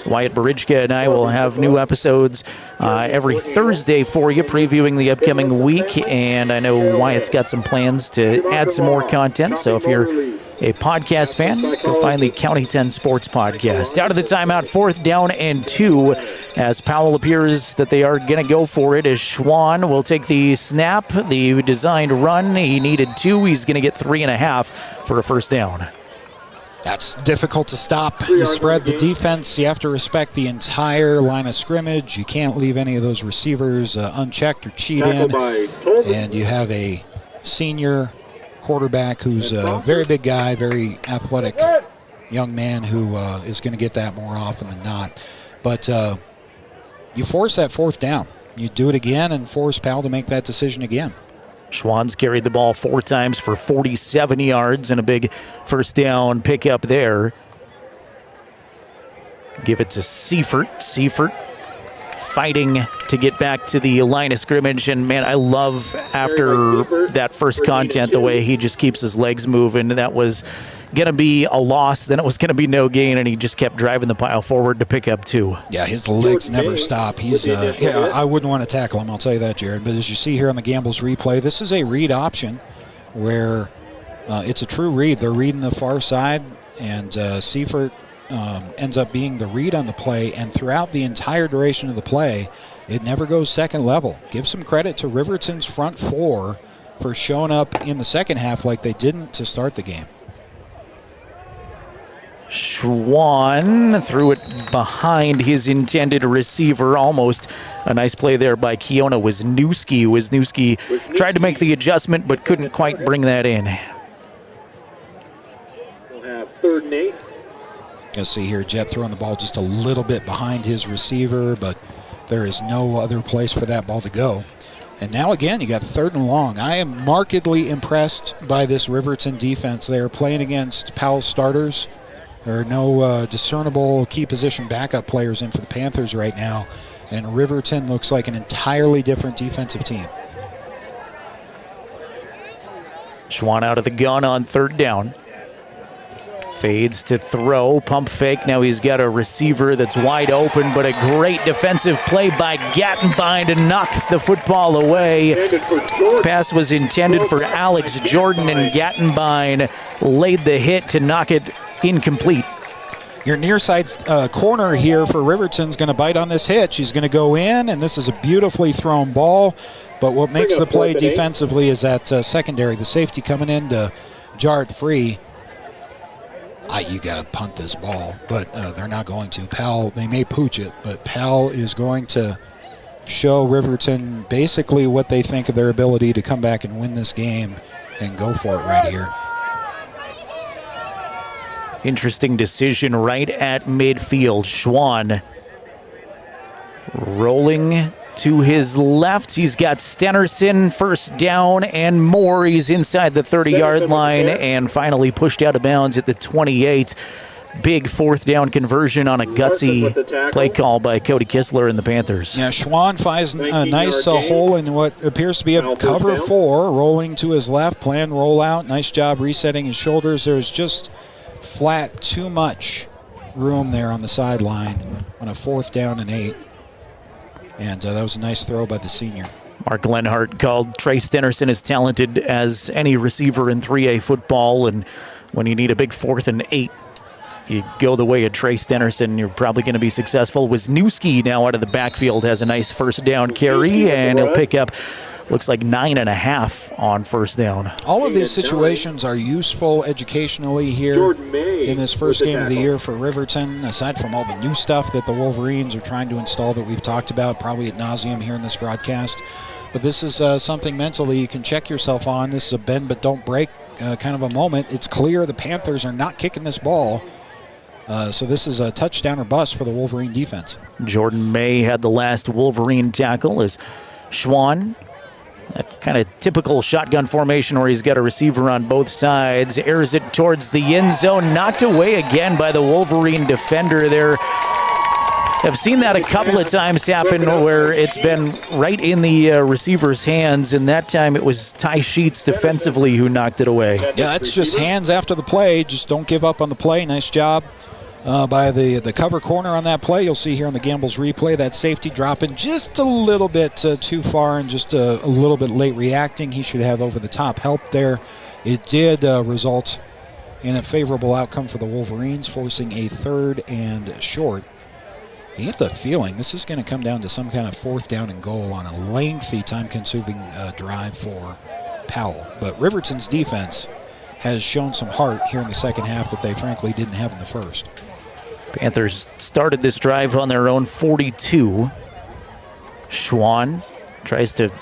Wyatt Barijka and I will have new episodes every Thursday for you, previewing the upcoming week. And I know Wyatt's got some plans to add some more content, so if you're a podcast fan, you'll find the County 10 Sports Podcast. Out of the timeout, 4th down and 2, as Powell appears that they are going to go for it, as Schwann will take the snap, the designed run. He needed 2. He's going to get 3.5 for a first down. That's difficult to stop. You spread the defense. You have to respect the entire line of scrimmage. You can't leave any of those receivers unchecked or cheat in. And you have a senior quarterback who's a very big guy, very athletic young man who is going to get that more often than not. But you force that 4th down. You do it again and force Powell to make that decision again. Schwann's carried the ball 4 times for 47 yards and a big first down pickup there. Give it to Seifert. Seifert fighting to get back to the line of scrimmage, and man, I love after that first content the way he just keeps his legs moving. That was going to be a loss, then it was going to be no gain, and he just kept driving the pile forward to pick up 2. Yeah, his legs never stop. He's I wouldn't want to tackle him, I'll tell you that, Jared. But as you see here on the Gambles replay, this is a read option where it's a true read. They're reading the far side, and Seifert ends up being the read on the play, and throughout the entire duration of the play, it never goes second level. Give some credit to Riverton's front 4 for showing up in the second half like they didn't to start the game. Schwann threw it behind his intended receiver. Almost a nice play there by Keona Wisniewski. Wisniewski tried to make the adjustment but couldn't quite bring that in. We'll have 3rd and 8. You'll see here Jet throwing the ball just a little bit behind his receiver, but there is no other place for that ball to go. And now again, you got 3rd and long. I am markedly impressed by this Riverton defense. They are playing against Powell's starters. There are no discernible key position backup players in for the Panthers right now, and Riverton looks like an entirely different defensive team. Schwann out of the gun on 3rd down. Fades to throw, pump fake. Now he's got a receiver that's wide open, but a great defensive play by Gattenbein to knock the football away. Pass was intended for Alex Jordan, and Gattenbein laid the hit to knock it incomplete. Your near side corner here for Riverton's going to bite on this hitch. He's going to go in, and this is a beautifully thrown ball. But what makes the play defensively is that secondary, the safety coming in to jar it free. You got to punt this ball, but they're not going to. Powell, they may pooch it, but Powell is going to show Riverton basically what they think of their ability to come back and win this game and go for it right here. Interesting decision right at midfield. Schwann rolling to his left. He's got Stenerson, first down and more. He's inside the 30-yard line and finally pushed out of bounds at the 28. Big 4th down conversion on a gutsy play call by Cody Kistler and the Panthers. Yeah, Schwann finds a nice hole in what appears to be a cover 4, rolling to his left, plan roll out. Nice job resetting his shoulders. There's just flat too much room there on the sideline on a 4th down and 8. And that was a nice throw by the senior. Mark Lenhardt called Trey Stennerson as talented as any receiver in 3A football, and when you need a big 4th and 8, you go the way of Trey Stennerson, you're probably going to be successful. Wisniewski now out of the backfield has a nice first down carry, and he'll pick up, looks like 9.5 on first down. All of these situations are useful educationally here in this first game of the year for Riverton, aside from all the new stuff that the Wolverines are trying to install that we've talked about probably ad nauseum here in this broadcast. But this is something mentally you can check yourself on. This is a bend but don't break kind of a moment. It's clear the Panthers are not kicking this ball. So this is a touchdown or bust for the Wolverine defense. Jordan May had the last Wolverine tackle as Schwann, that kind of typical shotgun formation where he's got a receiver on both sides, airs it towards the end zone, knocked away again by the Wolverine defender there. I've seen that a couple of times happen where it's been right in the receiver's hands, and that time it was Ty Sheets defensively who knocked it away. Yeah, that's just hands after the play. Just don't give up on the play. Nice job by the cover corner on that play. You'll see here on the Gambles replay that safety dropping just a little bit too far and just a little bit late reacting. He should have over-the-top help there. It did result in a favorable outcome for the Wolverines, forcing a 3rd and short. You get the feeling this is going to come down to some kind of 4th down and goal on a lengthy, time-consuming drive for Powell. But Riverton's defense has shown some heart here in the second half that they frankly didn't have in the first. Panthers started this drive on their own 42. Schwann tries to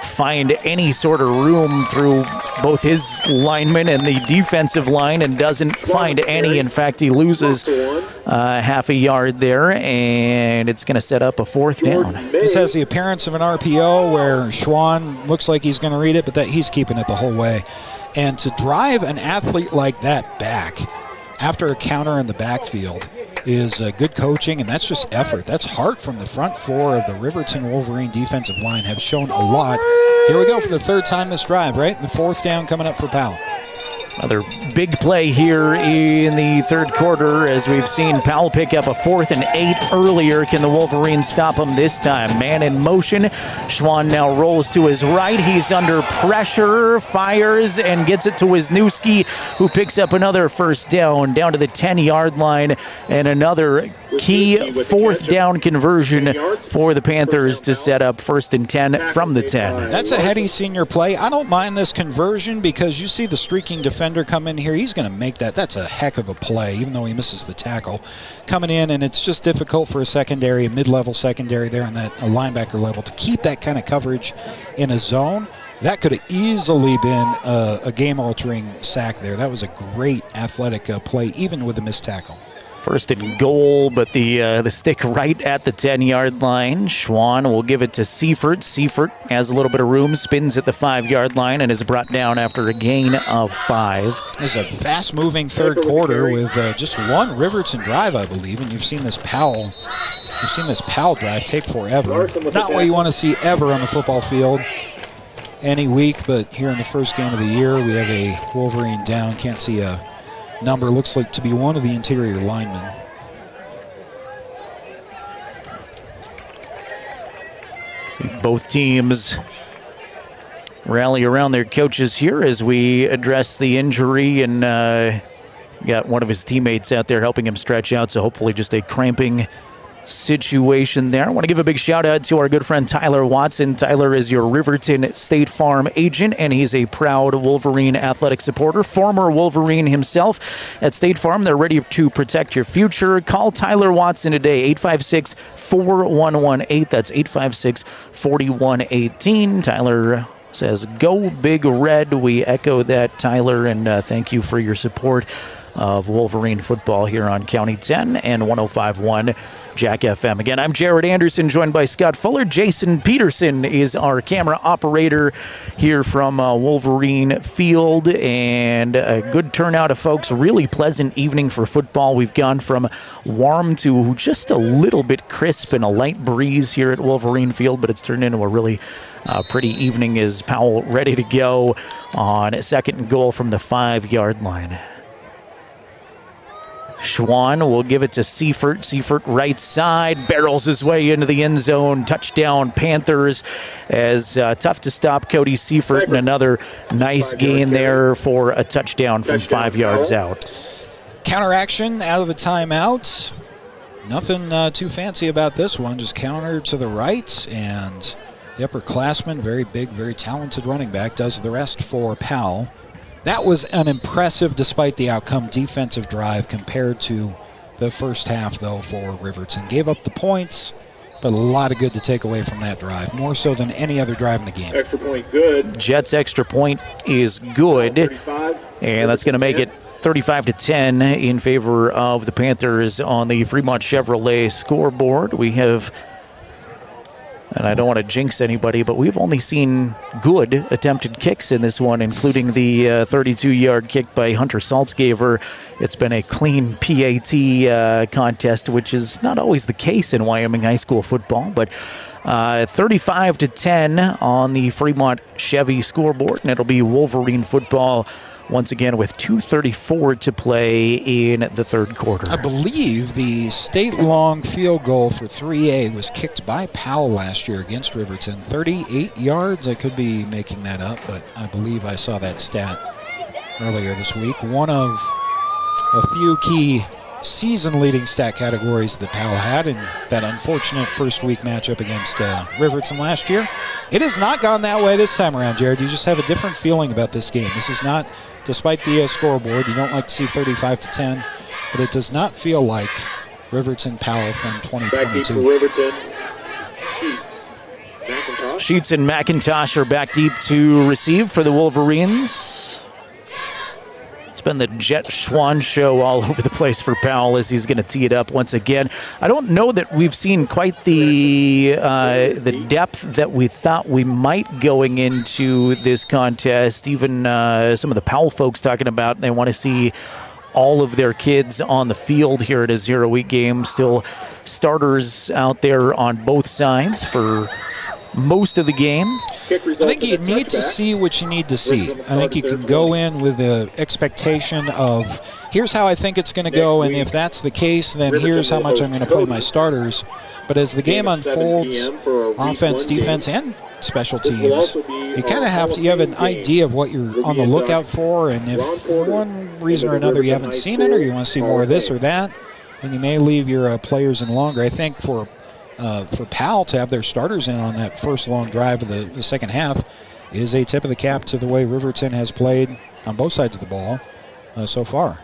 find any sort of room through both his linemen and the defensive line and doesn't find any. In fact, he loses half a yard there, and it's going to set up a 4th down. This has the appearance of an RPO where Schwann looks like he's going to read it, but that he's keeping it the whole way. And to drive an athlete like that back after a counter in the backfield is good coaching, and that's just effort. That's heart from the front 4 of the Riverton Wolverine defensive line have shown a lot. Here we go for the 3rd time this drive, right? The 4th down coming up for Powell. Another big play here in the 3rd quarter as we've seen Powell pick up a 4th and 8 earlier. Can the Wolverines stop him this time? Man in motion. Schwann now rolls to his right. He's under pressure, fires, and gets it to Wisniewski, who picks up another first down to the 10-yard line, and another key 4th down conversion for the Panthers to set up 1st and 10 from the 10. That's a heady senior play. I don't mind this conversion because you see the streaking defender come in here. He's going to make that. That's a heck of a play, even though he misses the tackle. Coming in, and it's just difficult for a mid-level secondary there on that linebacker level to keep that kind of coverage in a zone. That could have easily been a game-altering sack there. That was a great athletic play, even with a missed tackle. 1st and goal, but the stick right at the 10-yard line. Schwann will give it to Seifert. Seifert has a little bit of room, spins at the 5-yard line, and is brought down after a gain of 5. This is a fast-moving 3rd quarter with just one Riverton drive, I believe, and you've seen this Powell drive take forever. Not what you want to see ever on the football field any week, but here in the first game of the year, we have a Wolverine down. Can't see a number, looks like to be one of the interior linemen. Both teams rally around their coaches here as we address the injury, and got one of his teammates out there helping him stretch out, so hopefully just a cramping situation there. I want to give a big shout out to our good friend Tyler Watson. Tyler is your Riverton State Farm agent, and he's a proud Wolverine athletic supporter, former Wolverine himself. At State Farm, they're ready to protect your future. Call Tyler Watson today, 856-4118. That's 856-4118. Tyler says, go Big Red. We echo that, Tyler, and thank you for your support of Wolverine football here on County 10 and 105.1 Jack FM. Again, I'm Jared Anderson, joined by Scott Fuller. Jason Peterson is our camera operator here from Wolverine Field, and a good turnout of folks. Really pleasant evening for football. We've gone from warm to just a little bit crisp and a light breeze here at Wolverine Field, but it's turned into a really pretty evening as Powell ready to go on 2nd and goal from the 5-yard line. Schwann will give it to Seifert. Seifert right side, barrels his way into the end zone. Touchdown Panthers, as tough to stop Cody Seifert, and another nice gain there for a touchdown from 5 yards out. Counteraction out of a timeout. Nothing too fancy about this one, just counter to the right, and the upperclassman, very big, very talented running back, does the rest for Powell. That was an impressive, despite the outcome, defensive drive compared to the first half, though, for Riverton. Gave up the points, but a lot of good to take away from that drive, more so than any other drive in the game. Extra point good. Jets extra point is good, and that's going to make it 35-10 in favor of the Panthers on the Fremont Chevrolet scoreboard. We have, and I don't want to jinx anybody, but we've only seen good attempted kicks in this one, including the 32-yard kick by Hunter Saltzgaver. It's been a clean PAT contest, which is not always the case in Wyoming High School football, but 35-10 on the Fremont Chevy scoreboard, and it'll be Wolverine football once again with 2:34 to play in the third quarter. I believe the state-long field goal for 3A was kicked by Powell last year against Riverton. 38 yards. I could be making that up, but I believe I saw that stat earlier this week. One of a few key season-leading stat categories that Powell had in that unfortunate first-week matchup against Riverton last year. It has not gone that way this time around, Jared. You just have a different feeling about this game. This is not, despite the scoreboard, you don't like to see 35-10, but it does not feel like Riverton Powell from 2022. For Riverton. Sheets and McIntosh are back deep to receive for the Wolverines. It's been the Jet Schwann show all over the place for Powell as he's going to tee it up once again. I don't know that we've seen quite the depth that we thought we might going into this contest. Even some of the Powell folks talking about they want to see all of their kids on the field here at a 0-week game. Still starters out there on both sides for most of the game. I think you need to see what you need to see. I think you can go in with the expectation of, here's how I think it's going to go, and if that's the case, then here's how much I'm going to play my starters. But as the game unfolds, offense, defense, and special teams, you kind of have to, you have an idea of what you're on the lookout for, and if for one reason or another you haven't seen it, or you want to see more of this or that, then you may leave your players in longer. I think for Powell to have their starters in on that first long drive of the second half is a tip of the cap to the way Riverton has played on both sides of the ball so far.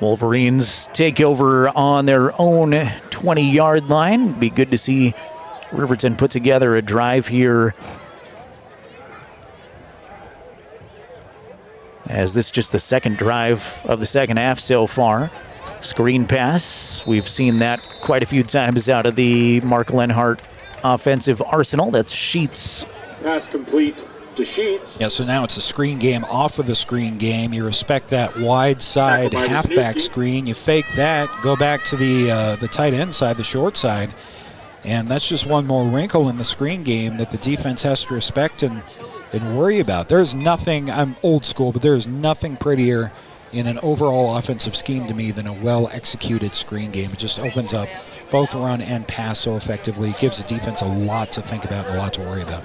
Wolverines take over on their own 20-yard line. Be good to see Riverton put together a drive here, as this is just the second drive of the second half so far. Screen pass. We've seen that quite a few times out of the Mark Lenhardt offensive arsenal. That's Sheets. Pass complete to Sheets. Yeah, so now it's a screen game off of the screen game. You respect that wide side halfback screen. You fake that, go back to the tight end side, the short side. And that's just one more wrinkle in the screen game that the defense has to respect and worry about. There's nothing, I'm old school, but there's nothing prettier in an overall offensive scheme to me than a well-executed screen game. It just opens up both run and pass so effectively. It gives the defense a lot to think about and a lot to worry about.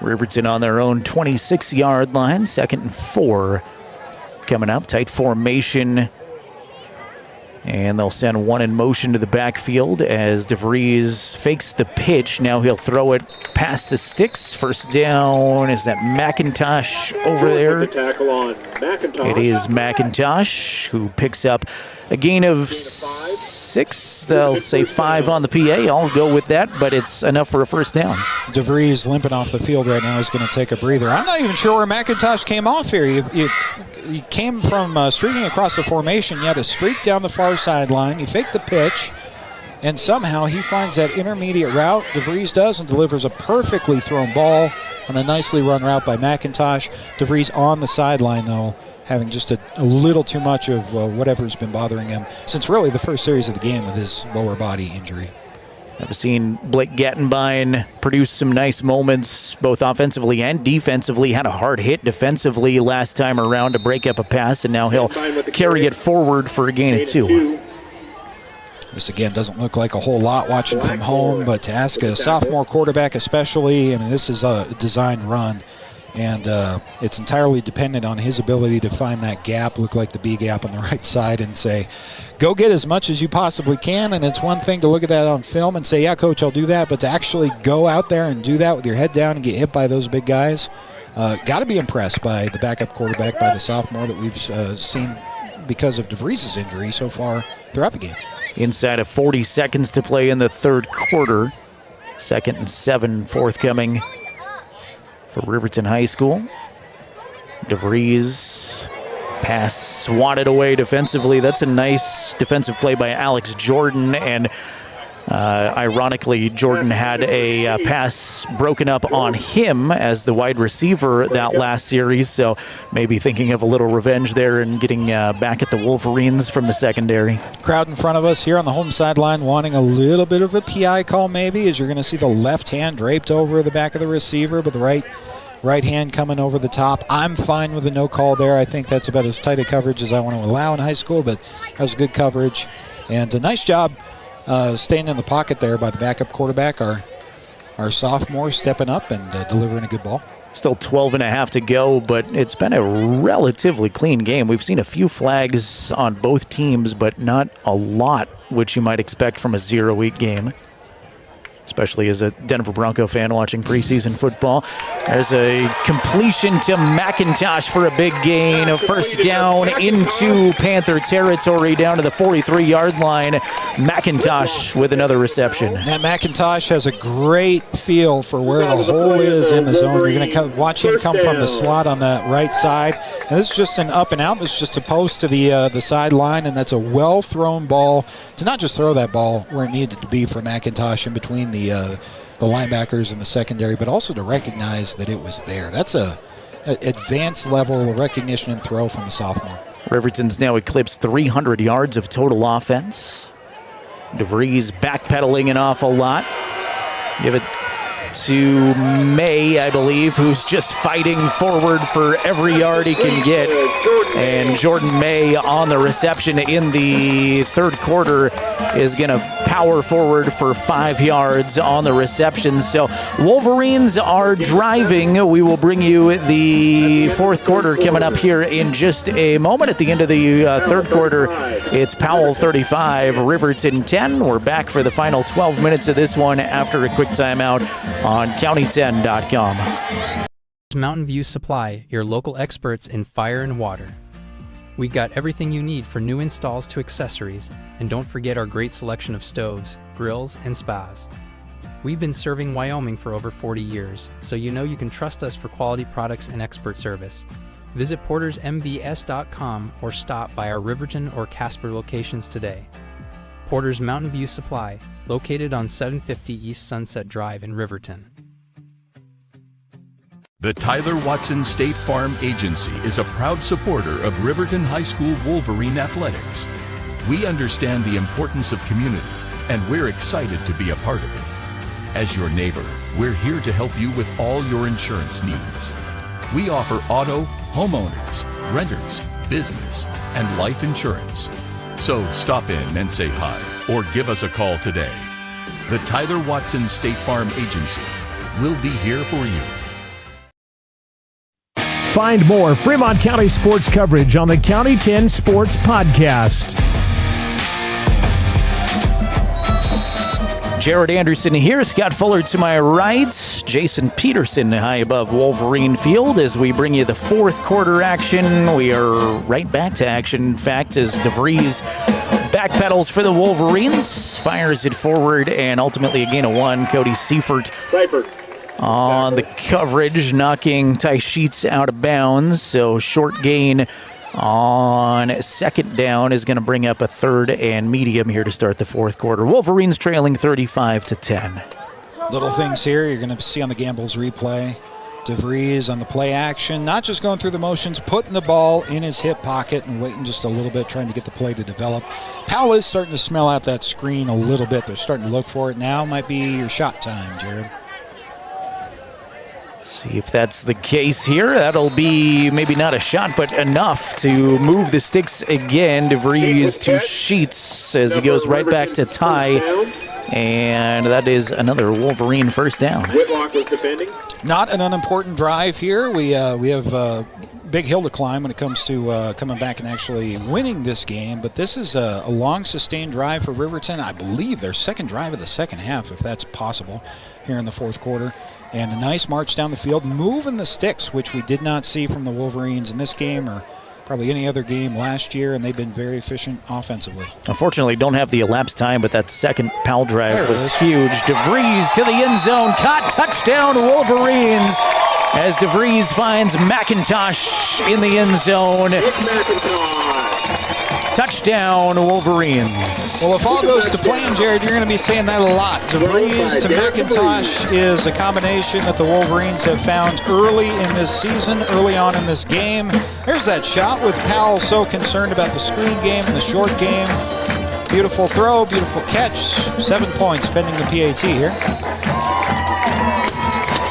Riverton on their own 26-yard line, 2nd and 4 coming up. Tight formation. And they'll send one in motion to the backfield as DeVries fakes the pitch. Now he'll throw it past the sticks. First down. Is that McIntosh over there? The tackle on McIntosh. It is McIntosh who picks up a gain of 6. They'll say 5 on the PA. I'll go with that, but it's enough for a first down. DeVries limping off the field right now is going to take a breather. I'm not even sure where McIntosh came off here. You came from streaking across the formation. You had to streak down the far sideline. You fake the pitch, and somehow he finds that intermediate route. DeVries does and delivers a perfectly thrown ball on a nicely run route by McIntosh. DeVries on the sideline, though, having just a little too much of whatever's been bothering him since really the first series of the game with his lower body injury. I've seen Blake Gattenbein produce some nice moments, both offensively and defensively. Had a hard hit defensively last time around to break up a pass, and now he'll carry it forward for a gain of 2. This, again, doesn't look like a whole lot watching from home, but to ask a sophomore quarterback especially, I mean, this is a designed run, and it's entirely dependent on his ability to find that gap, look like the B gap on the right side, and say, go get as much as you possibly can. And it's one thing to look at that on film and say, yeah, coach, I'll do that, but to actually go out there and do that with your head down and get hit by those big guys, got to be impressed by the backup quarterback, by the sophomore that we've seen because of DeVries' injury so far throughout the game. Inside of 40 seconds to play in the third quarter. 2nd and 7 forthcoming for Riverton High School. DeVries pass swatted away defensively. That's a nice defensive play by Alex Jordan, and ironically, Jordan had a pass broken up on him as the wide receiver that last series, so maybe thinking of a little revenge there and getting back at the Wolverines from the secondary. Crowd in front of us here on the home sideline wanting a little bit of a PI call maybe, as you're going to see the left hand draped over the back of the receiver, but the right hand coming over the top. I'm fine with a no call there. I think that's about as tight a coverage as I want to allow in high school, but that was good coverage. And a nice job staying in the pocket there by the backup quarterback, our sophomore stepping up and delivering a good ball. Still 12 and a half to go, but it's been a relatively clean game. We've seen a few flags on both teams, but not a lot, which you might expect from a 0-week game, especially as a Denver Bronco fan watching preseason football. There's a completion to McIntosh for a big gain. A first down into Panther territory down to the 43-yard line. McIntosh with another reception. Now McIntosh has a great feel for where the hole is in the zone. You're going to watch him come from the slot on the right side. And this is just an up and out. This is just a post to the sideline, and that's a well-thrown ball. To not just throw that ball where it needed to be for McIntosh in between the linebackers and the secondary, but also to recognize that it was there. That's a advanced level of recognition and throw from the sophomore. Riverton's now eclipsed 300 yards of total offense. DeVries backpedaling an awful lot. Give it to May, I believe, who's just fighting forward for every yard he can get. And Jordan May on the reception in the third quarter is going to power forward for 5 yards on the reception. So Wolverines are driving. We will bring you the fourth quarter coming up here in just a moment. At the end of the third quarter, it's Powell 35, Riverton 10. We're back for the final 12 minutes of this one after a quick timeout on county10.com. Mountain View Supply, your local experts in fire and water. We got everything you need for new installs to accessories, and don't forget our great selection of stoves, grills, and spas. We've been serving Wyoming for over 40 years, so you know you can trust us for quality products and expert service. Visit portersmbs.com or stop by our Riverton or Casper locations today. Porter's Mountain View Supply, located on 750 East Sunset Drive in Riverton. The Tyler Watson State Farm Agency is a proud supporter of Riverton High School Wolverine athletics. We understand the importance of community, and we're excited to be a part of it. As your neighbor, we're here to help you with all your insurance needs. We offer auto, homeowners, renters, business, and life insurance. So stop in and say hi, or give us a call today. The Tyler Watson State Farm Agency will be here for you. Find more Fremont County sports coverage on the County 10 Sports Podcast. Jared Anderson here, Scott Fuller to my right, Jason Peterson high above Wolverine Field as we bring you the fourth quarter action. We are right back to action, in fact, as DeVries backpedals for the Wolverines, fires it forward, and ultimately a gain of 1. Cody Seifert on the coverage, knocking Ty Sheets out of bounds. So short gain on second down is going to bring up a third and medium here to start the fourth quarter. Wolverines trailing 35-10. Little things here you're going to see on the Gambles replay. DeVries on the play action, not just going through the motions, putting the ball in his hip pocket and waiting just a little bit, trying to get the play to develop. Powell is starting to smell out that screen a little bit. They're starting to look for it now. Might be your shot time, Jared. See if that's the case here. That'll be maybe not a shot, but enough to move the sticks again. DeVries to Sheets as he goes right back to Ty. And that is another Wolverine first down. Whitlock was defending. Not an unimportant drive here. We have a big hill to climb when it comes to coming back and actually winning this game. But this is a long, sustained drive for Riverton. I believe their second drive of the second half, if that's possible, here in the fourth quarter. And a nice march down the field, moving the sticks, which we did not see from the Wolverines in this game or probably any other game last year, and they've been very efficient offensively. Unfortunately, don't have the elapsed time, but that second Powell drive was huge. DeVries to the end zone, caught, touchdown Wolverines, as DeVries finds McIntosh in the end zone. Touchdown Wolverines. Well, if all goes to plan, Jared, you're going to be saying that a lot. DeVries to McIntosh is a combination that the Wolverines have found early in this season, early on in this game. There's that shot with Powell so concerned about the screen game and the short game. Beautiful throw, beautiful catch. 7 points pending the PAT here.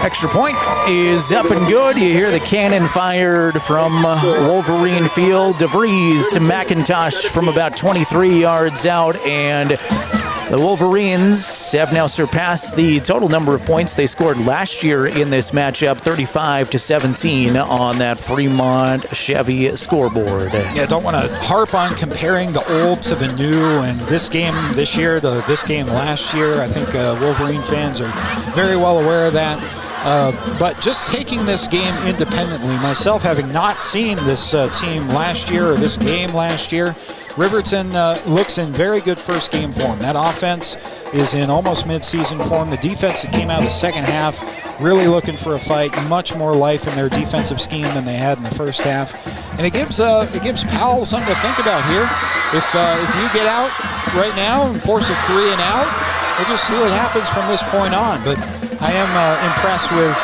Extra point is up and good. You hear the cannon fired from Wolverine Field. DeVries to McIntosh from about 23 yards out, and the Wolverines have now surpassed the total number of points they scored last year in this matchup, 35-17 on that Fremont Chevy scoreboard. Yeah, don't want to harp on comparing the old to the new, and this game this year to this game last year. I think Wolverine fans are very well aware of that. But just taking this game independently, myself having not seen this team last year or this game last year, Riverton looks in very good first game form. That offense is in almost mid-season form. The defense that came out of the second half really looking for a fight, much more life in their defensive scheme than they had in the first half. And it gives Powell something to think about here. If you get out right now and force a 3 and out, we'll just see what happens from this point on. But I am impressed with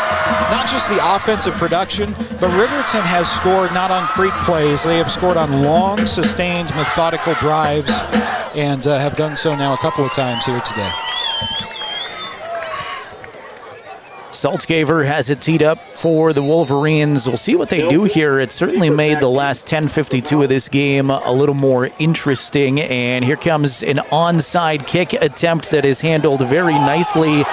not just the offensive production, but Riverton has scored not on freak plays. They have scored on long, sustained, methodical drives, and have done so now a couple of times here today. Saltzgaver has it teed up for the Wolverines. We'll see what they do here. It certainly made the last 10:52 of this game a little more interesting. And here comes an onside kick attempt that is handled very nicely.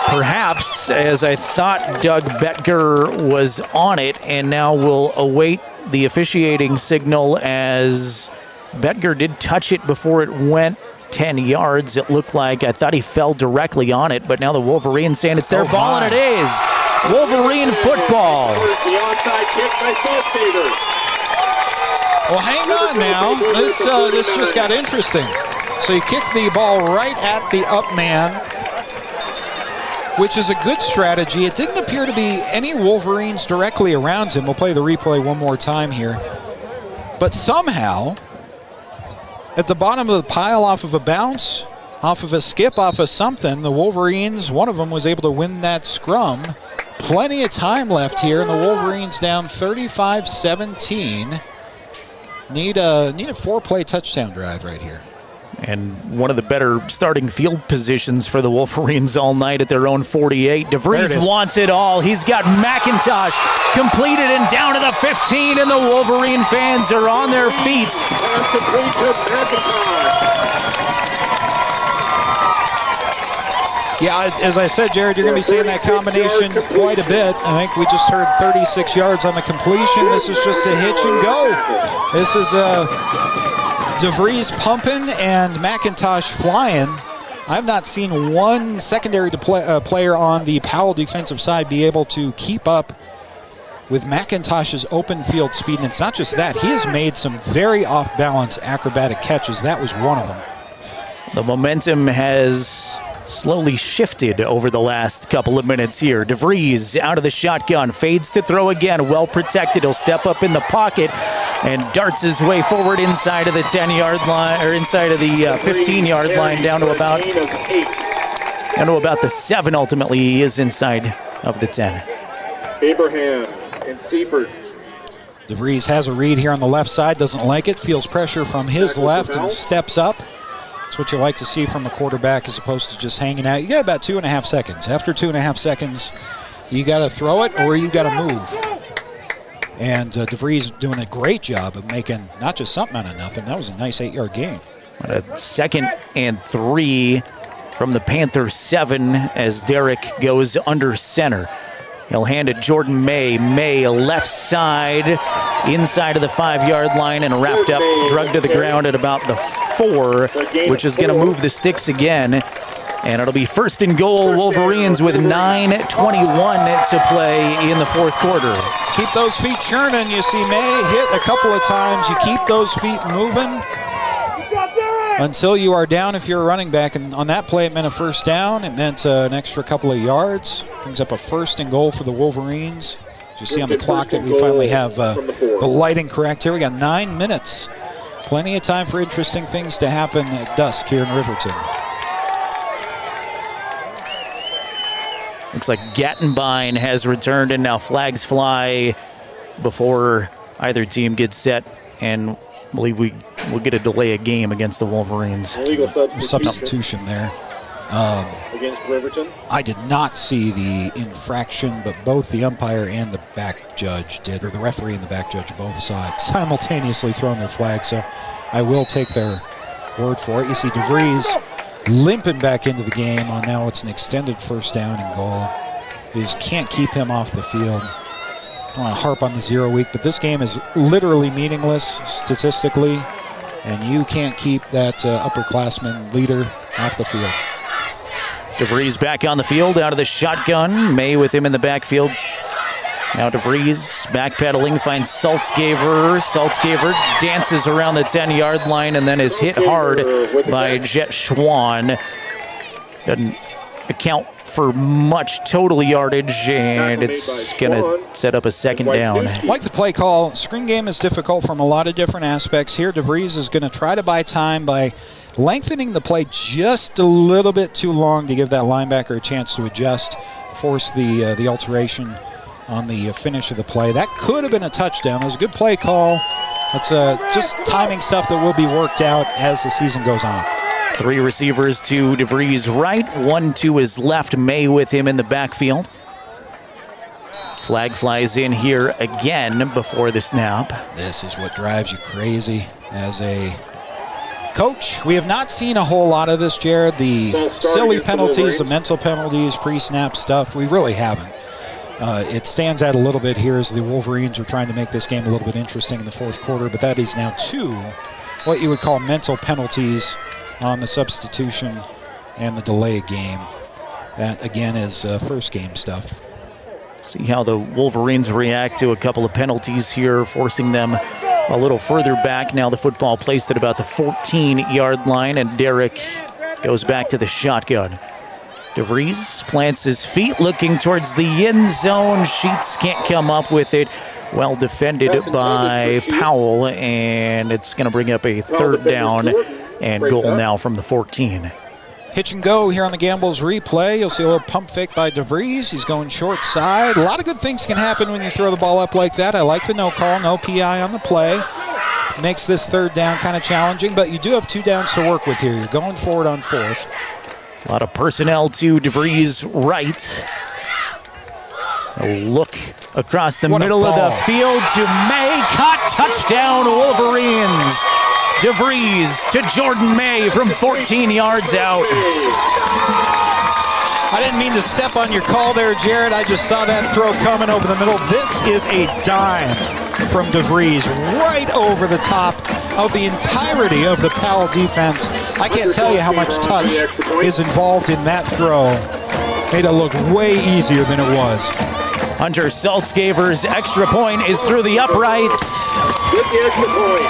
Perhaps, as I thought Doug Betger was on it, and now we'll await the officiating signal, as Betger did touch it before it went 10 yards, it looked like. I thought he fell directly on it, but now the Wolverines saying it's their ball, and it is. Wolverine football. The onside kick by Saltzgaver. Well, hang on now. This just got interesting. So he kicked the ball right at the up man, which is a good strategy. It didn't appear to be any Wolverines directly around him. We'll play the replay one more time here. But somehow, at the bottom of the pile, off of a bounce, off of a skip, off of something, the Wolverines, one of them was able to win that scrum. Plenty of time left here, and the Wolverines down 35-17. Need a 4-play touchdown drive right here. And one of the better starting field positions for the Wolverines all night at their own 48. DeVries wants it all. He's got McIntosh completed and down to the 15, and the Wolverine fans are on their feet. Yeah, as I said, Jared, you're going to be seeing that combination quite a bit. I think we just heard 36 yards on the completion. This is just a hitch and go. This is DeVries pumping and McIntosh flying. I've not seen one secondary player on the Powell defensive side be able to keep up with McIntosh's open field speed. And it's not just that. He has made some very off-balance acrobatic catches. That was one of them. The momentum has slowly shifted over the last couple of minutes here. DeVries out of the shotgun, fades to throw again, well protected. He'll step up in the pocket and darts his way forward inside of the 10-yard line, or inside of the 15-yard line, down to about the 7. Ultimately, he is inside of the 10. Abraham and Seifert. DeVries has a read here on the left side, doesn't like it, feels pressure from his left and steps up. That's what you like to see from a quarterback as opposed to just hanging out. You got about 2.5 seconds. After 2.5 seconds, you got to throw it or you got to move. And DeVries doing a great job of making not just something out of nothing. That was a nice 8-yard gain. A 2nd and 3 from the Panthers 7 as Derek goes under center. He'll hand it Jordan May. May left side, inside of the 5-yard line and wrapped up, drugged to the ground at about the 4, which is going to move the sticks again. And it'll be 1st and goal, Wolverines with 9:21 to play in the 4th quarter. Keep those feet churning. You see May hit a couple of times. You keep those feet moving until you are down if you're a running back. And on that play, it meant a 1st down. It meant an extra couple of yards. Brings up a 1st and goal for the Wolverines. You see on the clock that we finally have the lighting correct here. We got 9 minutes. Plenty of time for interesting things to happen at dusk here in Riverton. Looks like Gattenbein has returned, and now flags fly before either team gets set, and I believe we will get a delay of game against the Wolverines. Illegal Substitution there. Against Riverton. I did not see the infraction, but both the umpire and the back judge did, or the referee and the back judge both saw it, simultaneously throwing their flag, so I will take their word for it. You see DeVries limping back into the game on now it's an extended 1st down and goal. You just can't keep him off the field. I don't want to harp on the 0 week, but this game is literally meaningless statistically, and you can't keep that upperclassman leader off the field. DeVries back on the field out of the shotgun. May with him in the backfield. Now DeVries backpedaling, finds Saltzgaver. Saltzgaver dances around the 10-yard line and then is hit hard by Jet Schwan. Doesn't account for much total yardage, and it's going to set up a 2nd down. Like the play call, screen game is difficult from a lot of different aspects. Here, DeVries is going to try to buy time by lengthening the play just a little bit too long to give that linebacker a chance to adjust, force the alteration on the finish of the play. That could have been a touchdown. It was a good play call. It's just timing stuff that will be worked out as the season goes on. 3 receivers to DeVries' right, 1 to his left. May with him in the backfield. Flag flies in here again before the snap. This is what drives you crazy as a coach. We have not seen a whole lot of this, Jared. The silly penalties, the mental penalties, pre-snap stuff, we really haven't. It stands out a little bit here as the Wolverines are trying to make this game a little bit interesting in the 4th quarter, but that is now 2 what you would call mental penalties on the substitution and the delay game. That, again, is first game stuff. See how the Wolverines react to a couple of penalties here, forcing them a little further back. Now the football placed at about the 14-yard line, and Derek goes back to the shotgun. DeVries plants his feet, looking towards the end zone. Sheets can't come up with it. Well defended by Powell, and it's going to bring up a 3rd down and goal now from the 14. Pitch and go here on the Gambles replay. You'll see a little pump fake by DeVries. He's going short side. A lot of good things can happen when you throw the ball up like that. I like the no call, no PI on the play. Makes this 3rd down kind of challenging, but you do have 2 downs to work with here. You're going forward on 4th. A lot of personnel to DeVries' right. A look across the middle of the field to May. Caught, touchdown, Wolverines. DeVries to Jordan May from 14 yards out. I didn't mean to step on your call there, Jared. I just saw that throw coming over the middle. This is a dime from DeVries right over the top of the entirety of the Powell defense. I can't tell you how much touch is involved in that throw. Made it look way easier than it was. Hunter Saltzgaver's extra point is through the uprights. Get the extra point.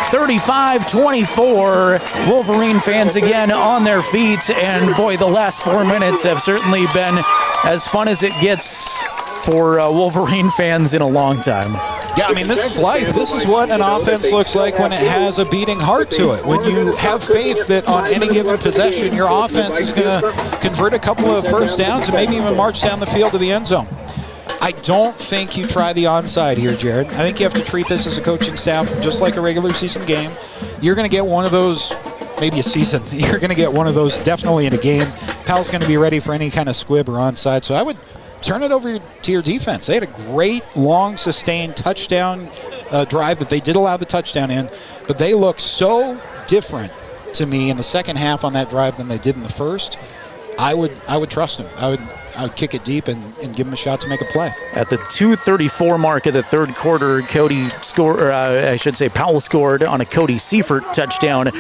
35-24. Wolverine fans again on their feet, and boy, the last 4 minutes have certainly been as fun as it gets for Wolverine fans in a long time. Yeah, I mean, this is life. This is what an offense looks like when it has a beating heart to it. When you have faith that on any given possession, your offense is going to convert a couple of first downs and maybe even march down the field to the end zone. I don't think you try the onside here, Jared. I think you have to treat this as a coaching staff just like a regular season game. You're going to get one of those, maybe a season. You're going to get one of those definitely in a game. Powell's going to be ready for any kind of squib or onside, so I would turn it over to your defense. They had a great, long, sustained touchdown drive that they did allow the touchdown in, but they look so different to me in the second half on that drive than they did in the first. I would trust them. I would kick it deep and give them a shot to make a play. At the 2:34 mark of the third quarter, Powell scored on a Cody Seifert touchdown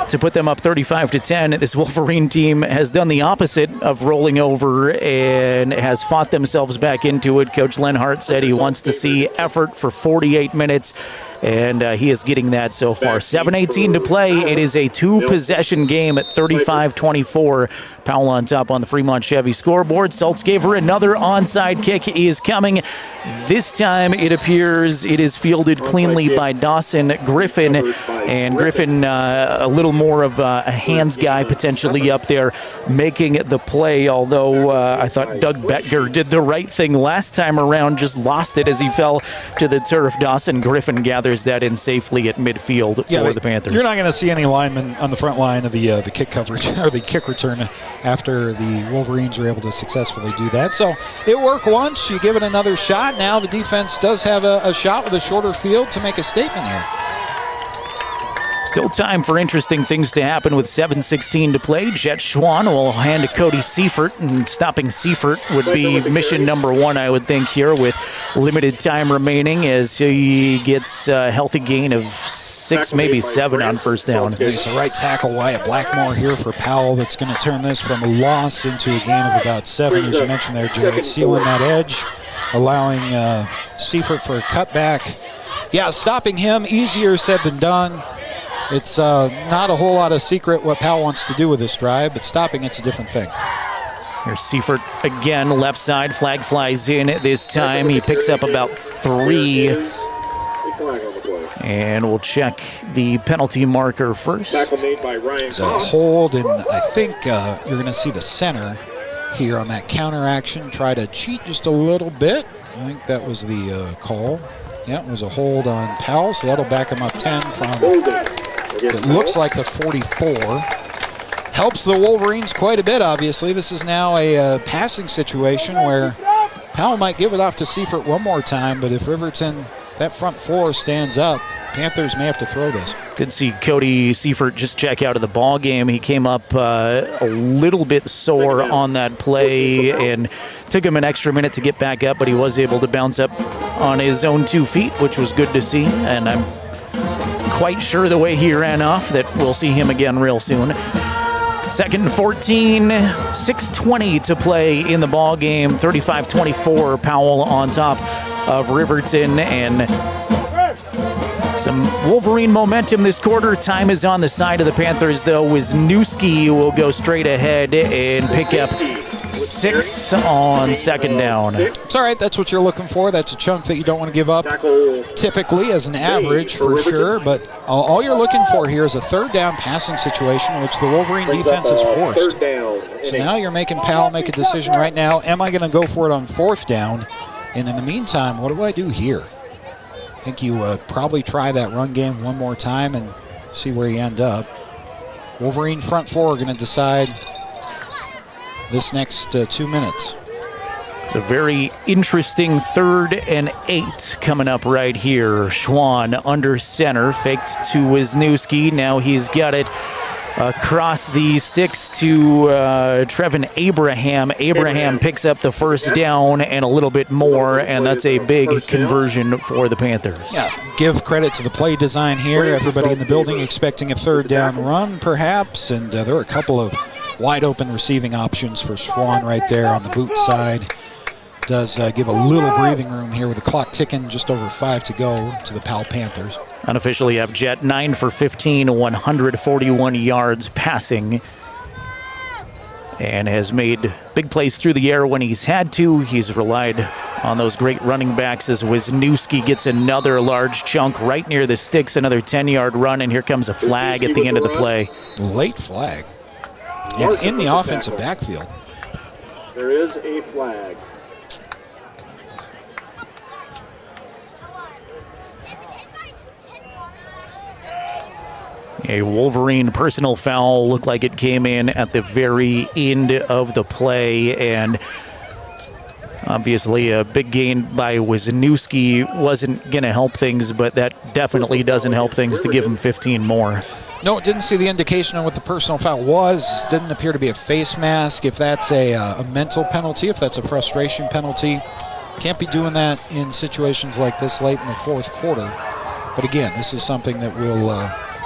to put them up 35-10. This Wolverine team has done the opposite of rolling over and has fought themselves back into it. Coach Lenhardt said he wants to see effort for 48 minutes. And he is getting that so far. 7:18 to play. It is a two-possession game at 35-24. Powell on top on the Fremont Chevy scoreboard. Schultz gave her another onside kick. Is coming. This time it appears it is fielded cleanly by Dawson Griffin. And Griffin, a little more of a hands guy potentially up there making the play. Although I thought Doug Bettger did the right thing last time around. Just lost it as he fell to the turf. Dawson Griffin gathers that in safely at midfield for the Panthers. You're not going to see any linemen on the front line of the kick coverage or the kick return after the Wolverines are able to successfully do that. So it worked once. You give it another shot. Now the defense does have a shot with a shorter field to make a statement here. Still time for interesting things to happen with 7:16 to play. Jet Schwann will hand to Cody Seifert, and stopping Seifert would be mission number one, I would think, here with limited time remaining as he gets a healthy gain of 6, maybe 7 on first down. It's a right tackle, Wyatt Blackmore here for Powell. That's going to turn this from a loss into a gain of about 7, as you mentioned there, Jared. Sealing that edge, allowing Seifert for a cutback. Yeah, stopping him, easier said than done. It's not a whole lot of secret what Powell wants to do with this drive, but stopping it's a different thing. Here's Seifert again, left side, flag flies in this time. He picks up about 3. And we'll check the penalty marker first. It's a hold, and I think you're going to see the center here on that counter action try to cheat just a little bit. I think that was the call. Yeah, it was a hold on Powell, so that'll back him up 10 from, it looks like the 44. Helps the Wolverines quite a bit, obviously. This is now a passing situation where Powell might give it off to Seifert one more time, but if Riverton, that front 4 stands up, Panthers may have to throw this. Did see Cody Seifert just check out of the ball game. He came up a little bit sore on that play and took him an extra minute to get back up, but he was able to bounce up on his own 2 feet, which was good to see. And I'm quite sure the way he ran off that we'll see him again real soon. 2nd and 14, 6:20 to play in the ball game. 35-24, Powell on top of Riverton, and some Wolverine momentum this quarter. Time is on the side of the Panthers, though. Wisniewski will go straight ahead and pick up 6 on second down. It's all right. That's what you're looking for. That's a chunk that you don't want to give up typically as an average for sure. But all you're looking for here is a third down passing situation, which the Wolverine defense has forced. So now you're making Powell make a decision right now. Am I going to go for it on 4th down? And in the meantime, what do I do here? I think you probably try that run game one more time and see where you end up. Wolverine front 4 are going to decide this next 2 minutes. It's a very interesting 3rd and 8 coming up right here. Schwann under center, faked to Wisniewski. Now he's got it across the sticks to Trevin Abraham. Abraham picks up the first down and a little bit more, and that's a big conversion for the Panthers. Yeah, give credit to the play design here. Everybody in the building expecting a 3rd down run, perhaps, and there are a couple of wide open receiving options for Schwann right there on the boot side. Does give a little breathing room here with the clock ticking, just over 5 to go to the Powell Panthers. Unofficially have Jet 9 for 15, 141 yards passing, and has made big plays through the air when he's had to. He's relied on those great running backs as Wisniewski gets another large chunk right near the sticks, another 10-yard run, and here comes a flag at the end of the play. Late flag. And in the offensive backfield. There is a flag. A Wolverine personal foul looked like it came in at the very end of the play, and obviously a big gain by Wisniewski wasn't going to help things, but that definitely doesn't help things to give him 15 more. No, it didn't see the indication on what the personal foul was. Didn't appear to be a face mask. If that's a mental penalty, if that's a frustration penalty, can't be doing that in situations like this late in the fourth quarter. But again, this is something that will,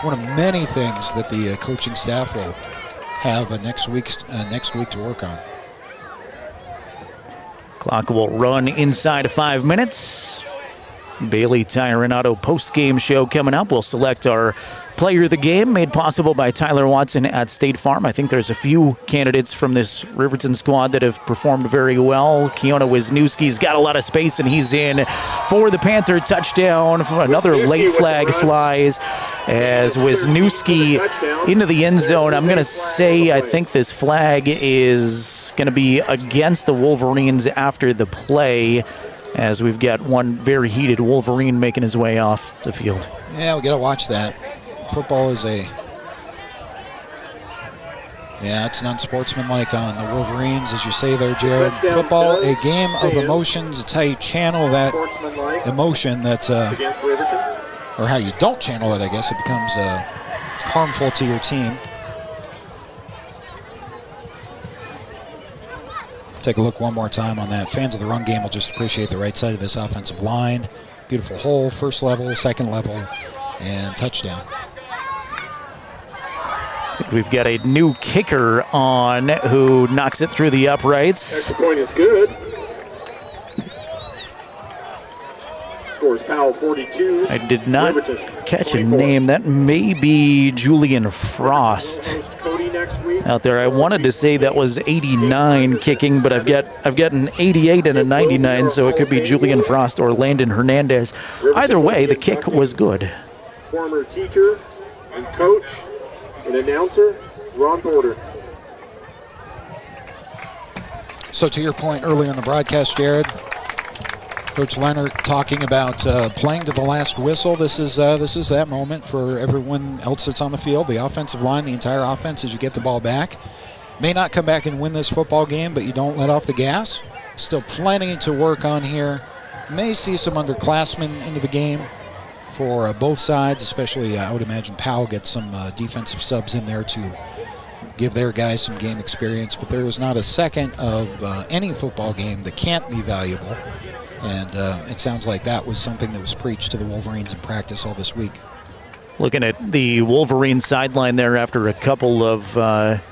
one of many things that the coaching staff will have next week to work on. Clock will run inside of 5 minutes. Bailey Tire and Auto post-game show coming up. We'll select our player of the game, made possible by Tyler Watson at State Farm. I think there's a few candidates from this Riverton squad that have performed very well. Keona Wisniewski's got a lot of space, and he's in for the Panther touchdown. Another late flag flies as Wisniewski into the end zone. I'm going to say I think this flag is going to be against the Wolverines after the play, as we've got one very heated Wolverine making his way off the field. Yeah, we got to watch that. Football is it's an unsportsmanlike on the Wolverines, as you say there, Jared. Football, a game of emotions. It's how you channel that emotion that, or how you don't channel it, I guess. It becomes harmful to your team. Take a look one more time on that. Fans of the run game will just appreciate the right side of this offensive line. Beautiful hole, first level, second level, and touchdown. I think we've got a new kicker on who knocks it through the uprights. Extra point is good. Scores Powell 42. I did not catch a name. That may be Julian Frost out there. I wanted to say that was 89 kicking, but I've got an 88 and a 99, so it could be Julian Frost or Landon Hernandez. Either way, the kick was good. Former teacher and coach and announcer, Ron Porter. So to your point earlier in the broadcast, Jared, Coach Lenhardt talking about playing to the last whistle. This is that moment for everyone else that's on the field, the offensive line, the entire offense, as you get the ball back. May not come back and win this football game, but you don't let off the gas. Still plenty to work on here. May see some underclassmen into the game for both sides, especially I would imagine Powell gets some defensive subs in there to give their guys some game experience. But there is not a second of any football game that can't be valuable. And it sounds like that was something that was preached to the Wolverines in practice all this week. Looking at the Wolverine sideline there after a couple of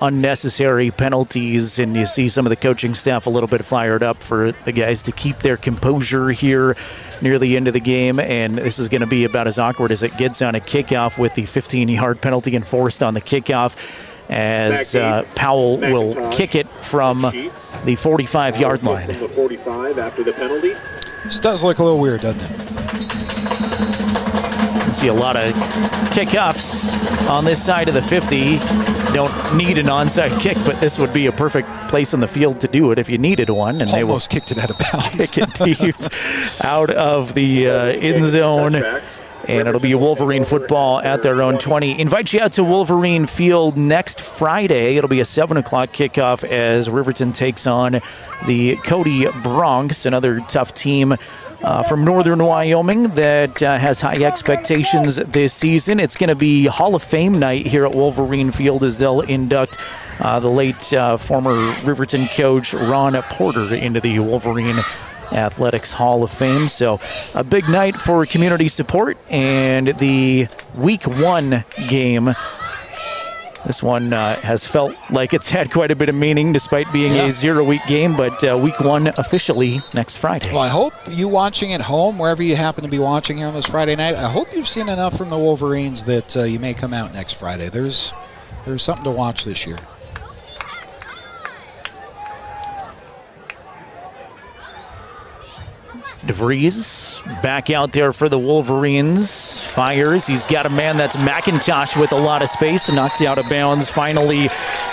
unnecessary penalties, and you see some of the coaching staff a little bit fired up for the guys to keep their composure here near the end of the game. And this is going to be about as awkward as it gets on a kickoff, with the 15-yard penalty enforced on the kickoff, as Powell will kick it from the 45-yard line. From the 45 after the penalty. This does look a little weird, doesn't it? You can see a lot of kickoffs on this side of the 50. Don't need an onside kick, but this would be a perfect place on the field to do it if you needed one. And they will kicked it out of bounds. Kick it deep out of the end zone. And it'll be Wolverine football at their own 20. Invite you out to Wolverine Field next Friday. It'll be a 7 o'clock kickoff as Riverton takes on the Cody Bronx, another tough team from northern Wyoming that has high expectations this season. It's going to be Hall of Fame night here at Wolverine Field as they'll induct the late former Riverton coach Ron Porter into the Wolverine Athletics Hall of Fame. So a big night for community support, and the week 1 game, this one has felt like it's had quite a bit of meaning despite being a 0-week game, but week 1 officially next Friday. Well, I hope you watching at home, wherever you happen to be watching here on this Friday night, I hope you've seen enough from the Wolverines that you may come out next Friday. There's something to watch this year. DeVries back out there for the Wolverines. Fires. He's got a man that's McIntosh with a lot of space. Knocked out of bounds finally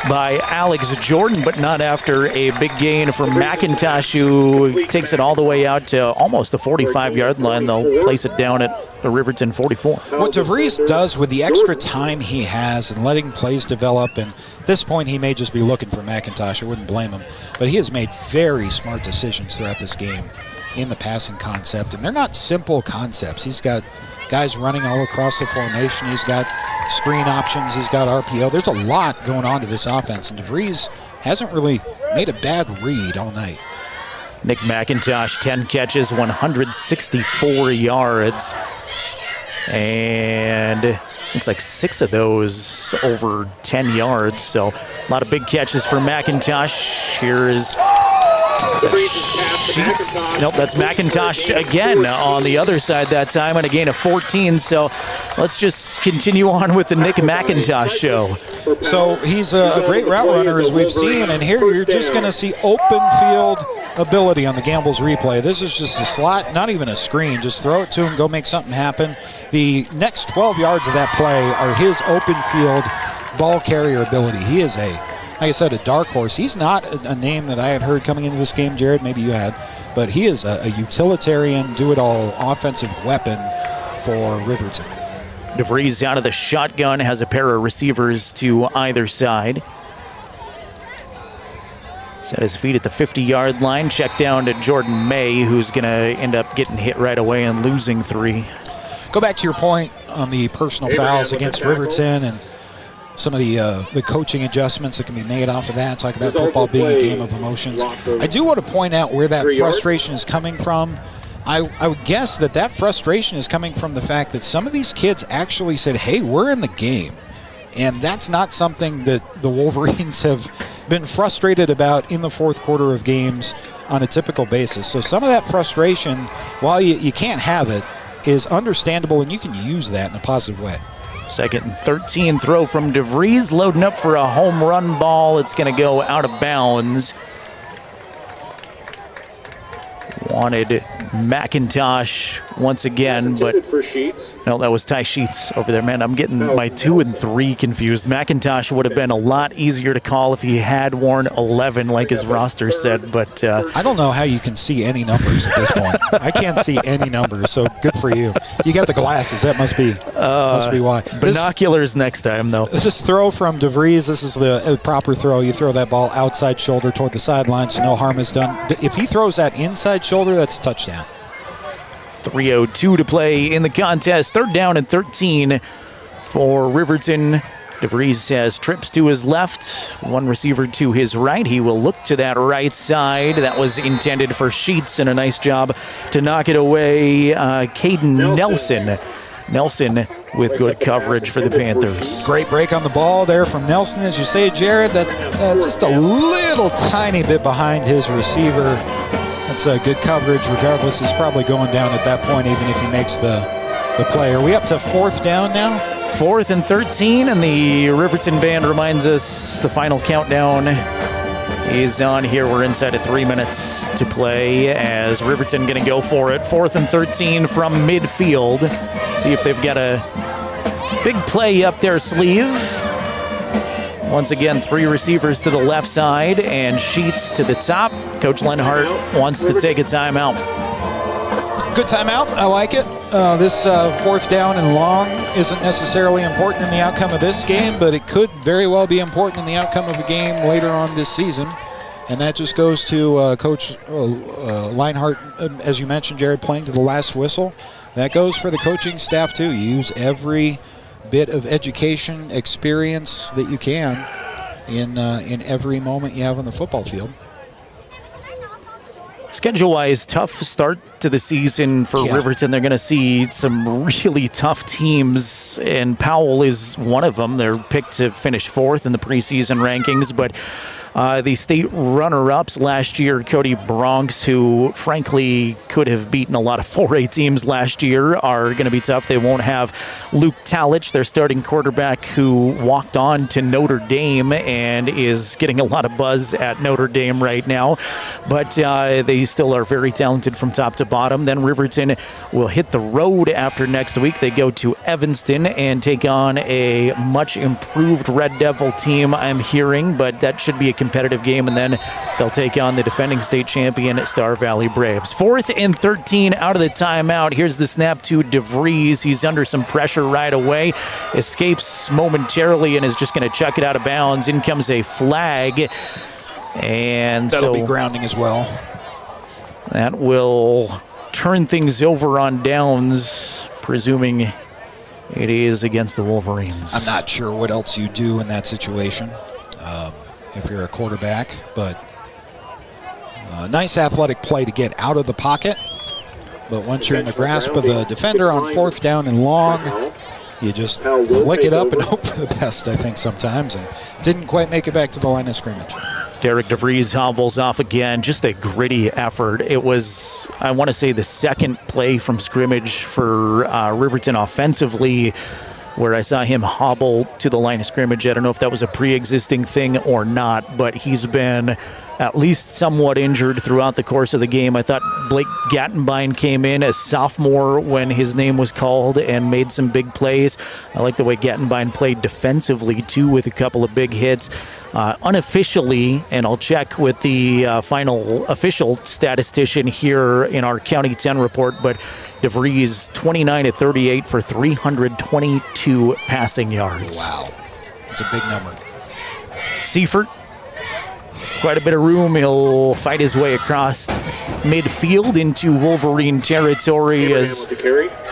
by Alex Jordan, but not after a big gain from McIntosh, who takes it all the way out to almost the 45-yard line. They'll place it down at the Riverton 44. What DeVries does with the extra time he has and letting plays develop, and at this point he may just be looking for McIntosh. I wouldn't blame him. But he has made very smart decisions throughout this game in the passing concept, and they're not simple concepts. He's got guys running all across the formation. He's got screen options. He's got RPO. There's a lot going on to this offense, and DeVries hasn't really made a bad read all night. Nick McIntosh, 10 catches, 164 yards. And looks like 6 of those over 10 yards. So a lot of big catches for McIntosh. Here is Nope, that's McIntosh again on the other side that time, and a gain of 14. So let's just continue on with the Nick McIntosh show. So he's a great route runner, as we've seen, and here you're just going to see open field ability on the Gamble's replay. This is just a slot, not even a screen. Just throw it to him, go make something happen. The next 12 yards of that play are his open field ball carrier ability. He is like I said, a dark horse. He's not a name that I had heard coming into this game, Jared. Maybe you had. But he is a utilitarian, do-it-all offensive weapon for Riverton. DeVries out of the shotgun, has a pair of receivers to either side. Set his feet at the 50-yard line. Check down to Jordan May, who's going to end up getting hit right away and losing 3. Go back to your point on the personal fouls against Riverton and some of the coaching adjustments that can be made off of that. Talk about football being a game of emotions. I do want to point out where that frustration is coming from. I would guess that frustration is coming from the fact that some of these kids actually said, hey, we're in the game. And that's not something that the Wolverines have been frustrated about in the fourth quarter of games on a typical basis. So some of that frustration, while you can't have it, is understandable, and you can use that in a positive way. 2nd and 13 throw from DeVries, loading up for a home run ball. It's going to go out of bounds. Wanted McIntosh once again, but no, that was Ty Sheets over there. Man, I'm getting my 2 and 3 confused. McIntosh would have been a lot easier to call if he had worn 11, like his roster said, but I don't know how you can see any numbers at this point. I can't see any numbers, so good for you. You got the glasses. That must be why. Binoculars next time, though. This throw from DeVries, this is the proper throw. You throw that ball outside shoulder toward the sideline, so no harm is done. If he throws that inside shoulder, that's a touchdown. 3:02 to play in the contest. 3rd down and 13 for Riverton. DeVries has trips to his left, one receiver to his right. He will look to that right side. That was intended for Sheets, and a nice job to knock it away. Caden Nelson with good coverage for the Panthers. Great break on the ball there from Nelson. As you say, Jared, that just a little tiny bit behind his receiver. That's a good coverage. Regardless, he's probably going down at that point, even if he makes the play. Are we up to 4th down now? 4th and 13, and the Riverton band reminds us the final countdown is on here. We're inside of 3 minutes to play as Riverton going to go for it. 4th and 13 from midfield. See if they've got a big play up their sleeve. Once again, 3 receivers to the left side and Sheets to the top. Coach Lenhardt wants to take a timeout. Good timeout. I like it. This 4th down and long isn't necessarily important in the outcome of this game, but it could very well be important in the outcome of a game later on this season. And that just goes to Coach Lenhardt, as you mentioned, Jared, playing to the last whistle. That goes for the coaching staff, too. You use every bit of education, experience that you can in every moment you have on the football field. Schedule-wise, tough start to the season for Riverton. They're going to see some really tough teams, and Powell is one of them. They're picked to finish 4th in the preseason rankings, but The state runner-ups last year, Cody Bronx, who frankly could have beaten a lot of 4A teams last year, are going to be tough. They won't have Luke Talich, their starting quarterback, who walked on to Notre Dame and is getting a lot of buzz at Notre Dame right now. But they still are very talented from top to bottom. Then Riverton will hit the road after next week. They go to Evanston and take on a much improved Red Devil team, I'm hearing, but that should be a competitive game, and then they'll take on the defending state champion Star Valley Braves. 4th and 13 out of the timeout. Here's the snap to DeVries. He's under some pressure right away, escapes momentarily and is just going to chuck it out of bounds. In comes a flag, and that'll be grounding as well. That will turn things over on downs, presuming it is against the Wolverines. I'm not sure what else you do in that situation if you're a quarterback, but nice athletic play to get out of the pocket. But once you're in the grasp of the defender on 4th down and long, you just flick it up and hope for the best, I think, sometimes, and didn't quite make it back to the line of scrimmage. Derek DeVries hobbles off again. Just a gritty effort. It was, I want to say, the second play from scrimmage for Riverton offensively where I saw him hobble to the line of scrimmage. I don't know if that was a pre-existing thing or not, but he's been at least somewhat injured throughout the course of the game. I thought Blake Gattenbein came in as sophomore when his name was called and made some big plays. I like the way Gattenbein played defensively, too, with a couple of big hits. Unofficially, and I'll check with the final official statistician here in our County 10 report, but DeVries 29-38 for 322 passing yards. Wow. That's a big number. Seifert, quite a bit of room. He'll fight his way across midfield into Wolverine territory.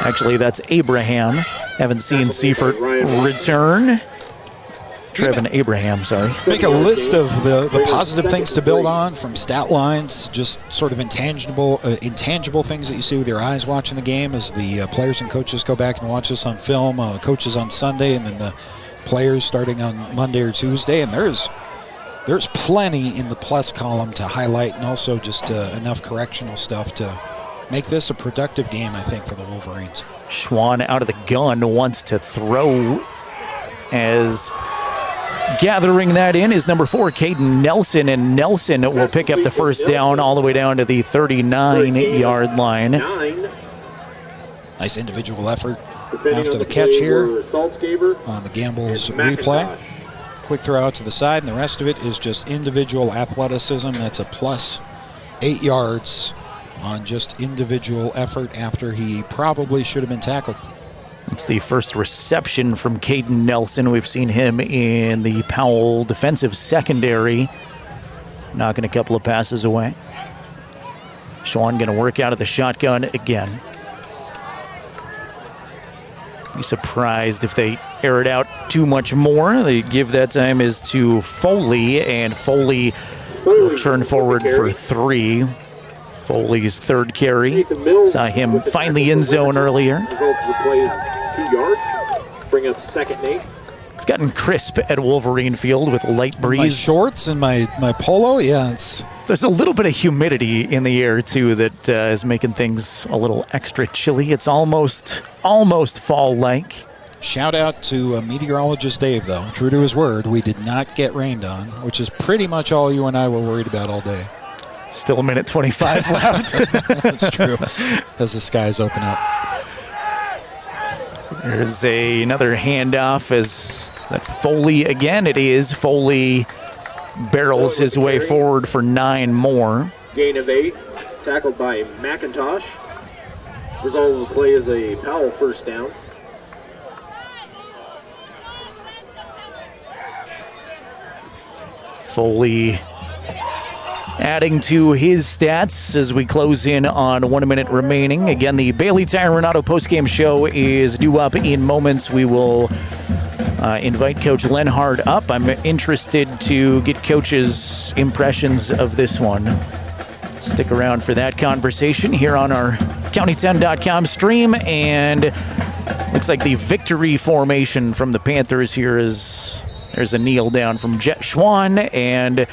Actually, that's Abraham. Haven't seen Seifert return. Trevin Abraham, sorry. Make a list of the positive things to build on from stat lines, just sort of intangible things that you see with your eyes watching the game as the players and coaches go back and watch this on film, coaches on Sunday, and then the players starting on Monday or Tuesday. And there's plenty in the plus column to highlight, and also just enough correctional stuff to make this a productive game, I think, for the Wolverines. Schwann out of the gun, wants to throw, as gathering that in is number 4, Caden Nelson, and Nelson will pick up the first down all the way down to the 39-yard line. Nice individual effort after the catch here on the Gamble's replay. Quick throw out to the side, and the rest of it is just individual athleticism. That's a plus 8 yards on just individual effort after he probably should have been tackled. It's the first reception from Caden Nelson. We've seen him in the Powell defensive secondary, knocking a couple of passes away. Schwann going to work out of the shotgun again. Be surprised if they air it out too much more. They give that time is to Foley, and Foley will turn forward for 3. Foley's third carry. Saw him find the end zone earlier. 2 yards. Bring up 2nd and 8. It's gotten crisp at Wolverine Field with a light breeze. My shorts and my polo, yeah. There's a little bit of humidity in the air, too, that is making things a little extra chilly. It's almost fall-like. Shout out to meteorologist Dave, though. True to his word, we did not get rained on, which is pretty much all you and I were worried about all day. Still a minute 25 left. That's true. As the skies open up. There's another handoff as that Foley again. It is Foley barrels his way forward for 9 more. Gain of 8, tackled by McIntosh. Result of the play is a Powell first down. Foley adding to his stats as we close in on 1 minute remaining. Again, the Bailey Tire and Auto postgame show is due up in moments. We will invite Coach Lenhardt up. I'm interested to get Coach's impressions of this one. Stick around for that conversation here on our County10.com stream. And looks like the victory formation from the Panthers here is there's a kneel down from Jet Schwann, and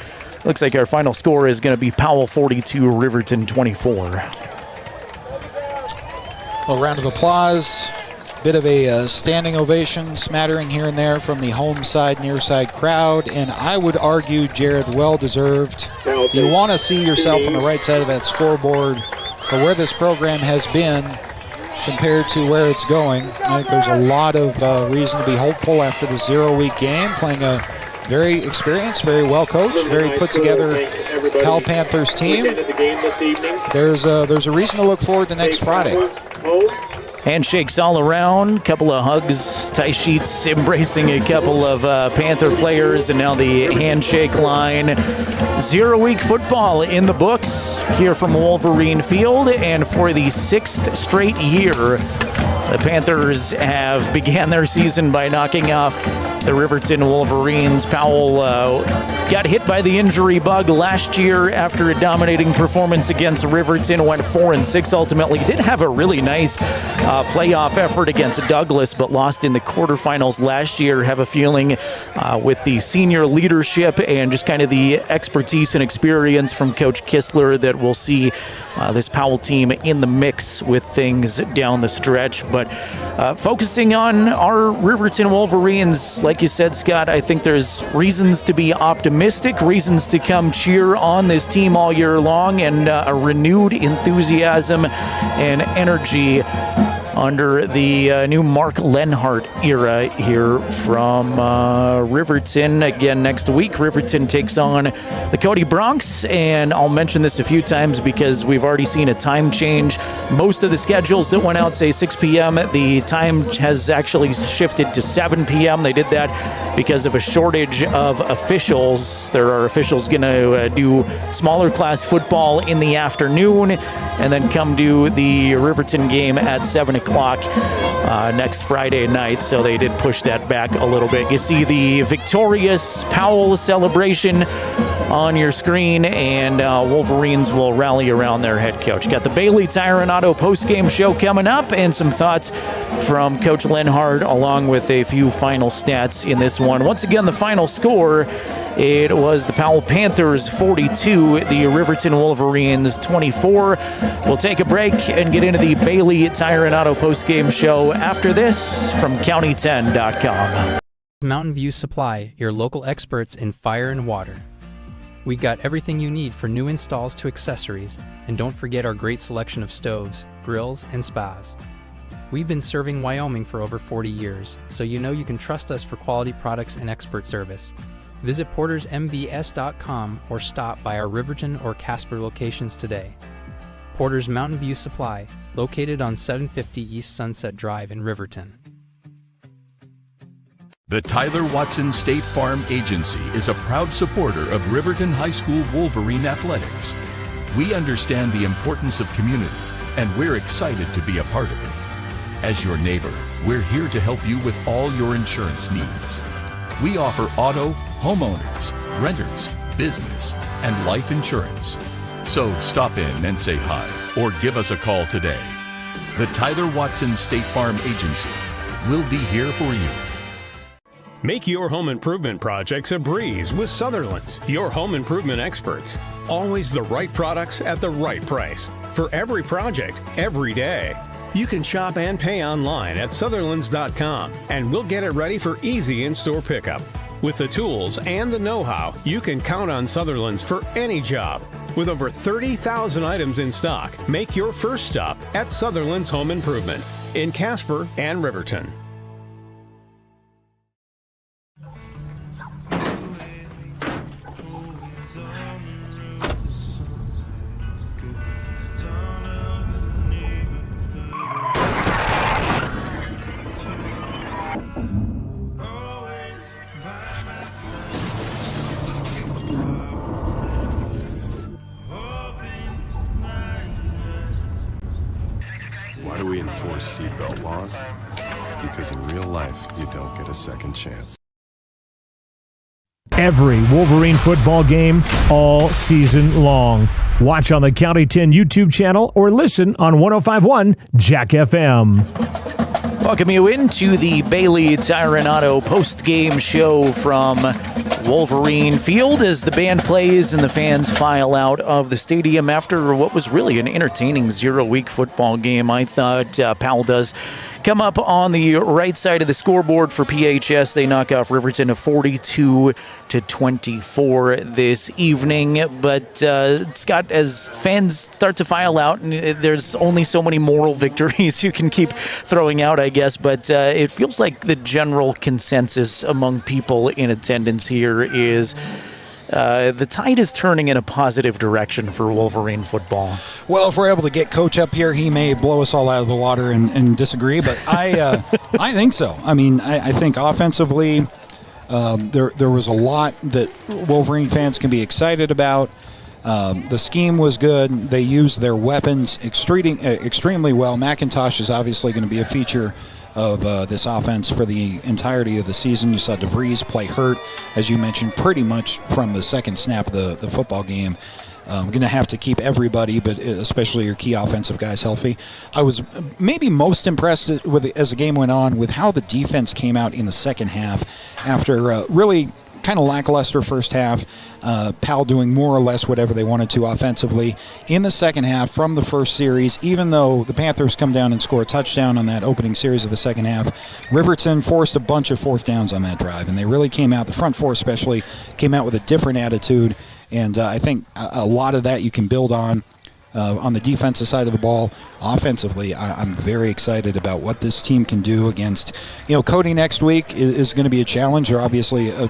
Looks like our final score is going to be Powell 42, Riverton 24. A round of applause. Bit of a standing ovation, smattering here and there from the home side, near side crowd, and I would argue, Jared, well-deserved. You want to see yourself on the right side of that scoreboard, but where this program has been compared to where it's going, I think there's a lot of reason to be hopeful after the 0-week game, playing a very experienced, very well-coached, very put-together Powell Panthers team. There's a reason to look forward to next Friday. Handshakes all around, couple of hugs, tie sheets embracing a couple of Panther players, and now the handshake line. 0-week football in the books here from Wolverine Field, and for the 6th straight year, the Panthers have began their season by knocking off the Riverton Wolverines. Powell got hit by the injury bug last year after a dominating performance against Riverton, went 4-6 ultimately. Did have a really nice playoff effort against Douglas, but lost in the quarterfinals last year. Have a feeling with the senior leadership and just kind of the expertise and experience from Coach Kistler that we'll see this Powell team in the mix with things down the stretch. But focusing on our Riverton Wolverines, like you said, Scott, I think there's reasons to be optimistic, reasons to come cheer on this team all year long, and a renewed enthusiasm and energy under the new Mark Lenhardt era here from Riverton. Again, next week, Riverton takes on the Cody Bronx, and I'll mention this a few times because we've already seen a time change. Most of the schedules that went out say 6 p.m., the time has actually shifted to 7 p.m. They did that because of a shortage of officials. There are officials going to do smaller class football in the afternoon and then come do the Riverton game at 7 o'clock next Friday night, so they did push that back a little bit. You see the victorious Powell celebration on your screen, and Wolverines will rally around their head coach. Got the Bailey Tire and Auto postgame show coming up, and some thoughts from Coach Lenhardt, along with a few final stats in this one. Once again, the final score, it was the Powell Panthers 42, the Riverton Wolverines 24. We'll take a break and get into the Bailey Tire and Auto postgame show after this from County10.com. Mountain View Supply, your local experts in fire and water. We got everything you need for new installs to accessories, and don't forget our great selection of stoves, grills, and spas. We've been serving Wyoming for over 40 years, so you know you can trust us for quality products and expert service. Visit portersmbs.com or stop by our Riverton or Casper locations today. Porter's Mountain View Supply, located on 750 East Sunset Drive in Riverton. The Tyler Watson State Farm Agency is a proud supporter of Riverton High School Wolverine athletics. We understand the importance of community, and we're excited to be a part of it. As your neighbor, we're here to help you with all your insurance needs. We offer auto, homeowners, renters, business, and life insurance. So stop in and say hi, or give us a call today. The Tyler Watson State Farm Agency will be here for you. Make your home improvement projects a breeze with Sutherland's, your home improvement experts. Always the right products at the right price. For every project, every day. You can shop and pay online at Sutherlands.com, and we'll get it ready for easy in-store pickup. With the tools and the know-how, you can count on Sutherlands for any job. With over 30,000 items in stock, make your first stop at Sutherland's Home Improvement in Casper and Riverton. Why do we enforce seatbelt laws? Because in real life, you don't get a second chance. Every Wolverine football game all season long. Watch on the County 10 YouTube channel or listen on 105.1 Jack FM. Welcome you into the Bailey Tire and Auto post-game show from Wolverine Field as the band plays and the fans file out of the stadium after what was really an entertaining zero-week football game. I thought Powell does come up on the right side of the scoreboard for PHS. They knock off Riverton 42-24 this evening. But Scott, as fans start to file out, and there's only so many moral victories you can keep throwing out, I guess. But it feels like the general consensus among people in attendance here is the tide is turning in a positive direction for Wolverine football. Well, if we're able to get Coach up here, he may blow us all out of the water and disagree, but I think so. I mean, I think offensively, there was a lot that Wolverine fans can be excited about. The scheme was good. They used their weapons extremely well. McIntosh is obviously going to be a feature of this offense for the entirety of the season. You saw DeVries play hurt, as you mentioned, pretty much from the second snap of the football game. Going to have to keep everybody, but especially your key offensive guys, healthy. I was maybe most impressed as the game went on with how the defense came out in the second half after really kind of lackluster first half. Powell doing more or less whatever they wanted to offensively. In the second half, from the first series, even though the Panthers come down and score a touchdown on that opening series of the second half, Riverton forced a bunch of fourth downs on that drive, and they really came out, the front four especially, came out with a different attitude, and I think a lot of that you can build on the defensive side of the ball. Offensively, I'm very excited about what this team can do against, Cody next week is going to be a challenge. They're obviously an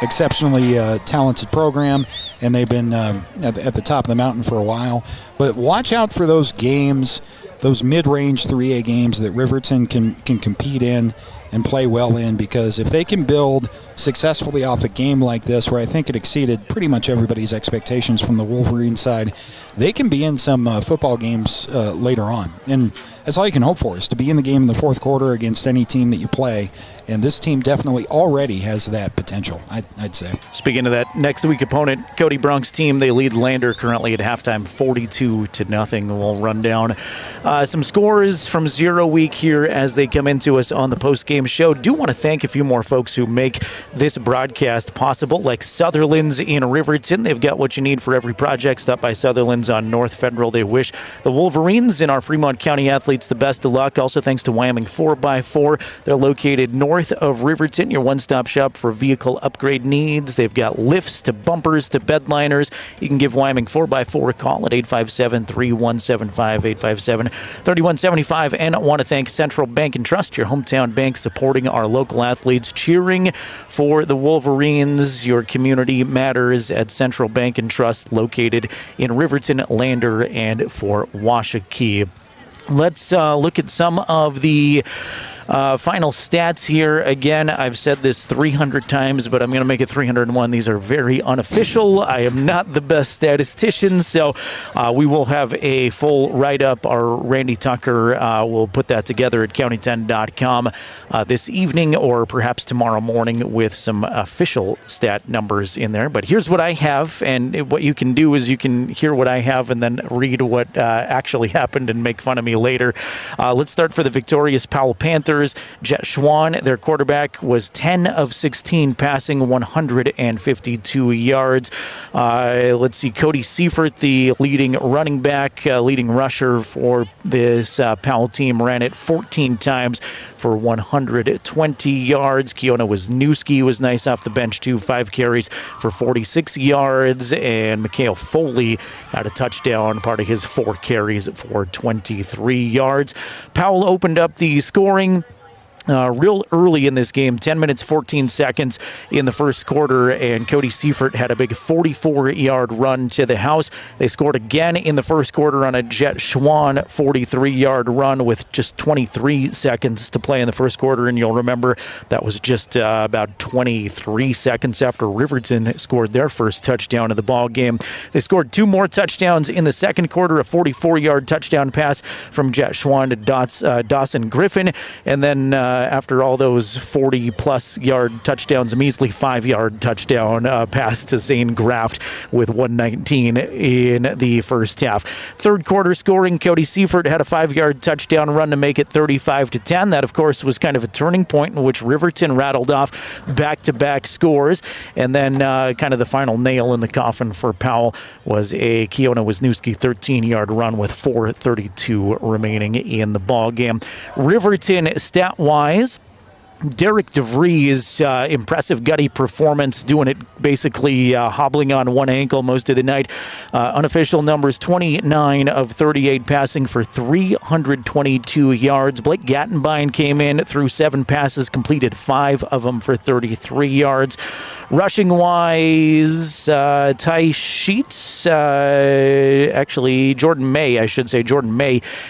exceptionally talented program, and they've been at the top of the mountain for a while. But watch out for those games, those mid-range 3A games that Riverton can compete in and play well in, because if they can build successfully off a game like this, where I think it exceeded pretty much everybody's expectations from the Wolverine side, they can be in some football games later on. And that's all you can hope for, is to be in the game in the fourth quarter against any team that you play. And this team definitely already has that potential, I'd say. Speaking of that next week opponent, Cody Brunk's team, they lead Lander currently at halftime 42-0. We'll run down some scores from 0 week here as they come into us on the post-game show. Do want to thank a few more folks who make this broadcast possible, like Sutherland's in Riverton. They've got what you need for every project. Stop by Sutherland's on North Federal. They wish the Wolverines and our Fremont County athletes the best of luck. Also thanks to Wyoming 4x4. They're located north of Riverton, your one-stop shop for vehicle upgrade needs. They've got lifts to bumpers to bedliners. You can give Wyoming 4x4 a call at 857-3175, 857-3175. And I want to thank Central Bank and Trust, your hometown bank, supporting our local athletes, cheering for the Wolverines. Your community matters at Central Bank and Trust, located in Riverton, Lander, and Fort Washakie. Let's look at some of the final stats here. Again, I've said this 300 times, but I'm going to make it 301. These are very unofficial. I am not the best statistician, so we will have a full write-up. Our Randy Tucker will put that together at county10.com this evening or perhaps tomorrow morning with some official stat numbers in there. But here's what I have, and what you can do is you can hear what I have and then read what actually happened and make fun of me later. Let's start for the victorious Powell Panthers. Jet Schwan, their quarterback, was 10 of 16 passing, 152 yards. Let's see, Cody Seifert, the leading running back, leading rusher for this Powell team, ran it 14 times for 120 yards. Keona Wisniewski was nice off the bench too, 5 carries for 46 yards. And Mikhail Foley had a touchdown, part of his 4 carries for 23 yards. Powell opened up the scoring real early in this game, 10 minutes, 14 seconds in the first quarter, and Cody Seifert had a big 44-yard run to the house. They scored again in the first quarter on a Jet Schwan 43-yard run with just 23 seconds to play in the first quarter, and you'll remember that was just about 23 seconds after Riverton scored their first touchdown of the ball game. They scored 2 more touchdowns in the second quarter, a 44-yard touchdown pass from Jet Schwan to Dawson Griffin, and then after all those 40-plus yard touchdowns, a measly 5-yard touchdown pass to Zane Graft with 119 in the first half. Third quarter scoring, Cody Seifert had a 5-yard touchdown run to make it 35-10. That, of course, was kind of a turning point in which Riverton rattled off back-to-back scores. And then kind of the final nail in the coffin for Powell was a Keona Wisniewski 13-yard run with 4:32 remaining in the ball game. Riverton, stat-wise, Derek DeVries, impressive gutty performance, doing it basically hobbling on one ankle most of the night. Unofficial numbers, 29 of 38 passing for 322 yards. Blake Gattenbein came in, threw 7 passes, completed 5 of them for 33 yards. Rushing-wise, Ty Sheets, actually Jordan May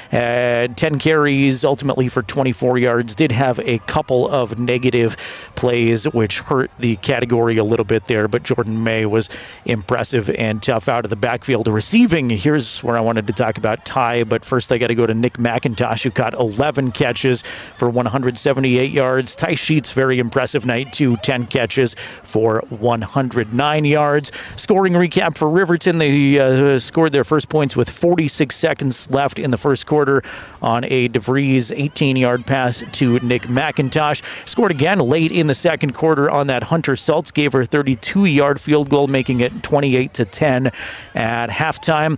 had 10 carries, ultimately for 24 yards. Did have a couple of negative plays, which hurt the category a little bit there, but Jordan May was impressive and tough out of the backfield. Receiving, here's where I wanted to talk about Ty, but first I got to go to Nick McIntosh, who caught 11 catches for 178 yards. Ty Sheets, very impressive night, too, 10 catches for 109 yards. Scoring recap for Riverton. They scored their first points with 46 seconds left in the first quarter on a DeVries 18-yard pass to Nick McIntosh. Scored again late in the second quarter on that Hunter Saltzgaver 32-yard field goal, making it 28-10 at halftime.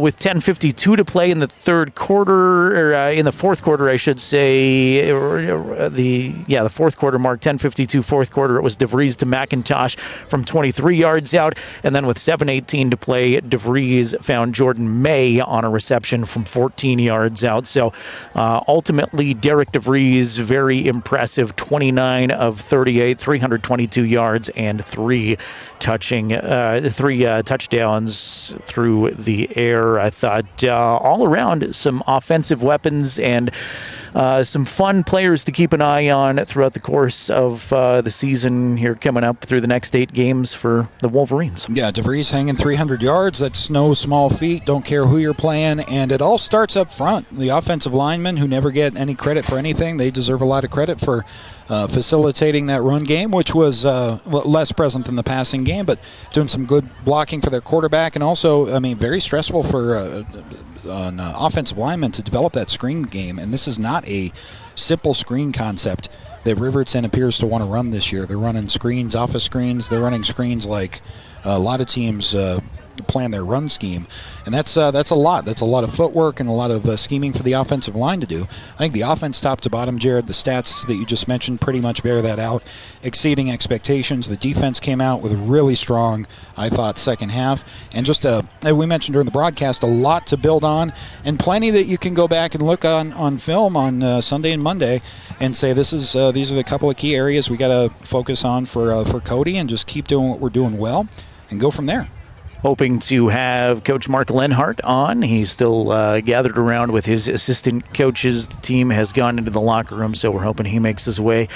With 10:52 to play in the third quarter, or in the fourth quarter, I should say, the fourth quarter mark, 10:52 fourth quarter, it was DeVries to McIntosh from 23 yards out, and then with 7:18 to play, DeVries found Jordan May on a reception from 14 yards out. So ultimately, Derek DeVries, very impressive, 29 of 38, 322 yards, and 3 touchdowns through the air. I thought all around some offensive weapons and some fun players to keep an eye on throughout the course of the season here coming up through the next 8 games for the Wolverines. Yeah, DeVries hanging 300 yards. That's no small feat. Don't care who you're playing. And it all starts up front. The offensive linemen, who never get any credit for anything, they deserve a lot of credit for facilitating that run game, which was less present than the passing game, but doing some good blocking for their quarterback. And also, I mean, very stressful for an offensive lineman to develop that screen game. And this is not a simple screen concept that Riverton appears to want to run this year. They're running screens off of screens. They're running screens like a lot of teams plan their run scheme, and that's a lot. That's a lot of footwork and a lot of scheming for the offensive line to do. I think the offense top to bottom, Jared, the stats that you just mentioned pretty much bear that out, exceeding expectations. The defense came out with a really strong, I thought, second half, and just as we mentioned during the broadcast, a lot to build on, and plenty that you can go back and look on film on Sunday and Monday and say these are the couple of key areas we got to focus on for Cody, and just keep doing what we're doing well and go from there. Hoping to have Coach Mark Lenhardt on. He's still gathered around with his assistant coaches. The team has gone into the locker room, so we're hoping he makes his way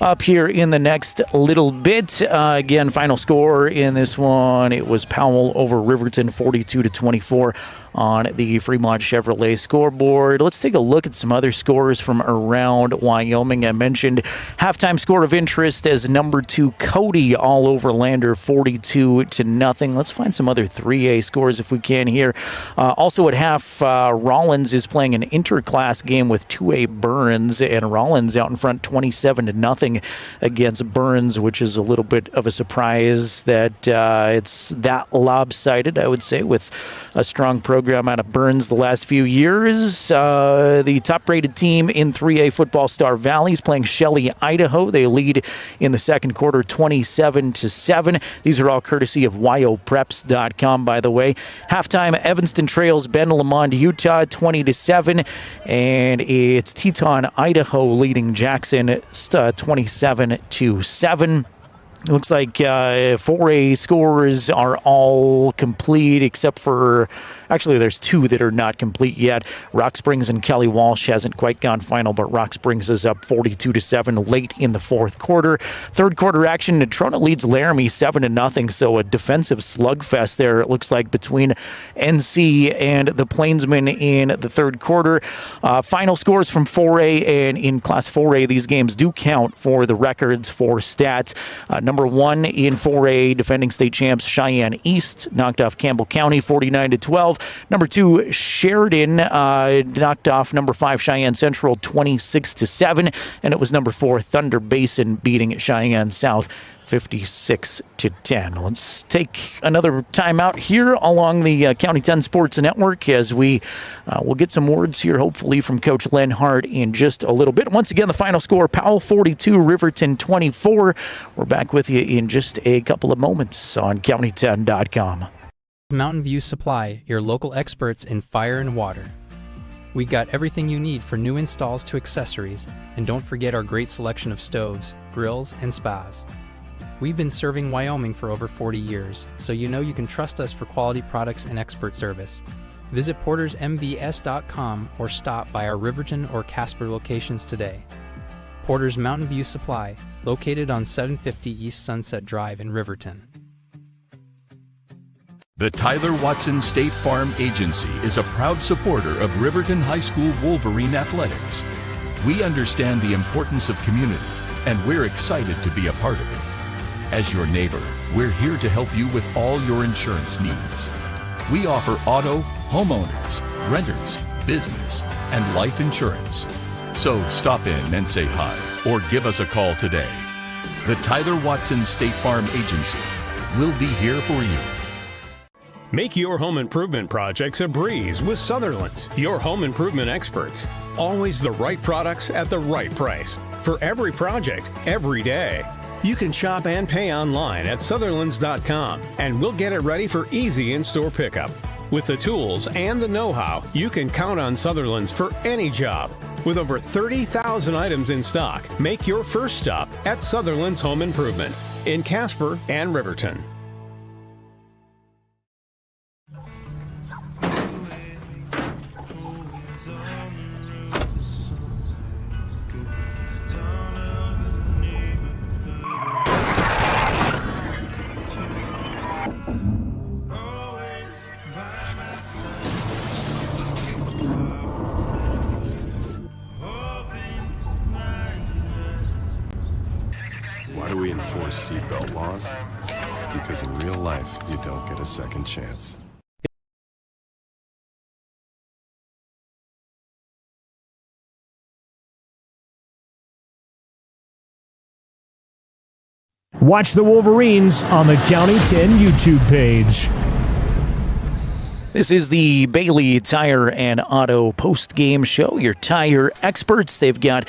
up here in the next little bit. Again, final score in this one, it was Powell over Riverton, 42-24 on the Fremont Chevrolet scoreboard. Let's take a look at some other scores from around Wyoming. I mentioned halftime score of interest as number 2 Cody all over Lander, 42-0. Let's find some other 3A scores if we can here. Also at half, Rollins is playing an interclass game with 2A Burns, and Rollins out in front 27-0 against Burns, which is a little bit of a surprise that it's that lopsided, I would say, with a strong program out of Burns the last few years. The top-rated team in 3A football, Star Valley, is playing Shelley, Idaho. They lead in the second quarter 27-7. These are all courtesy of wyopreps.com, by the way. Halftime, Evanston trails Ben Lamond, Utah, 20-7. And it's Teton, Idaho, leading Jackson 27-7. It looks like 4A scores are all complete except for, actually there's 2 that are not complete yet. Rock Springs and Kelly Walsh hasn't quite gone final, but Rock Springs is up 42-7 late in the fourth quarter. Third quarter action, Natrona leads Laramie 7-0, so a defensive slugfest there, it looks like, between NC and the Plainsmen in the third quarter. Final scores from 4A, and in Class 4A, these games do count for the records for stats. Number 1 in 4A, defending state champs Cheyenne East knocked off Campbell County 49-12. Number 2, Sheridan knocked off number 5 Cheyenne Central 26-7, and it was number 4 Thunder Basin beating Cheyenne South 56-10. Let's take another time out here along the County 10 Sports Network as we will get some words here, hopefully, from Coach Lenhardt in just a little bit. Once again, the final score, Powell 42, Riverton 24. We're back with you in just a couple of moments on county10.com. Mountain View Supply, your local experts in fire and water. We got everything you need for new installs to accessories, and don't forget our great selection of stoves, grills, and spas. We've been serving Wyoming for over 40 years, so you know you can trust us for quality products and expert service. Visit portersmbs.com or stop by our Riverton or Casper locations today. Porter's Mountain View Supply, located on 750 East Sunset Drive in Riverton. The Tyler Watson State Farm Agency is a proud supporter of Riverton High School Wolverine athletics. We understand the importance of community, and we're excited to be a part of it. As your neighbor, we're here to help you with all your insurance needs. We offer auto, homeowners, renters, business, and life insurance. So stop in and say hi or give us a call today. The Tyler Watson State Farm Agency will be here for you. Make your home improvement projects a breeze with Sutherland's, your home improvement experts. Always the right products at the right price for every project, every day. You can shop and pay online at Sutherlands.com, and we'll get it ready for easy in-store pickup. With the tools and the know-how, you can count on Sutherlands for any job. With over 30,000 items in stock, make your first stop at Sutherland's Home Improvement in Casper and Riverton. Why do we enforce seatbelt laws? Because in real life, you don't get a second chance. Watch the Wolverines on the County 10 YouTube page. This is the Bailey Tire and Auto post-game show. Your tire experts. They've got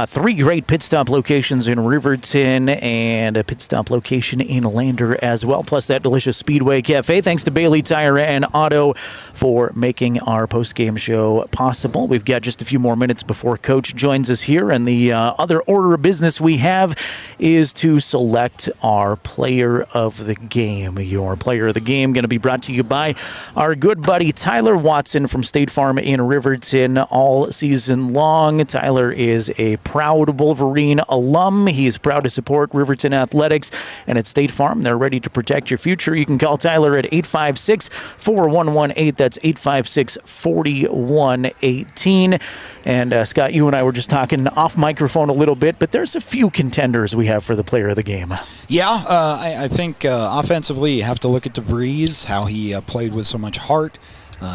3 great pit stop locations in Riverton and a pit stop location in Lander as well, plus that delicious Speedway Cafe. Thanks to Bailey Tire and Auto for making our post-game show possible. We've got just a few more minutes before Coach joins us here, and the other order of business we have is to select our player of the game. Your player of the game going to be brought to you by our good buddy Tyler Watson from State Farm in Riverton all season long. Tyler is a proud Wolverine alum. He's proud to support Riverton athletics, and at State Farm, they're ready to protect your future. You can call Tyler at 856-4118. That's 856-4118. And Scott, you and I were just talking off microphone a little bit, but there's a few contenders we have for the player of the game. Yeah, I think offensively you have to look at DeVries, how he played with so much heart.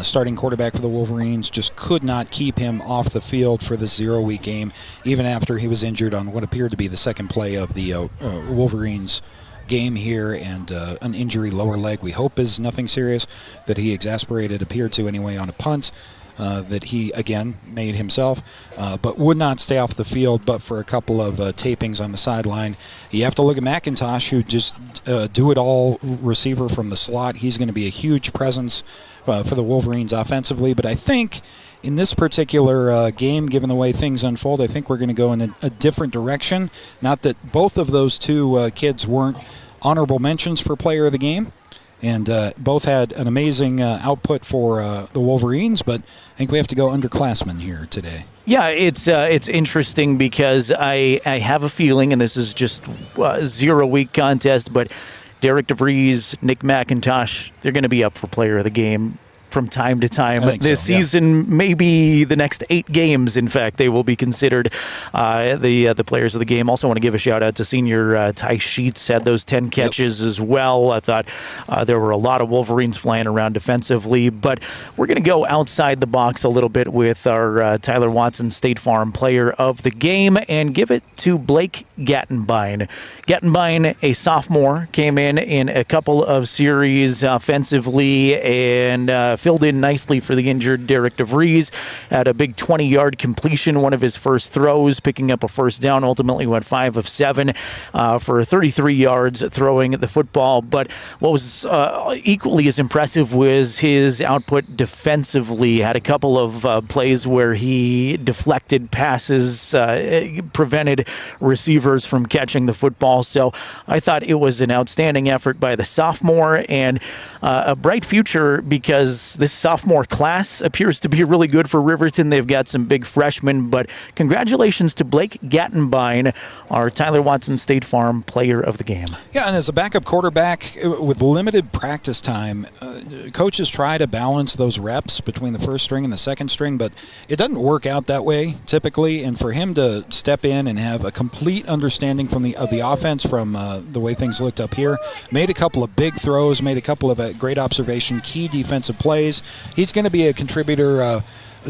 Starting quarterback for the Wolverines, just could not keep him off the field for the 0-week game, even after he was injured on what appeared to be the second play of the Wolverines game here, and an injury lower leg we hope is nothing serious that he appeared to anyway on a punt. That he, again, made himself, but would not stay off the field but for a couple of tapings on the sideline. You have to look at McIntosh, who just do-it-all receiver from the slot. He's going to be a huge presence for the Wolverines offensively, but I think in this particular game, given the way things unfold, I think we're going to go in a different direction. Not that both of those two kids weren't honorable mentions for player of the game, and both had an amazing output for the Wolverines, but I think we have to go underclassmen here today. Yeah, it's interesting because I have a feeling, and this is just a 0-week contest, but Derek DeVries, Nick McIntosh, they're going to be up for player of the game from time to time this season. Maybe the next 8 games, in fact, they will be considered the players of the game. Also want to give a shout out to senior Ty Sheets, had those 10 catches as well. I thought there were a lot of Wolverines flying around defensively, but we're going to go outside the box a little bit with our Tyler Watson State Farm player of the game and give it to Blake Gattenbein. Gattenbein, a sophomore, came in a couple of series offensively and filled in nicely for the injured Derek DeVries. Had a big 20-yard completion, one of his first throws, picking up a first down. Ultimately went 5 of 7 for 33 yards throwing the football. But what was equally as impressive was his output defensively. Had a couple of plays where he deflected passes, prevented receivers from catching the football. So I thought it was an outstanding effort by the sophomore and a bright future because this sophomore class appears to be really good for Riverton. They've got some big freshmen, but congratulations to Blake Gattenbein, our Tyler Watson State Farm player of the game. Yeah, and as a backup quarterback with limited practice time, coaches try to balance those reps between the first string and the second string, but it doesn't work out that way typically, and for him to step in and have a complete understanding of the offense from the way things looked up here, made a couple of big throws, made a couple of great observation, key defensive plays. He's going to be a contributor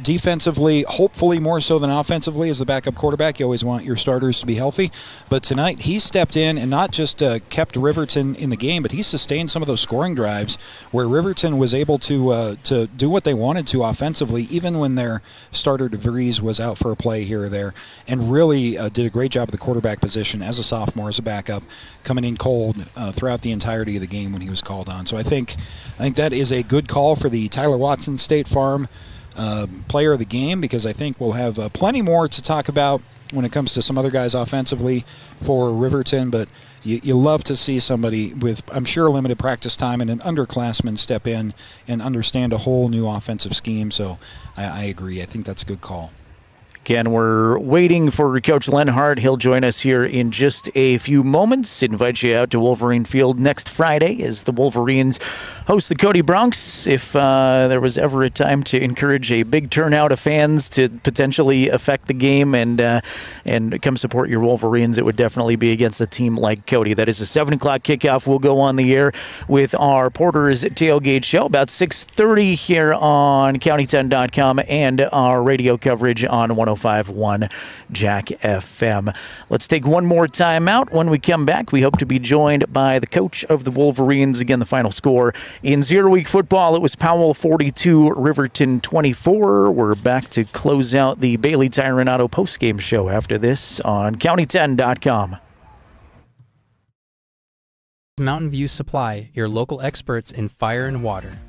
defensively, hopefully more so than offensively as the backup quarterback. You always want your starters to be healthy. But tonight he stepped in and not just kept Riverton in the game, but he sustained some of those scoring drives where Riverton was able to do what they wanted to offensively, even when their starter DeVries was out for a play here or there, and really did a great job at the quarterback position as a sophomore, as a backup, coming in cold throughout the entirety of the game when he was called on. So I think that is a good call for the Tyler Watson State Farm player of the game, because I think we'll have plenty more to talk about when it comes to some other guys offensively for Riverton, but you love to see somebody with, I'm sure, limited practice time and an underclassman step in and understand a whole new offensive scheme. So I agree. I think that's a good call. Again, we're waiting for Coach Lenhardt. He'll join us here in just a few moments. Invite you out to Wolverine Field next Friday as the Wolverines host the Cody Bronx. If there was ever a time to encourage a big turnout of fans to potentially affect the game and come support your Wolverines, it would definitely be against a team like Cody. That is a 7 o'clock kickoff. We'll go on the air with our Porter's Tailgate Show about 6:30 here on county10.com and our radio coverage on 105.1 Jack FM. Let's take one more time out. When we come back, we hope to be joined by the coach of the Wolverines. Again, the final score in 0-week football, it was Powell 42, Riverton 24. We're back to close out the Bailey Tire and Auto postgame show after this on county10.com. Mountain View Supply, your local experts in fire and water.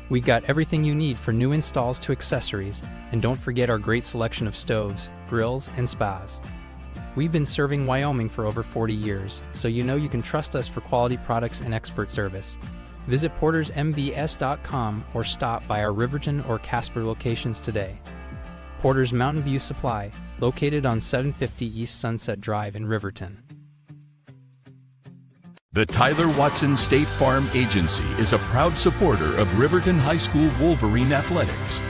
We've got everything you need for new installs to accessories, and don't forget our great selection of stoves, grills, and spas. We've been serving Wyoming for over 40 years, so you know you can trust us for quality products and expert service. Visit portersmbs.com or stop by our Riverton or Casper locations today. Porter's Mountain View Supply, located on 750 East Sunset Drive in Riverton. The Tyler Watson State Farm Agency is a proud supporter of Riverton High School Wolverine athletics.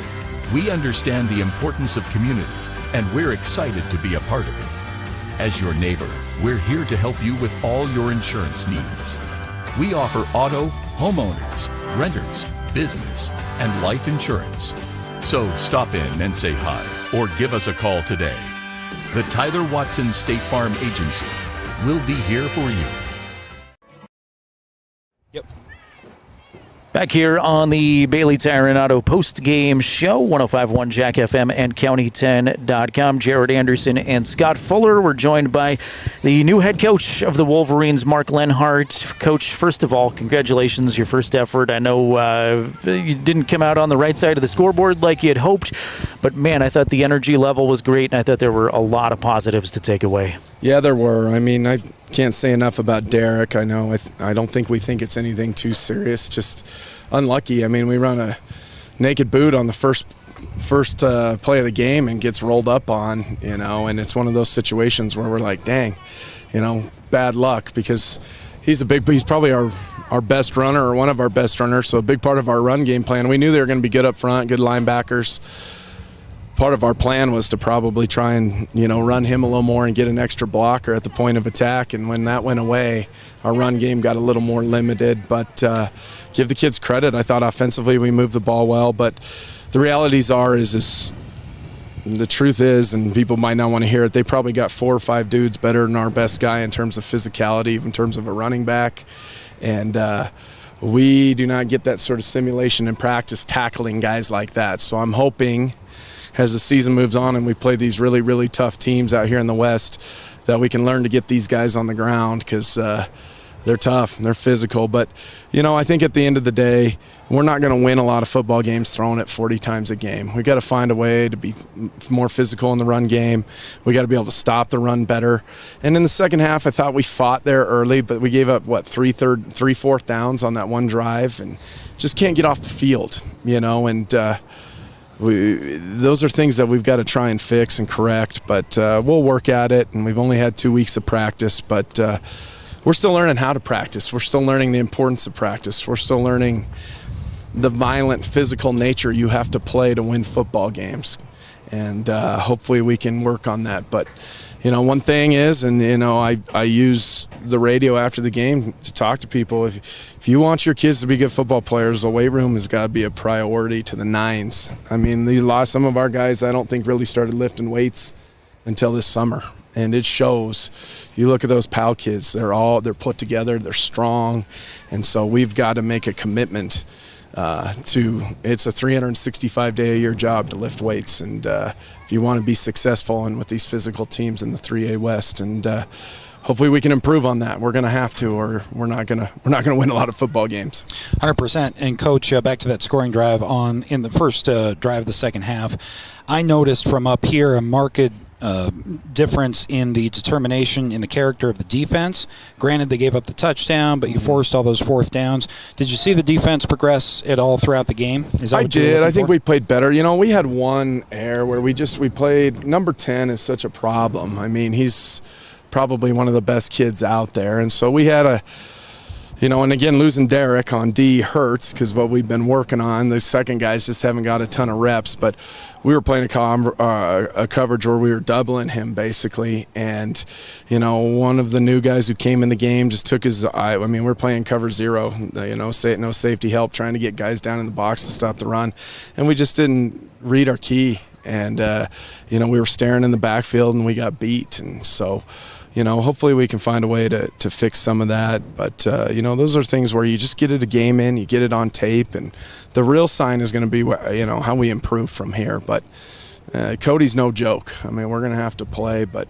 We understand the importance of community, and we're excited to be a part of it. As your neighbor, we're here to help you with all your insurance needs. We offer auto, homeowners, renters, business, and life insurance. So stop in and say hi, or give us a call today. The Tyler Watson State Farm Agency will be here for you. Back here on the Bailey Tire and Auto post-game show, 105.1 Jack FM and County10.com. Jared Anderson and Scott Fuller were joined by the new head coach of the Wolverines, Mark Lenhardt. Coach, first of all, congratulations, your first effort. I know you didn't come out on the right side of the scoreboard like you had hoped, but man, I thought the energy level was great, and I thought there were a lot of positives to take away. Yeah, there were. I mean, I can't say enough about Derek. I know I don't think we think it's anything too serious, just unlucky. I mean, we run a naked boot on the first play of the game and gets rolled up on, and it's one of those situations where we're like, dang, bad luck, because he's probably our best runner, or one of our best runners, so a big part of our run game plan. We knew they were going to be good up front, good linebackers. Part of our plan was to probably try and, run him a little more and get an extra blocker at the point of attack. And when that went away, our run game got a little more limited. But give the kids credit. I thought offensively we moved the ball well. But the realities is the truth is, and people might not want to hear it, they probably got 4 or 5 dudes better than our best guy in terms of physicality, in terms of a running back. And we do not get that sort of simulation in practice tackling guys like that. So I'm hoping, as the season moves on and we play these really, really tough teams out here in the West, that we can learn to get these guys on the ground, because they're tough and they're physical. But, I think at the end of the day, we're not going to win a lot of football games throwing it 40 times a game. We got to find a way to be more physical in the run game. We got to be able to stop the run better. And in the second half, I thought we fought there early, but we gave up, 3 4th downs on that one drive and just can't get off the field, and those are things that we've got to try and fix and correct, but we'll work at it, and we've only had 2 weeks of practice, but we're still learning how to practice. We're still learning the importance of practice. We're still learning the violent physical nature you have to play to win football games, and hopefully we can work on that. But one thing is, and I use the radio after the game to talk to people. If you want your kids to be good football players, the weight room has got to be a priority to the nines. I mean, some of our guys I don't think really started lifting weights until this summer, and it shows. You look at those Powell kids; they're put together, they're strong, and so we've got to make a commitment. It's a 365-day-a-year job to lift weights, and if you want to be successful and with these physical teams in the 3A West, and hopefully we can improve on that. We're going to have to, or we're not going to win a lot of football games. 100%. And Coach, back to that scoring drive in the first drive of the second half, I noticed from up here a marked difference in the determination, in the character of the defense. Granted, they gave up the touchdown, but you forced all those 4th downs. Did you see the defense progress at all throughout the game? I did. I think we played better. We had one error where we played. Number 10 is such a problem. I mean, he's probably one of the best kids out there, and so we had and again, losing Derek on D hurts, because what we've been working on, the second guys just haven't got a ton of reps, but we were playing a coverage where we were doubling him basically, and one of the new guys who came in the game just took his eye. I mean, we're playing cover 0, no safety help, trying to get guys down in the box to stop the run, and we just didn't read our key, and we were staring in the backfield and we got beat, and so hopefully we can find a way to fix some of that. But, those are things where you just get it a game in, you get it on tape, and the real sign is going to be, how we improve from here. But Cody's no joke. I mean, we're going to have to play, but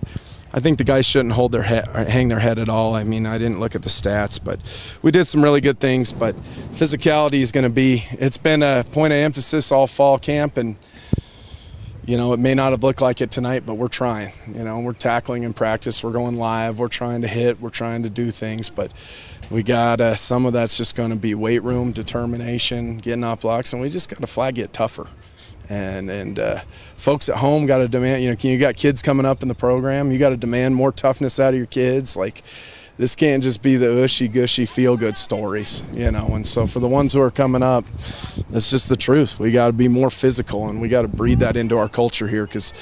I think the guys shouldn't hang their head at all. I mean, I didn't look at the stats, but we did some really good things. But physicality is going to it's been a point of emphasis all fall camp, and it may not have looked like it tonight, but we're trying. We're tackling in practice. We're going live. We're trying to hit. We're trying to do things. But we got some of that's just going to be weight room, determination, getting off blocks, and we just got to flag it tougher. And folks at home got to demand, you got kids coming up in the program. You got to demand more toughness out of your kids. Like, this can't just be the ushy-gushy feel-good stories, And so for the ones who are coming up, that's just the truth. We got to be more physical, and we got to breathe that into our culture here, because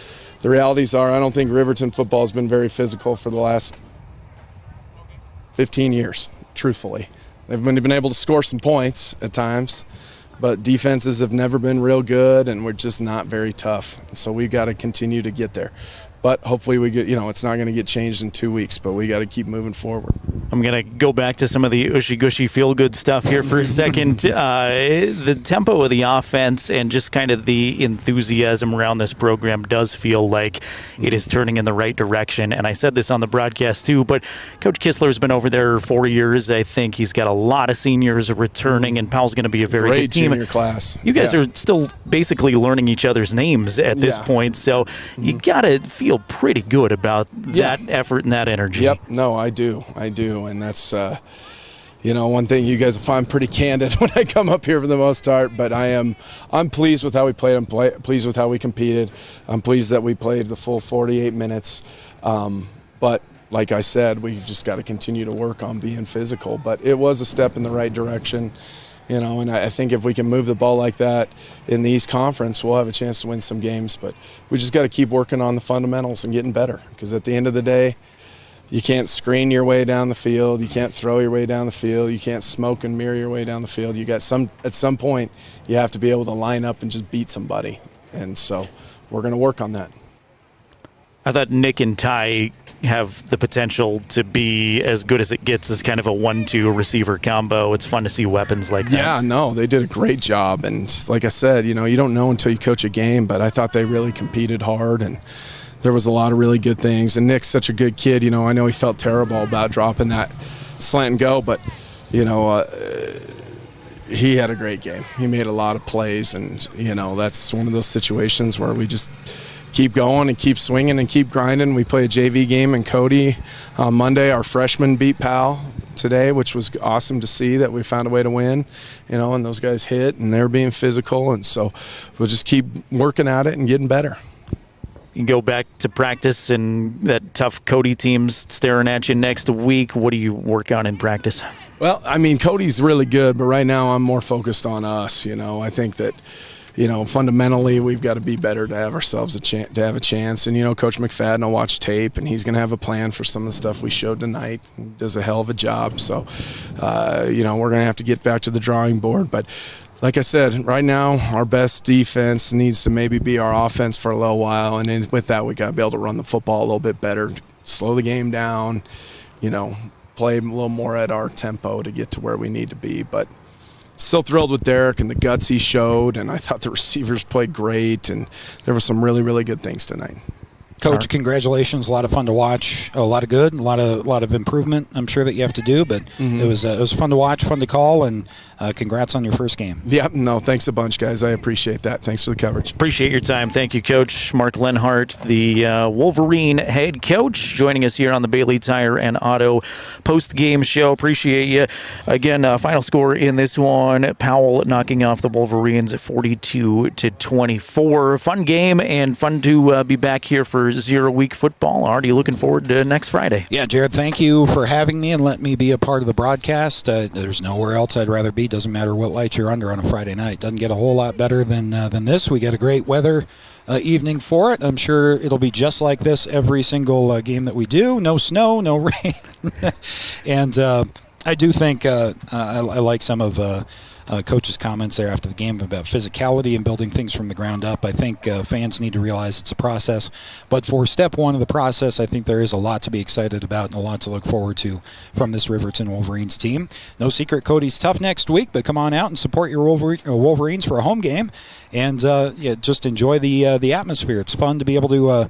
the realities are, I don't think Riverton football has been very physical for the last 15 years, truthfully. They've been able to score some points at times, but defenses have never been real good, and we're just not very tough. So we've got to continue to get there. But hopefully we get, it's not going to get changed in 2 weeks, but we got to keep moving forward. I'm going to go back to some of the ushy-gushy feel-good stuff here for a second. The tempo of the offense and just kind of the enthusiasm around this program does feel like it is turning in the right direction. And I said this on the broadcast too, but Coach Kistler's been over there 4 years. I think he's got a lot of seniors returning, and Powell's going to be a very great good team. Junior class. You guys are still basically learning each other's names at this point, so you got to feel pretty good about that effort and that energy. Yep. No, I do. And that's, one thing you guys will find pretty candid when I come up here for the most part, but I'm pleased with how we played. I'm pleased with how we competed. I'm pleased that we played the full 48 minutes. But like I said, we've just got to continue to work on being physical. But it was a step in the right direction, and I think if we can move the ball like that in the East Conference, we'll have a chance to win some games. But we just got to keep working on the fundamentals and getting better, because at the end of the day, you can't screen your way down the field. You can't throw your way down the field. You can't smoke and mirror your way down the field. At some point, you have to be able to line up and just beat somebody. And so we're going to work on that. I thought Nick and Ty have the potential to be as good as it gets as kind of a 1-2 receiver combo. It's fun to see weapons like that. Yeah, no, they did a great job. And like I said, you don't know until you coach a game, but I thought they really competed hard, and there was a lot of really good things. And Nick's such a good kid. I know he felt terrible about dropping that slant and go, but, he had a great game. He made a lot of plays, and, that's one of those situations where we just keep going and keep swinging and keep grinding. We play a JV game in Cody on Monday. Our freshmen beat Powell today, which was awesome to see that we found a way to win, and those guys hit, and they're being physical. And so we'll just keep working at it and getting better. You go back to practice, and that tough Cody team's staring at you next week. What do you work on in practice? Well, Cody's really good, but right now I'm more focused on us. I think that, fundamentally we've got to be better to have ourselves to have a chance. And, Coach McFadden will watch tape, and he's going to have a plan for some of the stuff we showed tonight. He does a hell of a job. So, we're going to have to get back to the drawing board. But like I said, right now our best defense needs to maybe be our offense for a little while. And then with that, we got to be able to run the football a little bit better, slow the game down, play a little more at our tempo to get to where we need to be. But still thrilled with Derek and the guts he showed, and I thought the receivers played great, and there were some really, really good things tonight. Coach, congratulations! A lot of fun to watch. A lot of good, a lot of improvement. I'm sure that you have to do, but it was fun to watch, fun to call, and congrats on your first game. Yeah, no, thanks a bunch, guys. I appreciate that. Thanks for the coverage. Appreciate your time. Thank you, Coach Mark Lenhardt, the Wolverine head coach, joining us here on the Bailey Tire and Auto post-game show. Appreciate you. Again, final score in this one: Powell knocking off the Wolverines at 42-24. Fun game, and fun to be back here for zero-week football. Already looking forward to next Friday. Yeah, Jared, thank you for having me and letting me be a part of the broadcast. There's nowhere else I'd rather be. Doesn't matter what light you're under on a Friday night. Doesn't get a whole lot better than this. We get a great weather evening for it. I'm sure it'll be just like this every single game that we do. No snow, no rain. And I do think I like some of Coach's comments there after the game about physicality and building things from the ground up. I think fans need to realize it's a process. But for step one of the process, I think there is a lot to be excited about and a lot to look forward to from this Riverton Wolverines team. No secret, Cody's tough next week, but come on out and support your Wolverines for a home game. And just enjoy the atmosphere. It's fun to be able to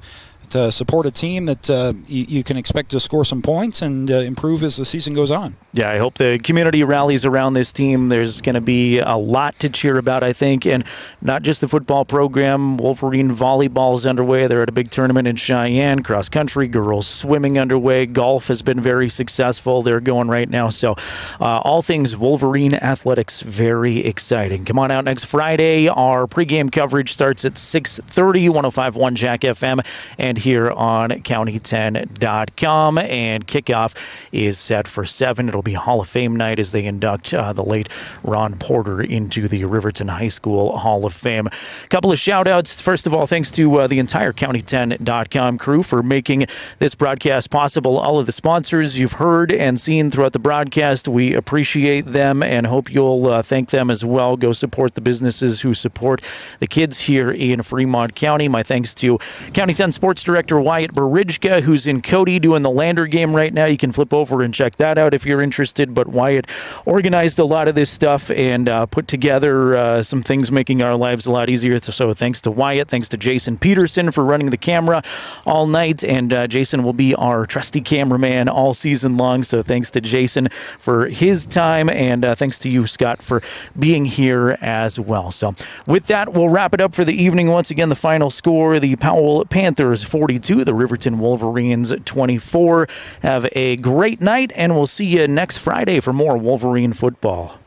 support a team that you can expect to score some points and improve as the season goes on. Yeah, I hope the community rallies around this team. There's going to be a lot to cheer about, I think, and not just the football program. Wolverine volleyball is underway. They're at a big tournament in Cheyenne. Cross country, girls swimming underway. Golf has been very successful. They're going right now. So all things Wolverine athletics, very exciting. Come on out next Friday. Our pregame coverage starts at 6:30, 105.1 Jack FM, and here on county10.com. And kickoff is set for 7. It'll be Hall of Fame night as they induct the late Ron Porter into the Riverton High School Hall of Fame. A couple of shout outs. First of all, thanks to the entire county10.com crew for making this broadcast possible. All of the sponsors you've heard and seen throughout the broadcast, we appreciate them and hope you'll thank them as well. Go support the businesses who support the kids here in Fremont County. My thanks to County 10 Sports director Wyatt Barijka, who's in Cody doing the Lander game right now. You can flip over and check that out if you're interested. But Wyatt organized a lot of this stuff and put together some things making our lives a lot easier. So thanks to Wyatt. Thanks to Jason Peterson for running the camera all night. And Jason will be our trusty cameraman all season long. So thanks to Jason for his time. And thanks to you, Scott, for being here as well. So with that, we'll wrap it up for the evening. Once again, the final score, the Powell Panthers 42, the Riverton Wolverines 24. Have a great night, and we'll see you next Friday for more Wolverine football.